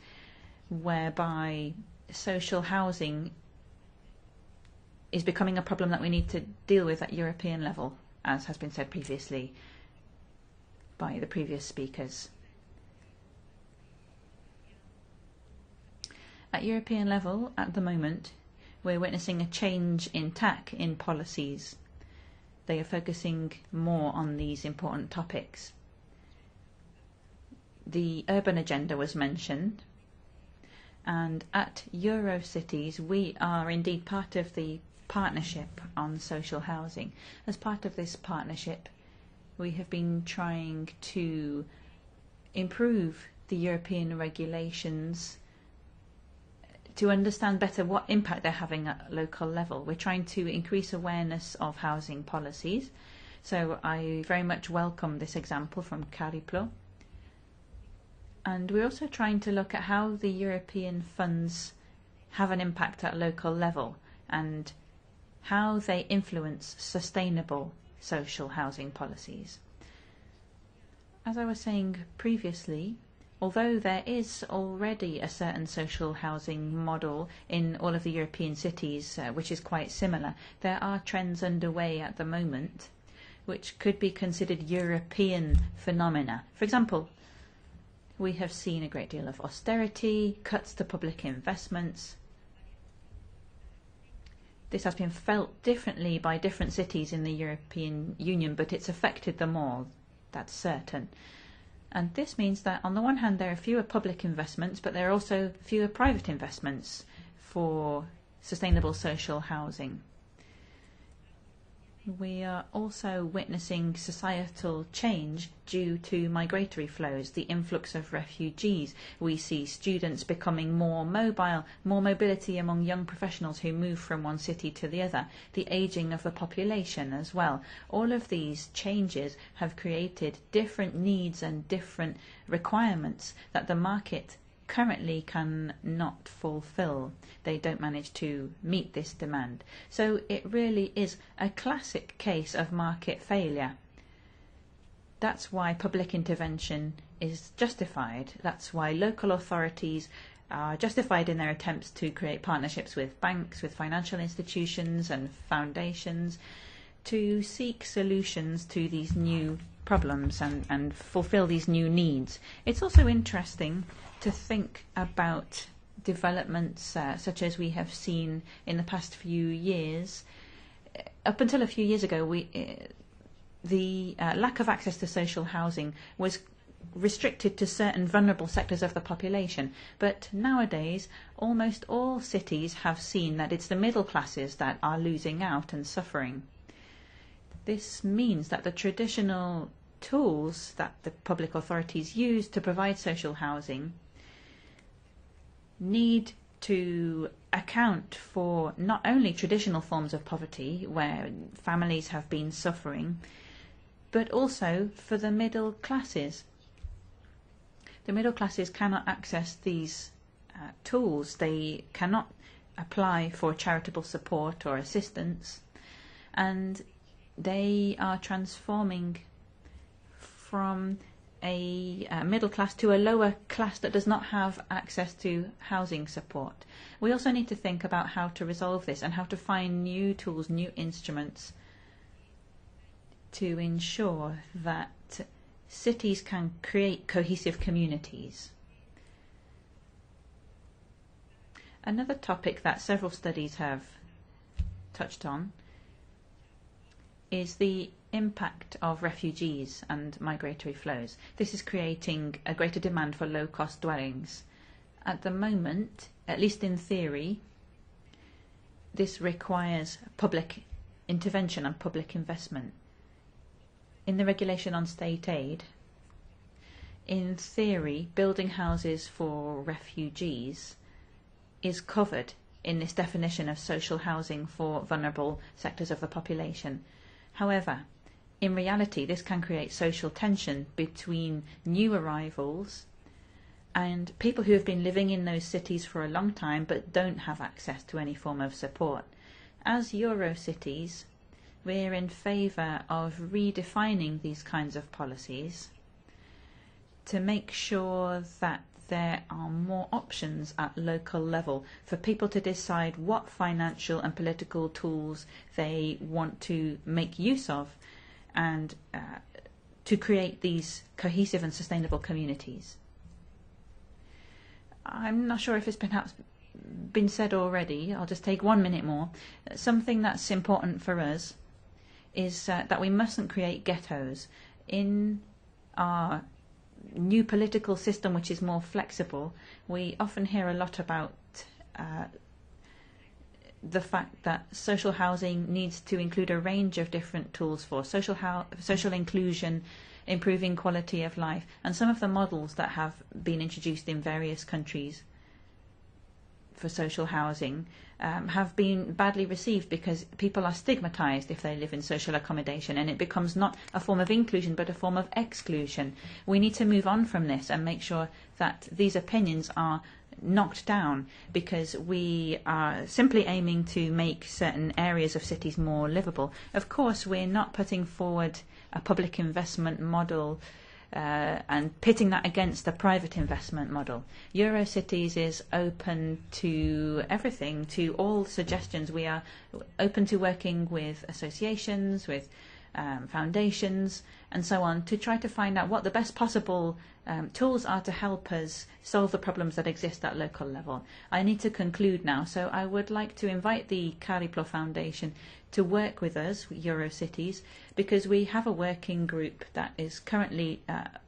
whereby social housing is becoming a problem that we need to deal with at European level, as has been said previously by the previous speakers. At European level, at the moment, we're witnessing a change in tack in policies. They are focusing more on these important topics. The urban agenda was mentioned, and at Eurocities we are indeed part of the partnership on social housing. As part of this partnership, we have been trying to improve the European regulations to understand better what impact they're having at local level. We're trying to increase awareness of housing policies. So I very much welcome this example from Cariplo. And we're also trying to look at how the European funds have an impact at local level and how they influence sustainable social housing policies. As I was saying previously, although there is already a certain social housing model in all of the European cities, which is quite similar, there are trends underway at the moment which could be considered European phenomena. For example, we have seen a great deal of austerity, cuts to public investments. This has been felt differently by different cities in the European Union, but it's affected them all, that's certain. And this means that on the one hand there are fewer public investments, but there are also fewer private investments for sustainable social housing. We are also witnessing societal change due to migratory flows, the influx of refugees. We see students becoming more mobile, more mobility among young professionals who move from one city to the other, the ageing of the population as well. All of these changes have created different needs and different requirements that the market currently cannot fulfill. They don't manage to meet this demand. So it really is a classic case of market failure. That's why public intervention is justified. That's why local authorities are justified in their attempts to create partnerships with banks, with financial institutions and foundations to seek solutions to these new problems and fulfill these new needs. It's also interesting to think about developments such as we have seen in the past few years. Up until a few years ago, the lack of access to social housing was restricted to certain vulnerable sectors of the population. But nowadays, almost all cities have seen that it's the middle classes that are losing out and suffering. This means that the traditional tools that the public authorities use to provide social housing need to account for not only traditional forms of poverty where families have been suffering, but also for the middle classes. The middle classes cannot access these tools. They cannot apply for charitable support or assistance, and they are transforming from a middle class to a lower class that does not have access to housing support. We also need to think about how to resolve this and how to find new tools, new instruments to ensure that cities can create cohesive communities. Another topic that several studies have touched on is the impact of refugees and migratory flows. This is creating a greater demand for low-cost dwellings. At the moment, at least in theory, this requires public intervention and public investment. In the regulation on state aid, in theory, building houses for refugees is covered in this definition of social housing for vulnerable sectors of the population. However, in reality, this can create social tension between new arrivals and people who have been living in those cities for a long time but don't have access to any form of support. As Eurocities, we're in favour of redefining these kinds of policies to make sure that there are more options at local level for people to decide what financial and political tools they want to make use of, and to create these cohesive and sustainable communities. I'm not sure if it's perhaps been said already. I'll just take 1 minute more. Something that's important for us is that we mustn't create ghettos. In our new political system, which is more flexible, we often hear a lot about the fact that social housing needs to include a range of different tools for social inclusion, improving quality of life, and some of the models that have been introduced in various countries for social housing have been badly received because people are stigmatized if they live in social accommodation, and it becomes not a form of inclusion but a form of exclusion. We need to move on from this and make sure that these opinions are knocked down, because we are simply aiming to make certain areas of cities more livable. Of course, we're not putting forward a public investment model and pitting that against a private investment model. Eurocities is open to everything, to all suggestions. We are open to working with associations, with foundations and so on, to try to find out what the best possible tools are to help us solve the problems that exist at local level. I need to conclude now, so I would like to invite the Cariplo Foundation to work with us, Eurocities, because we have a working group that is currently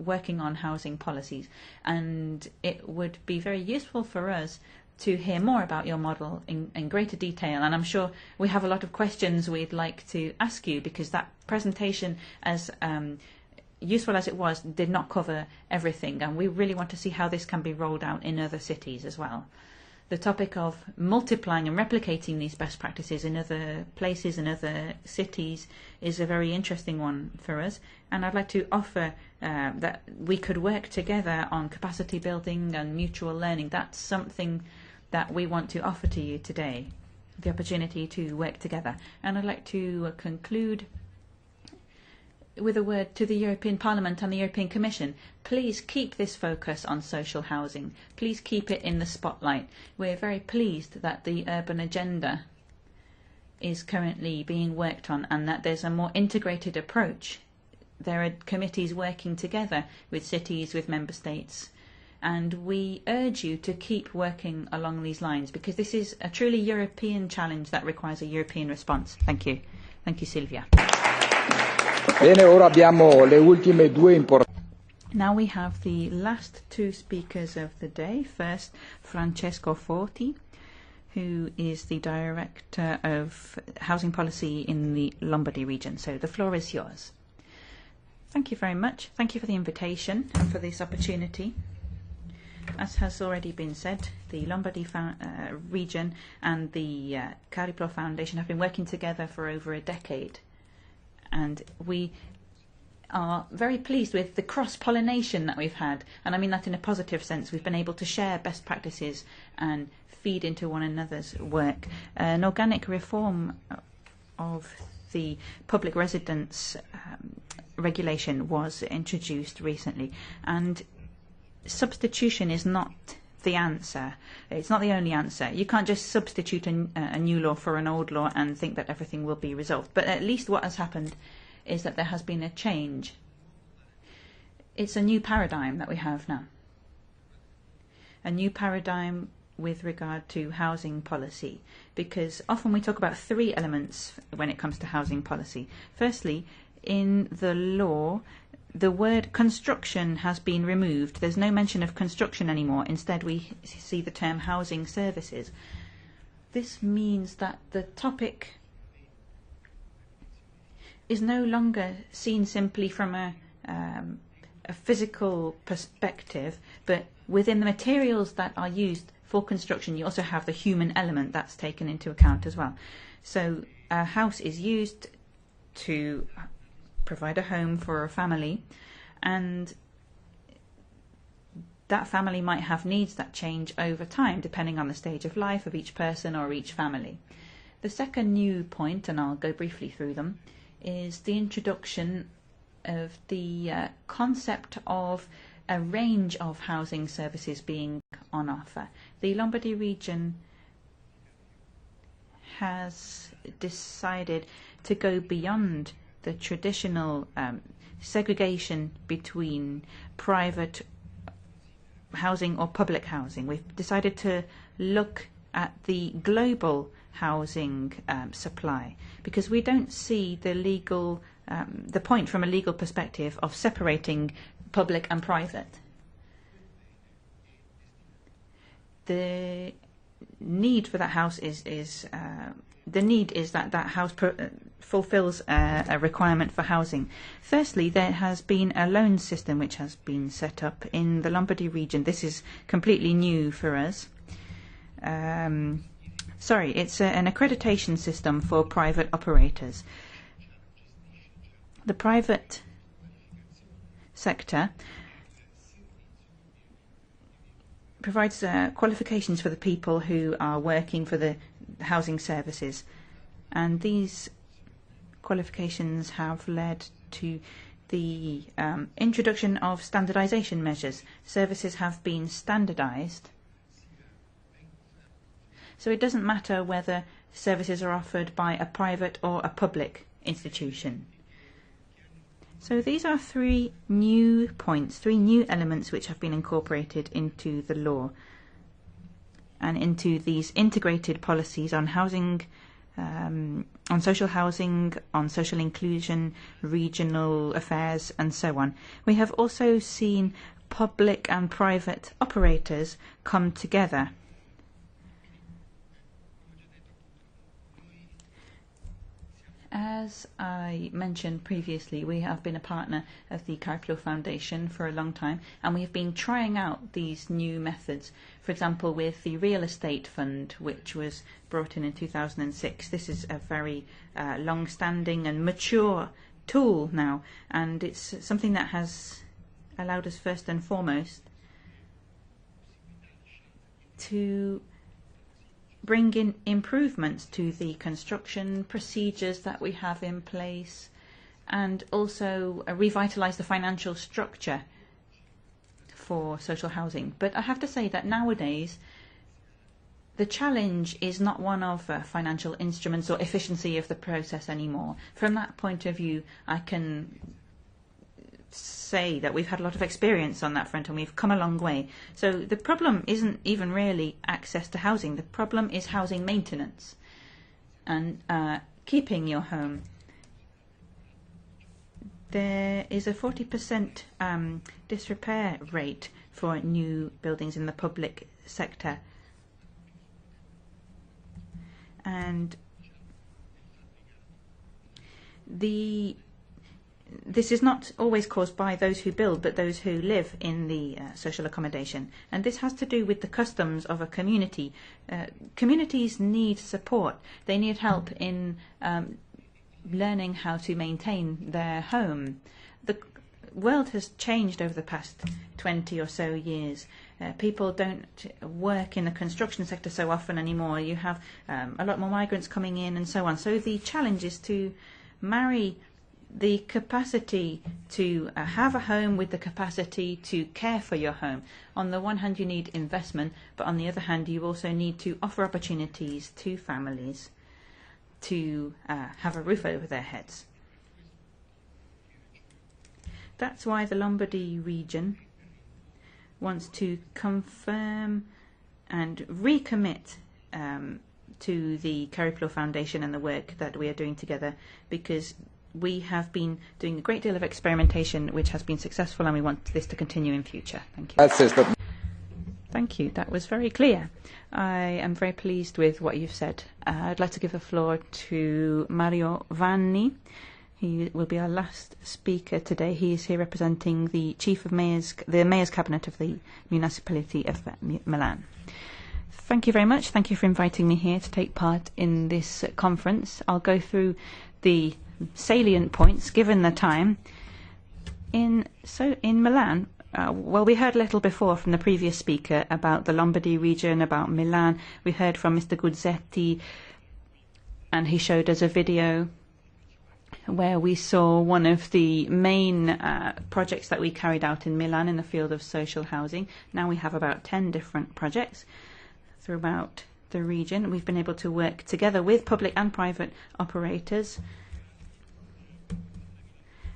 working on housing policies, and it would be very useful for us to hear more about your model in greater detail. And I'm sure we have a lot of questions we'd like to ask you, because that presentation, as useful as it was, did not cover everything, and we really want to see how this can be rolled out in other cities as well. The topic of multiplying and replicating these best practices in other places and other cities is a very interesting one for us, and I'd like to offer that we could work together on capacity building and mutual learning. That's something that we want to offer to you today, the opportunity to work together. And I'd like to conclude with a word to the European Parliament and the European Commission. Please keep this focus on social housing. Please keep it in the spotlight. We're very pleased that the urban agenda is currently being worked on, and that there's a more integrated approach. There are committees working together with cities, with member states, and we urge you to keep working along these lines, because this is a truly European challenge that requires a European response. Thank you. Thank you, Silvia. Bene, ora abbiamo le ultime due importanti. Now we have the last two speakers of the day. First, Francesco Forti, who is the Director of Housing Policy in the Lombardy region. So the floor is yours. Thank you very much. Thank you for the invitation and for this opportunity. As has already been said, the Lombardy region and the Cariplo Foundation have been working together for over a decade. And we are very pleased with the cross-pollination that we've had. And I mean that in a positive sense. We've been able to share best practices and feed into one another's work. An organic reform of the public residence regulation was introduced recently. And substitution is not the answer. It's not the only answer. You can't just substitute a new law for an old law and think that everything will be resolved. But at least what has happened is that there has been a change. It's a new paradigm that we have now. A new paradigm with regard to housing policy, because often we talk about three elements when it comes to housing policy. Firstly, in the law, the word construction has been removed. There's no mention of construction anymore. Instead, we see the term housing services. This means that the topic is no longer seen simply from a physical perspective, but within the materials that are used for construction, you also have the human element that's taken into account as well. So a house is used to provide a home for a family, and that family might have needs that change over time depending on the stage of life of each person or each family. The second new point, and I'll go briefly through them, is the introduction of the concept of a range of housing services being on offer. The Lombardy region has decided to go beyond the traditional segregation between private housing or public housing. We've decided to look at the global housing supply, because we don't see the point from a legal perspective of separating public and private. The need for that house is that house fulfills a requirement for housing. Firstly, there has been a loan system which has been set up in the Lombardy region. This is completely new for us. It's an accreditation system for private operators. The private sector provides qualifications for the people who are working for the housing services, and these qualifications have led to the introduction of standardisation measures. Services have been standardised, so it doesn't matter whether services are offered by a private or a public institution. So these are three new points, three new elements which have been incorporated into the law and into these integrated policies on housing, on social housing, on social inclusion, regional affairs, and so on. We have also seen public and private operators come together. As I mentioned previously, we have been a partner of the Cariplo Foundation for a long time, and we have been trying out these new methods. For example, with the real estate fund, which was brought in 2006. This is a very long-standing and mature tool now, and it's something that has allowed us first and foremost to bring in improvements to the construction procedures that we have in place, and also revitalise the financial structure for social housing. But I have to say that nowadays the challenge is not one of financial instruments or efficiency of the process anymore. From that point of view, I can say that we've had a lot of experience on that front and we've come a long way. So the problem isn't even really access to housing. The problem is housing maintenance and keeping your home. There is a 40% disrepair rate for new buildings in the public sector. And this is not always caused by those who build, but those who live in the social accommodation. And this has to do with the customs of a community. Communities need support. They need help in learning how to maintain their home. The world has changed over the past 20 or so years. People don't work in the construction sector so often anymore. You have a lot more migrants coming in and so on. So the challenge is to marry the capacity to have a home with the capacity to care for your home. On the one hand, you need investment, but on the other hand, you also need to offer opportunities to families to have a roof over their heads. That's why the Lombardy region wants to confirm and recommit to the Cariplo Foundation and the work that we are doing together, because we have been doing a great deal of experimentation which has been successful, and we want this to continue in future. Thank you. Thank you. That was very clear. I am very pleased with what you've said. I'd like to give the floor to Mario Vanni. He will be our last speaker today. He is here representing the Chief of Mayors, the Mayor's Cabinet of the Municipality of Milan. Thank you very much. Thank you for inviting me here to take part in this conference. I'll go through the salient points given the time. In Milan, well, we heard a little before from the previous speaker about the Lombardy region, about Milan. We heard from Mr. Guzzetti, and he showed us a video where we saw one of the main projects that we carried out in Milan in the field of social housing. Now we have about 10 different projects throughout the region. We've been able to work together with public and private operators.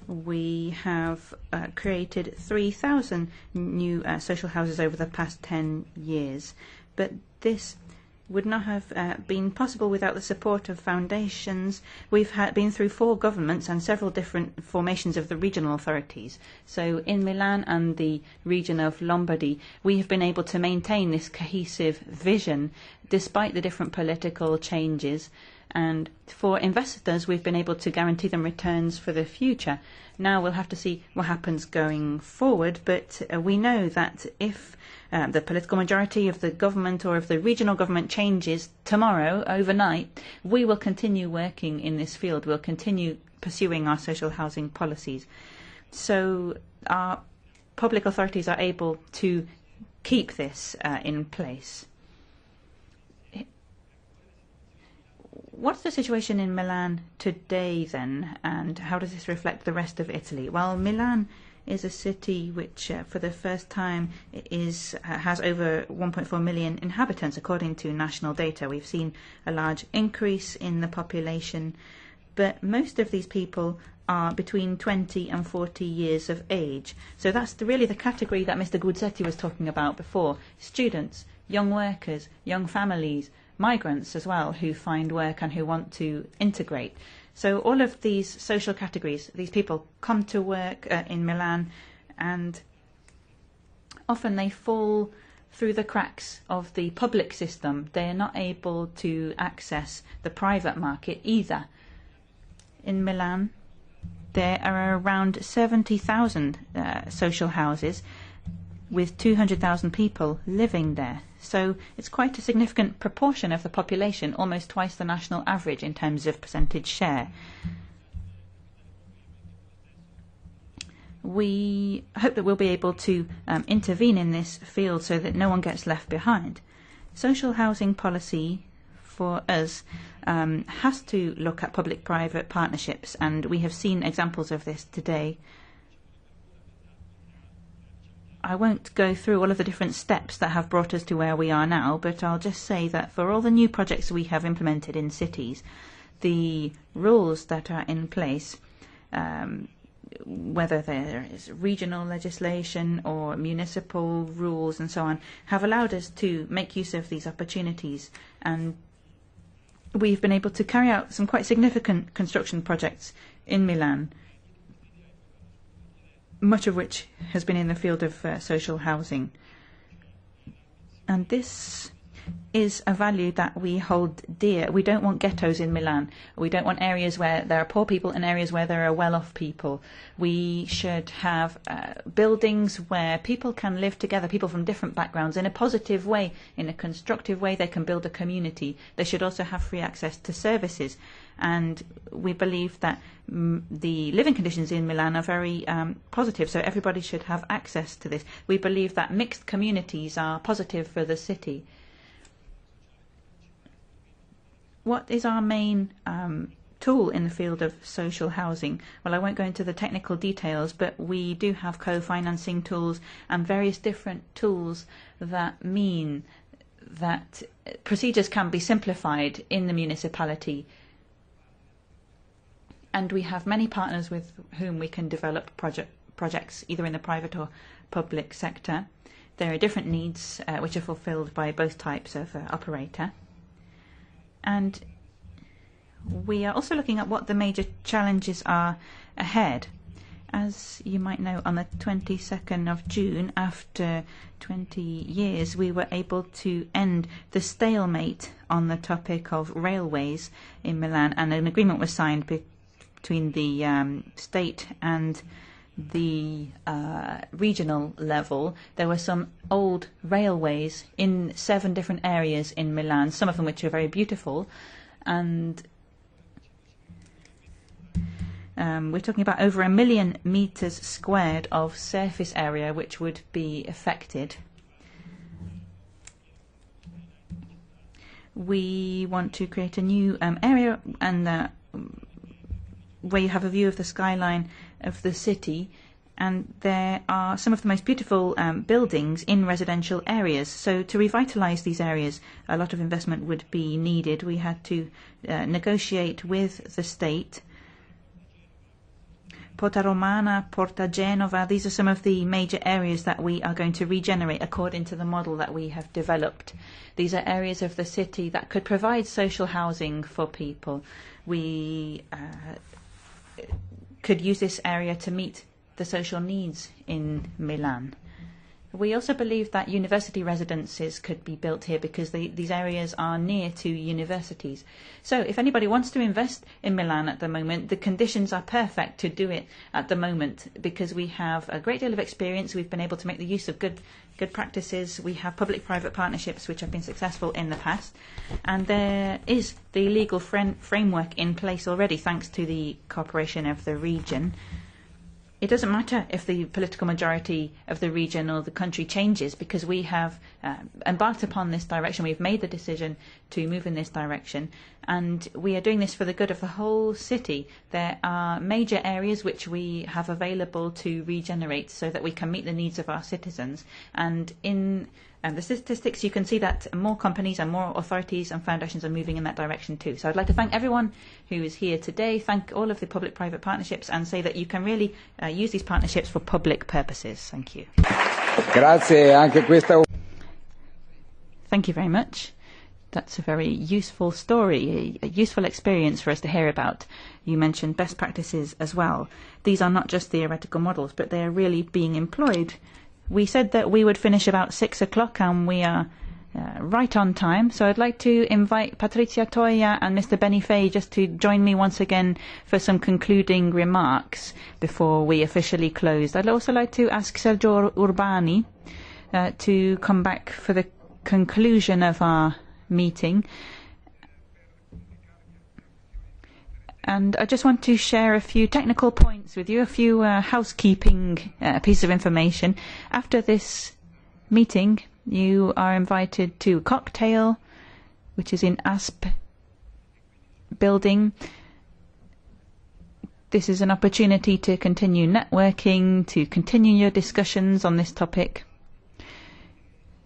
We have created 3,000 new social houses over the past 10 years. But this would not have been possible without the support of foundations. We've been through 4 governments and several different formations of the regional authorities. So in Milan and the region of Lombardy, we have been able to maintain this cohesive vision despite the different political changes. And for investors, we've been able to guarantee them returns for the future. Now we'll have to see what happens going forward, but we know that if the political majority of the government or if the regional government changes tomorrow, overnight, we will continue working in this field. We'll continue pursuing our social housing policies. So our public authorities are able to keep this in place. What's the situation in Milan today then, and how does this reflect the rest of Italy? Well, Milan is a city which for the first time has over 1.4 million inhabitants according to national data. We've seen a large increase in the population, but most of these people are between 20 and 40 years of age. So that's really the category that Mr. Guzzetti was talking about before. Students, young workers, young families, migrants as well who find work and who want to integrate. So all of these social categories, these people come to work in Milan, and often they fall through the cracks of the public system. They are not able to access the private market either. In Milan, there are around 70,000 social houses with 200,000 people living there. So it's quite a significant proportion of the population, almost twice the national average in terms of percentage share. We hope that we'll be able to intervene in this field so that no one gets left behind. Social housing policy for us has to look at public-private partnerships, and we have seen examples of this today. I won't go through all of the different steps that have brought us to where we are now, but I'll just say that for all the new projects we have implemented in cities, the rules that are in place, whether there is regional legislation or municipal rules and so on, have allowed us to make use of these opportunities. And we've been able to carry out some quite significant construction projects in Milan, much of which has been in the field of social housing. And this is a value that we hold dear. We don't want ghettos in Milan. We don't want areas where there are poor people and areas where there are well-off people. We should have buildings where people can live together, people from different backgrounds, in a positive way, in a constructive way. They can build a community. They should also have free access to services. And we believe that the living conditions in Milan are very positive, so everybody should have access to this. We believe that mixed communities are positive for the city. What is our main tool in the field of social housing? Well, I won't go into the technical details, but we do have co-financing tools and various different tools that mean that procedures can be simplified in the municipality. And we have many partners with whom we can develop projects, either in the private or public sector. There are different needs which are fulfilled by both types of operator. And we are also looking at what the major challenges are ahead. As you might know, on the 22nd of June, after 20 years, we were able to end the stalemate on the topic of railways in Milan, and an agreement was signed between the state and the regional level, there were some old railways in 7 different areas in Milan, some of them which are very beautiful, and we're talking about over 1 million meters squared of surface area which would be affected. We want to create a new area and where you have a view of the skyline of the city, and there are some of the most beautiful buildings in residential areas. So to revitalise these areas, a lot of investment would be needed. We had to negotiate with the state. Porta Romana, Porta Genova, these are some of the major areas that we are going to regenerate according to the model that we have developed. These are areas of the city that could provide social housing for people. We could use this area to meet the social needs in Milan. We also believe that university residences could be built here because these areas are near to universities. So if anybody wants to invest in Milan at the moment, the conditions are perfect to do it at the moment because we have a great deal of experience. We've been able to make the use of good practices. We have public-private partnerships which have been successful in the past. And there is the legal framework in place already thanks to the cooperation of the region. It doesn't matter if the political majority of the region or the country changes because we have embarked upon this direction. We've made the decision to move in this direction and we are doing this for the good of the whole city. There are major areas which we have available to regenerate so that we can meet the needs of our citizens. And in the statistics you can see that more companies and more authorities and foundations are moving in that direction too. So I'd like to thank everyone who is here today, thank all of the public-private partnerships and say that you can really use these partnerships for public purposes. Thank you. Grazie, anche questa... Thank you very much. That's a very useful story, a useful experience for us to hear about. You mentioned best practices as well. These are not just theoretical models, but they are really being employed. We said that we would finish about 6 o'clock and we are right on time. So I'd like to invite Patrizia Toia and Mr. Benifei just to join me once again for some concluding remarks before we officially close. I'd also like to ask Sergio Urbani to come back for the conclusion of our meeting. And I just want to share a few technical points with you, a few housekeeping pieces of information. After this meeting, you are invited to a cocktail, which is in ASP building. This is an opportunity to continue networking, to continue your discussions on this topic.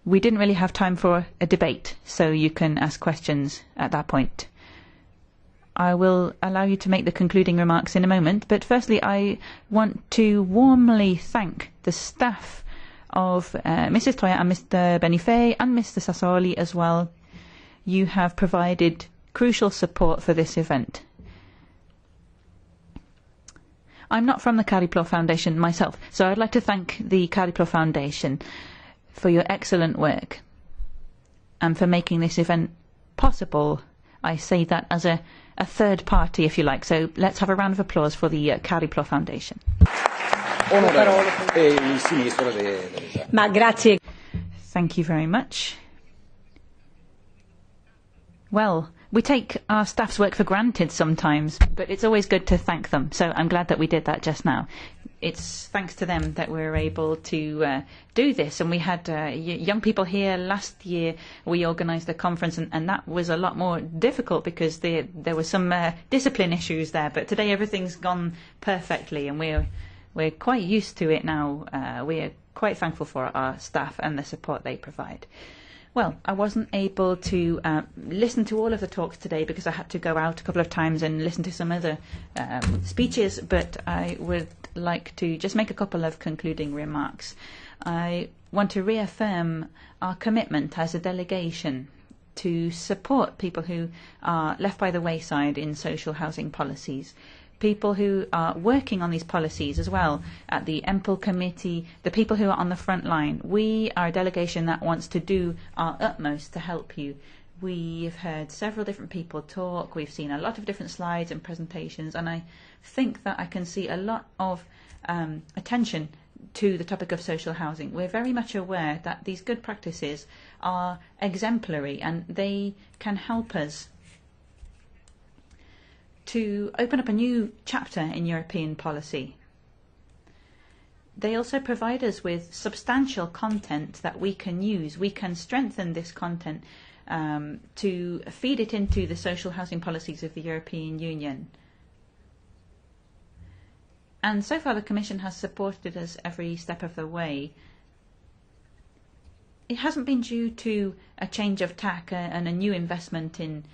We didn't really have time for a debate, so you can ask questions at that point. I will allow you to make the concluding remarks in a moment, but firstly I want to warmly thank the staff of Mrs. Toia and Mr. Benifei and Mr. Sassoli as well. You have provided crucial support for this event. I'm not from the Cariplo Foundation myself, so I'd like to thank the Cariplo Foundation for your excellent work and for making this event possible. I say that as a third party, if you like. So let's have a round of applause for the Cariplo Foundation. Ma grazie. Thank you very much. Well, we take our staff's work for granted sometimes, but it's always good to thank them. So I'm glad that we did that just now. It's thanks to them that we're able to do this. And we had young people here last year. We organised a conference, and that was a lot more difficult because there were some discipline issues there. But today everything's gone perfectly, and we're quite used to it now. We are quite thankful for our staff and the support they provide. Well, I wasn't able to listen to all of the talks today because I had to go out a couple of times and listen to some other speeches, but I would like to just make a couple of concluding remarks. I want to reaffirm our commitment as a delegation to support people who are left by the wayside in social housing policies, people who are working on these policies as well at the EMPL committee, the people who are on the front line. We are a delegation that wants to do our utmost to help you We've heard several different people talk. We've seen a lot of different slides and presentations, and I think that I can see a lot of attention to the topic of social housing. We're very much aware that these good practices are exemplary and they can help us to open up a new chapter in European policy. They also provide us with substantial content that we can use. We can strengthen this content to feed it into the social housing policies of the European Union. And so far the Commission has supported us every step of the way. It hasn't been due to a change of tack and a new investment in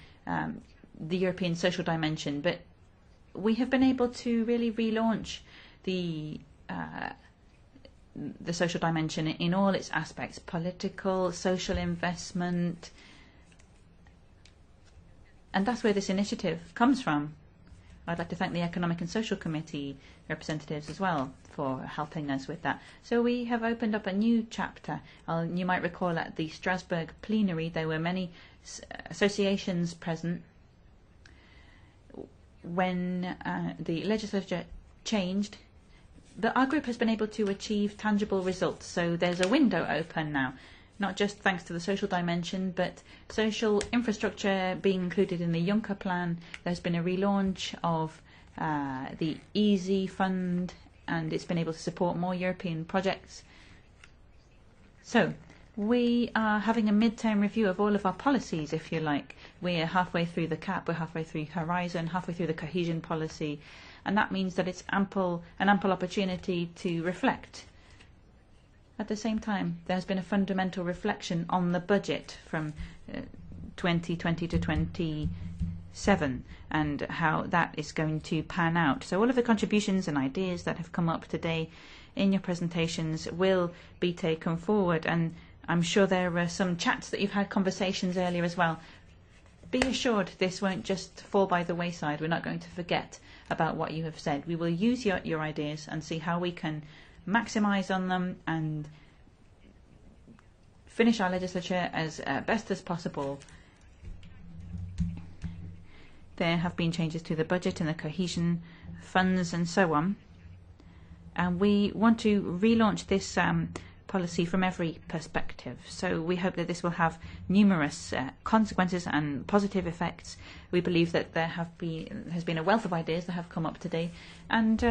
the European social dimension, but we have been able to really relaunch the social dimension in all its aspects: political, social investment, and that's where this initiative comes from. I'd like to thank the Economic and Social Committee representatives as well for helping us with that. So we have opened up a new chapter. You might recall at the Strasbourg plenary there were many associations present when the legislature changed. But our group has been able to achieve tangible results. So there's a window open now, not just thanks to the social dimension, but social infrastructure being included in the Juncker plan. There's been a relaunch of the EASY Fund, and it's been able to support more European projects. So we are having a mid-term review of all of our policies, if you like. We're halfway through the CAP, we're halfway through Horizon, halfway through the cohesion policy, and that means that it's an ample opportunity to reflect. At the same time, there's been a fundamental reflection on the budget from 2020 to 27 and how that is going to pan out. So all of the contributions and ideas that have come up today in your presentations will be taken forward, and I'm sure there are some chats that you've had, conversations earlier as well. Be assured this won't just fall by the wayside. We're not going to forget about what you have said. We will use your ideas and see how we can maximise on them and finish our legislature as best as possible. There have been changes to the budget and the cohesion funds and so on. And we want to relaunch this policy from every perspective. So we hope that this will have numerous consequences and positive effects. We believe that there has been a wealth of ideas that have come up today, and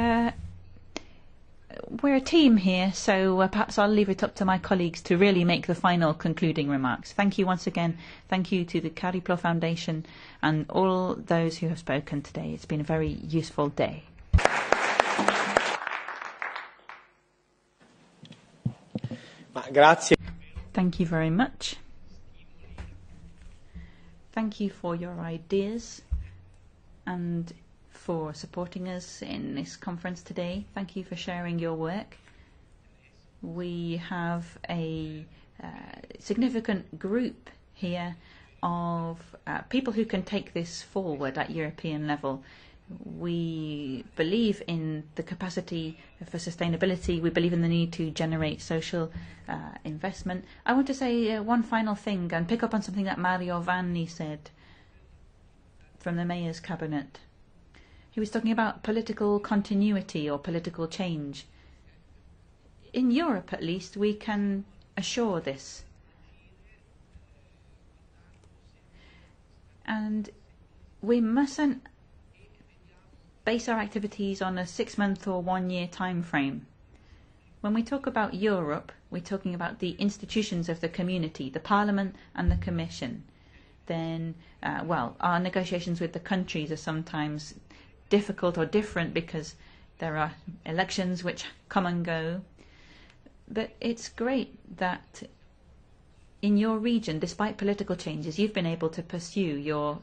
we're a team here, so perhaps I'll leave it up to my colleagues to really make the final concluding remarks. Thank you once again. Thank you to the Cariplo Foundation and all those who have spoken today. It's been a very useful day. Grazie. Thank you very much. Thank you for your ideas and for supporting us in this conference today. Thank you for sharing your work. We have a significant group here of people who can take this forward at European level. We believe in the capacity for sustainability. We believe in the need to generate social investment. I want to say one final thing and pick up on something that Mario Vanni said from the Mayor's Cabinet. He was talking about political continuity or political change. In Europe, at least, we can assure this. And we mustn't base our activities on a 6-month or 1-year time frame. When we talk about Europe, we're talking about the institutions of the community, the Parliament and the Commission. Then, our negotiations with the countries are sometimes difficult or different because there are elections which come and go. But it's great that in your region, despite political changes, you've been able to pursue your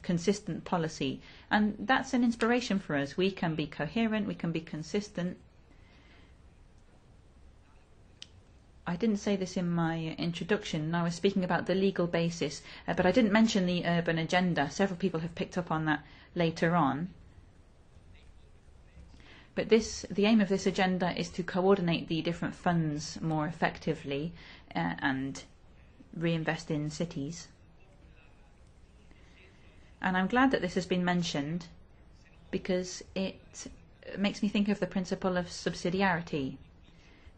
consistent policy, and that's an inspiration for us. We can be coherent, we can be consistent. I didn't say this in my introduction. I was speaking about the legal basis, but I didn't mention the urban agenda. Several people have picked up on that later on. But the aim of this agenda is to coordinate the different funds more effectively and reinvest in cities. And I'm glad that this has been mentioned because it makes me think of the principle of subsidiarity.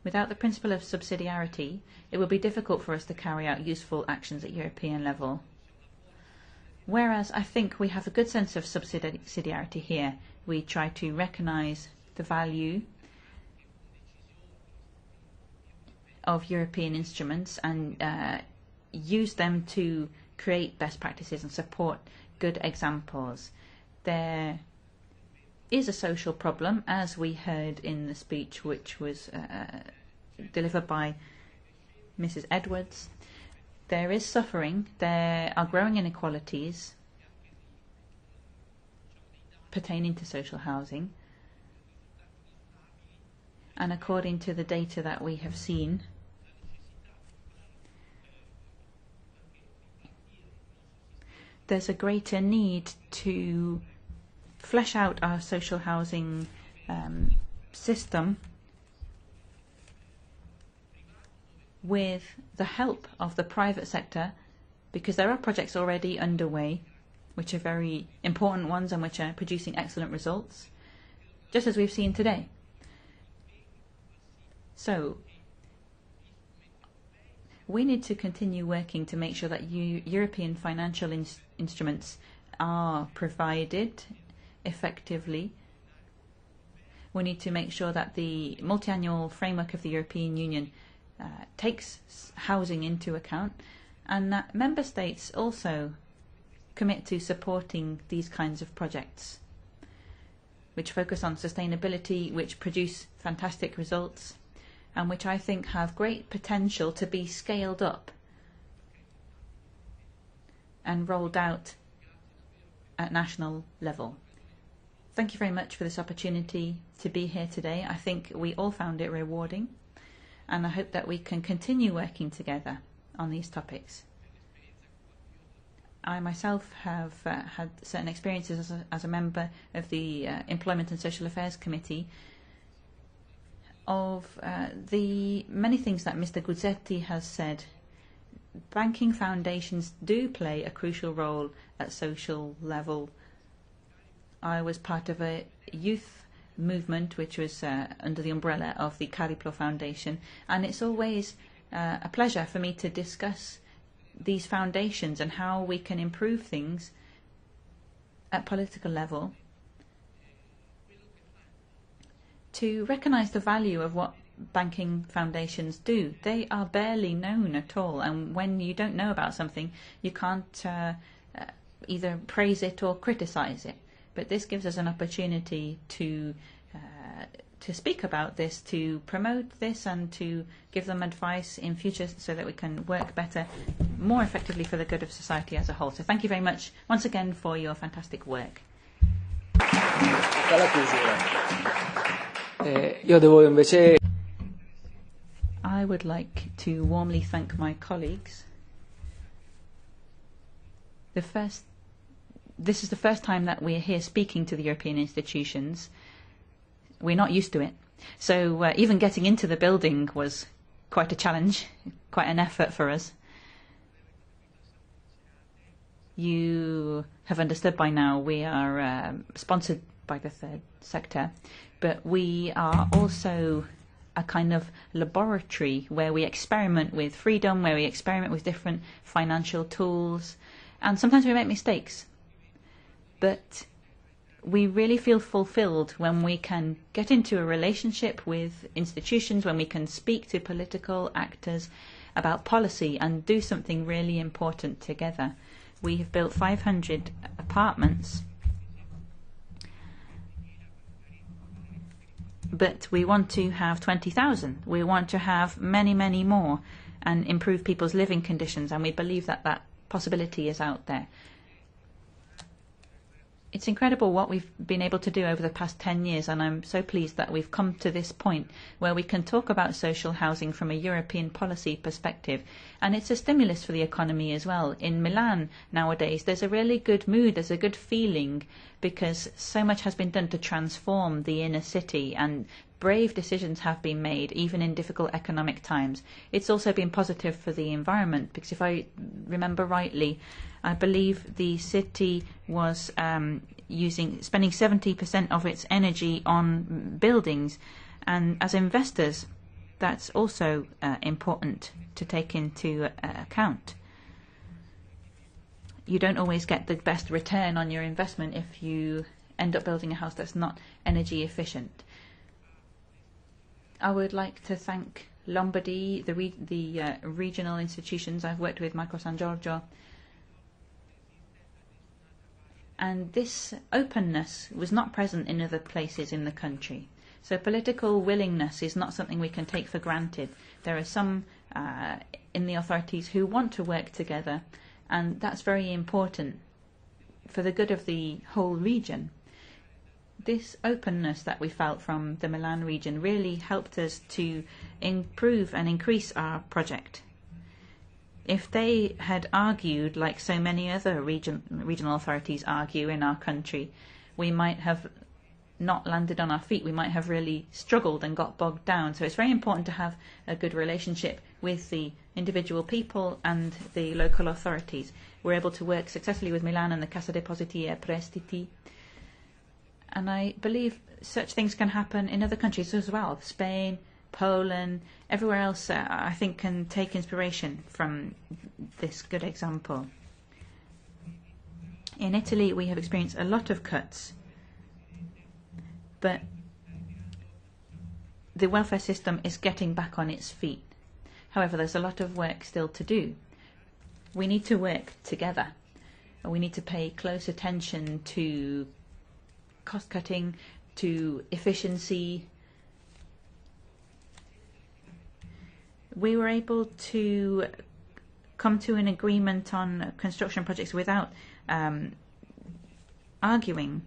Without the principle of subsidiarity, it would be difficult for us to carry out useful actions at European level. Whereas I think we have a good sense of subsidiarity here. We try to recognise the value of European instruments and use them to create best practices and support good examples. There is a social problem, as we heard in the speech which was delivered by Mrs. Edwards. There is suffering, there are growing inequalities pertaining to social housing, and according to the data that we have seen, there's a greater need to flesh out our social housing system with the help of the private sector, because there are projects already underway which are very important ones and which are producing excellent results, just as we've seen today. So we need to continue working to make sure that European financial instruments are provided effectively. We need to make sure that the multi-annual framework of the European Union takes housing into account, and that member states also commit to supporting these kinds of projects which focus on sustainability, which produce fantastic results, and which I think have great potential to be scaled up and rolled out at national level. Thank you very much for this opportunity to be here today. I think we all found it rewarding, and I hope that we can continue working together on these topics. I myself have had certain experiences as a member of the Employment and Social Affairs Committee of the many things that Mr. Guzzetti has said. Banking foundations do play a crucial role at social level. I was part of a youth movement which was under the umbrella of the Cariplo Foundation, and it's always a pleasure for me to discuss these foundations and how we can improve things at political level to recognise the value of what banking foundations do. They are barely known at all, and when you don't know about something, you can't either praise it or criticise it. But this gives us an opportunity to speak about this, to promote this, and to give them advice in future so that we can work better, more effectively for the good of society as a whole. So thank you very much once again for your fantastic work. I would like to warmly thank my colleagues. This is the first time that we're here speaking to the European institutions. We're not used to it. So even getting into the building was quite a challenge, quite an effort for us. You have understood by now we are sponsored by the third sector, but we are also a kind of laboratory where we experiment with freedom, where we experiment with different financial tools, and sometimes we make mistakes. But we really feel fulfilled when we can get into a relationship with institutions, when we can speak to political actors about policy and do something really important together. We have built 500 apartments, but we want to have 20,000. We want to have many, many more and improve people's living conditions, and we believe that that possibility is out there. It's incredible what we've been able to do over the past 10 years, and I'm so pleased that we've come to this point where we can talk about social housing from a European policy perspective. And it's a stimulus for the economy as well. In Milan nowadays, there's a really good mood, there's a good feeling, because so much has been done to transform the inner city and brave decisions have been made, even in difficult economic times. It's also been positive for the environment, because if I remember rightly, I believe the city was spending 70% of its energy on buildings, and as investors, that's also important to take into account. You don't always get the best return on your investment if you end up building a house that's not energy efficient. I would like to thank Lombardy, the regional institutions I've worked with, Marco San Giorgio. And this openness was not present in other places in the country. So political willingness is not something we can take for granted. There are some in the authorities who want to work together, and that's very important for the good of the whole region. This openness that we felt from the Milan region really helped us to improve and increase our project. If they had argued like so many other regional authorities argue in our country, we might have not landed on our feet. We might have really struggled and got bogged down. So it's very important to have a good relationship with the individual people and the local authorities. We're able to work successfully with Milan and the Cassa Depositi e Prestiti. And I believe such things can happen in other countries as well. Spain, Poland, everywhere else, I think, can take inspiration from this good example. In Italy, we have experienced a lot of cuts, but the welfare system is getting back on its feet. However, there's a lot of work still to do. We need to work together. We need to pay close attention to cost cutting, to efficiency. We were able to come to an agreement on construction projects without arguing.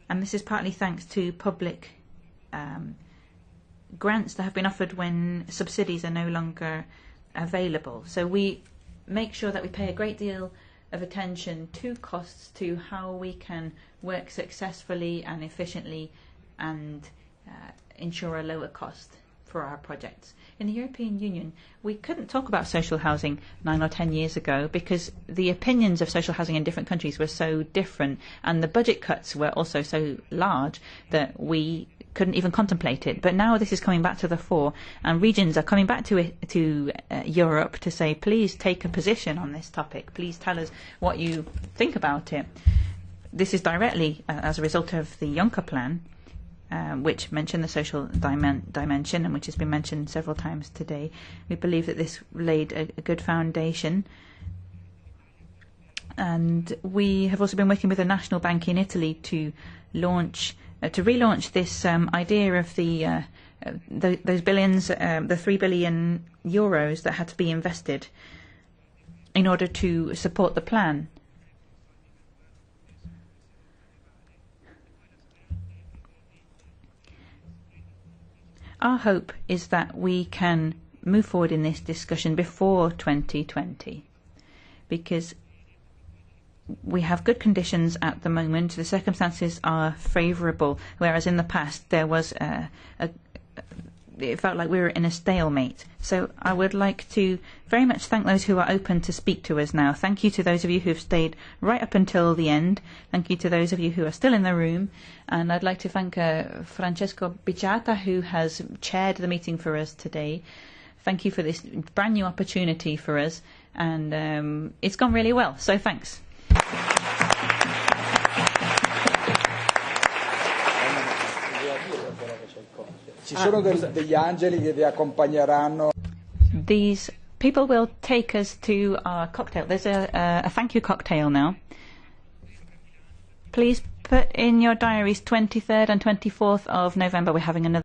And this is partly thanks to public grants that have been offered when subsidies are no longer available. So we make sure that we pay a great deal of attention to costs, to how we can work successfully and efficiently and ensure a lower cost for our projects. In the European Union, we couldn't talk about social housing 9 or 10 years ago because the opinions of social housing in different countries were so different, and the budget cuts were also so large that we couldn't even contemplate it. But now this is coming back to the fore, and regions are coming back to Europe to say, please take a position on this topic. Please tell us what you think about it. This is directly as a result of the Juncker plan, which mentioned the social dimension and which has been mentioned several times today. We believe that this laid a good foundation. And we have also been working with the National Bank in Italy to relaunch this idea of those billions, the 3 billion euros that had to be invested in order to support the plan. Our hope is that we can move forward in this discussion before 2020, because we have good conditions at the moment. The circumstances are favourable, whereas in the past there was it felt like we were in a stalemate. So I would like to very much thank those who are open to speak to us now. Thank you to those of you who have stayed right up until the end. Thank you to those of you who are still in the room. And I'd like to thank Francesco Bicciata, who has chaired the meeting for us today. Thank you for this brand new opportunity for us. And it's gone really well, so thanks. Ci sono degli angeli che vi accompagneranno. These people will take us to our cocktail. There's a thank you cocktail now. Please put in your diaries 23rd and 24th of November. We're having another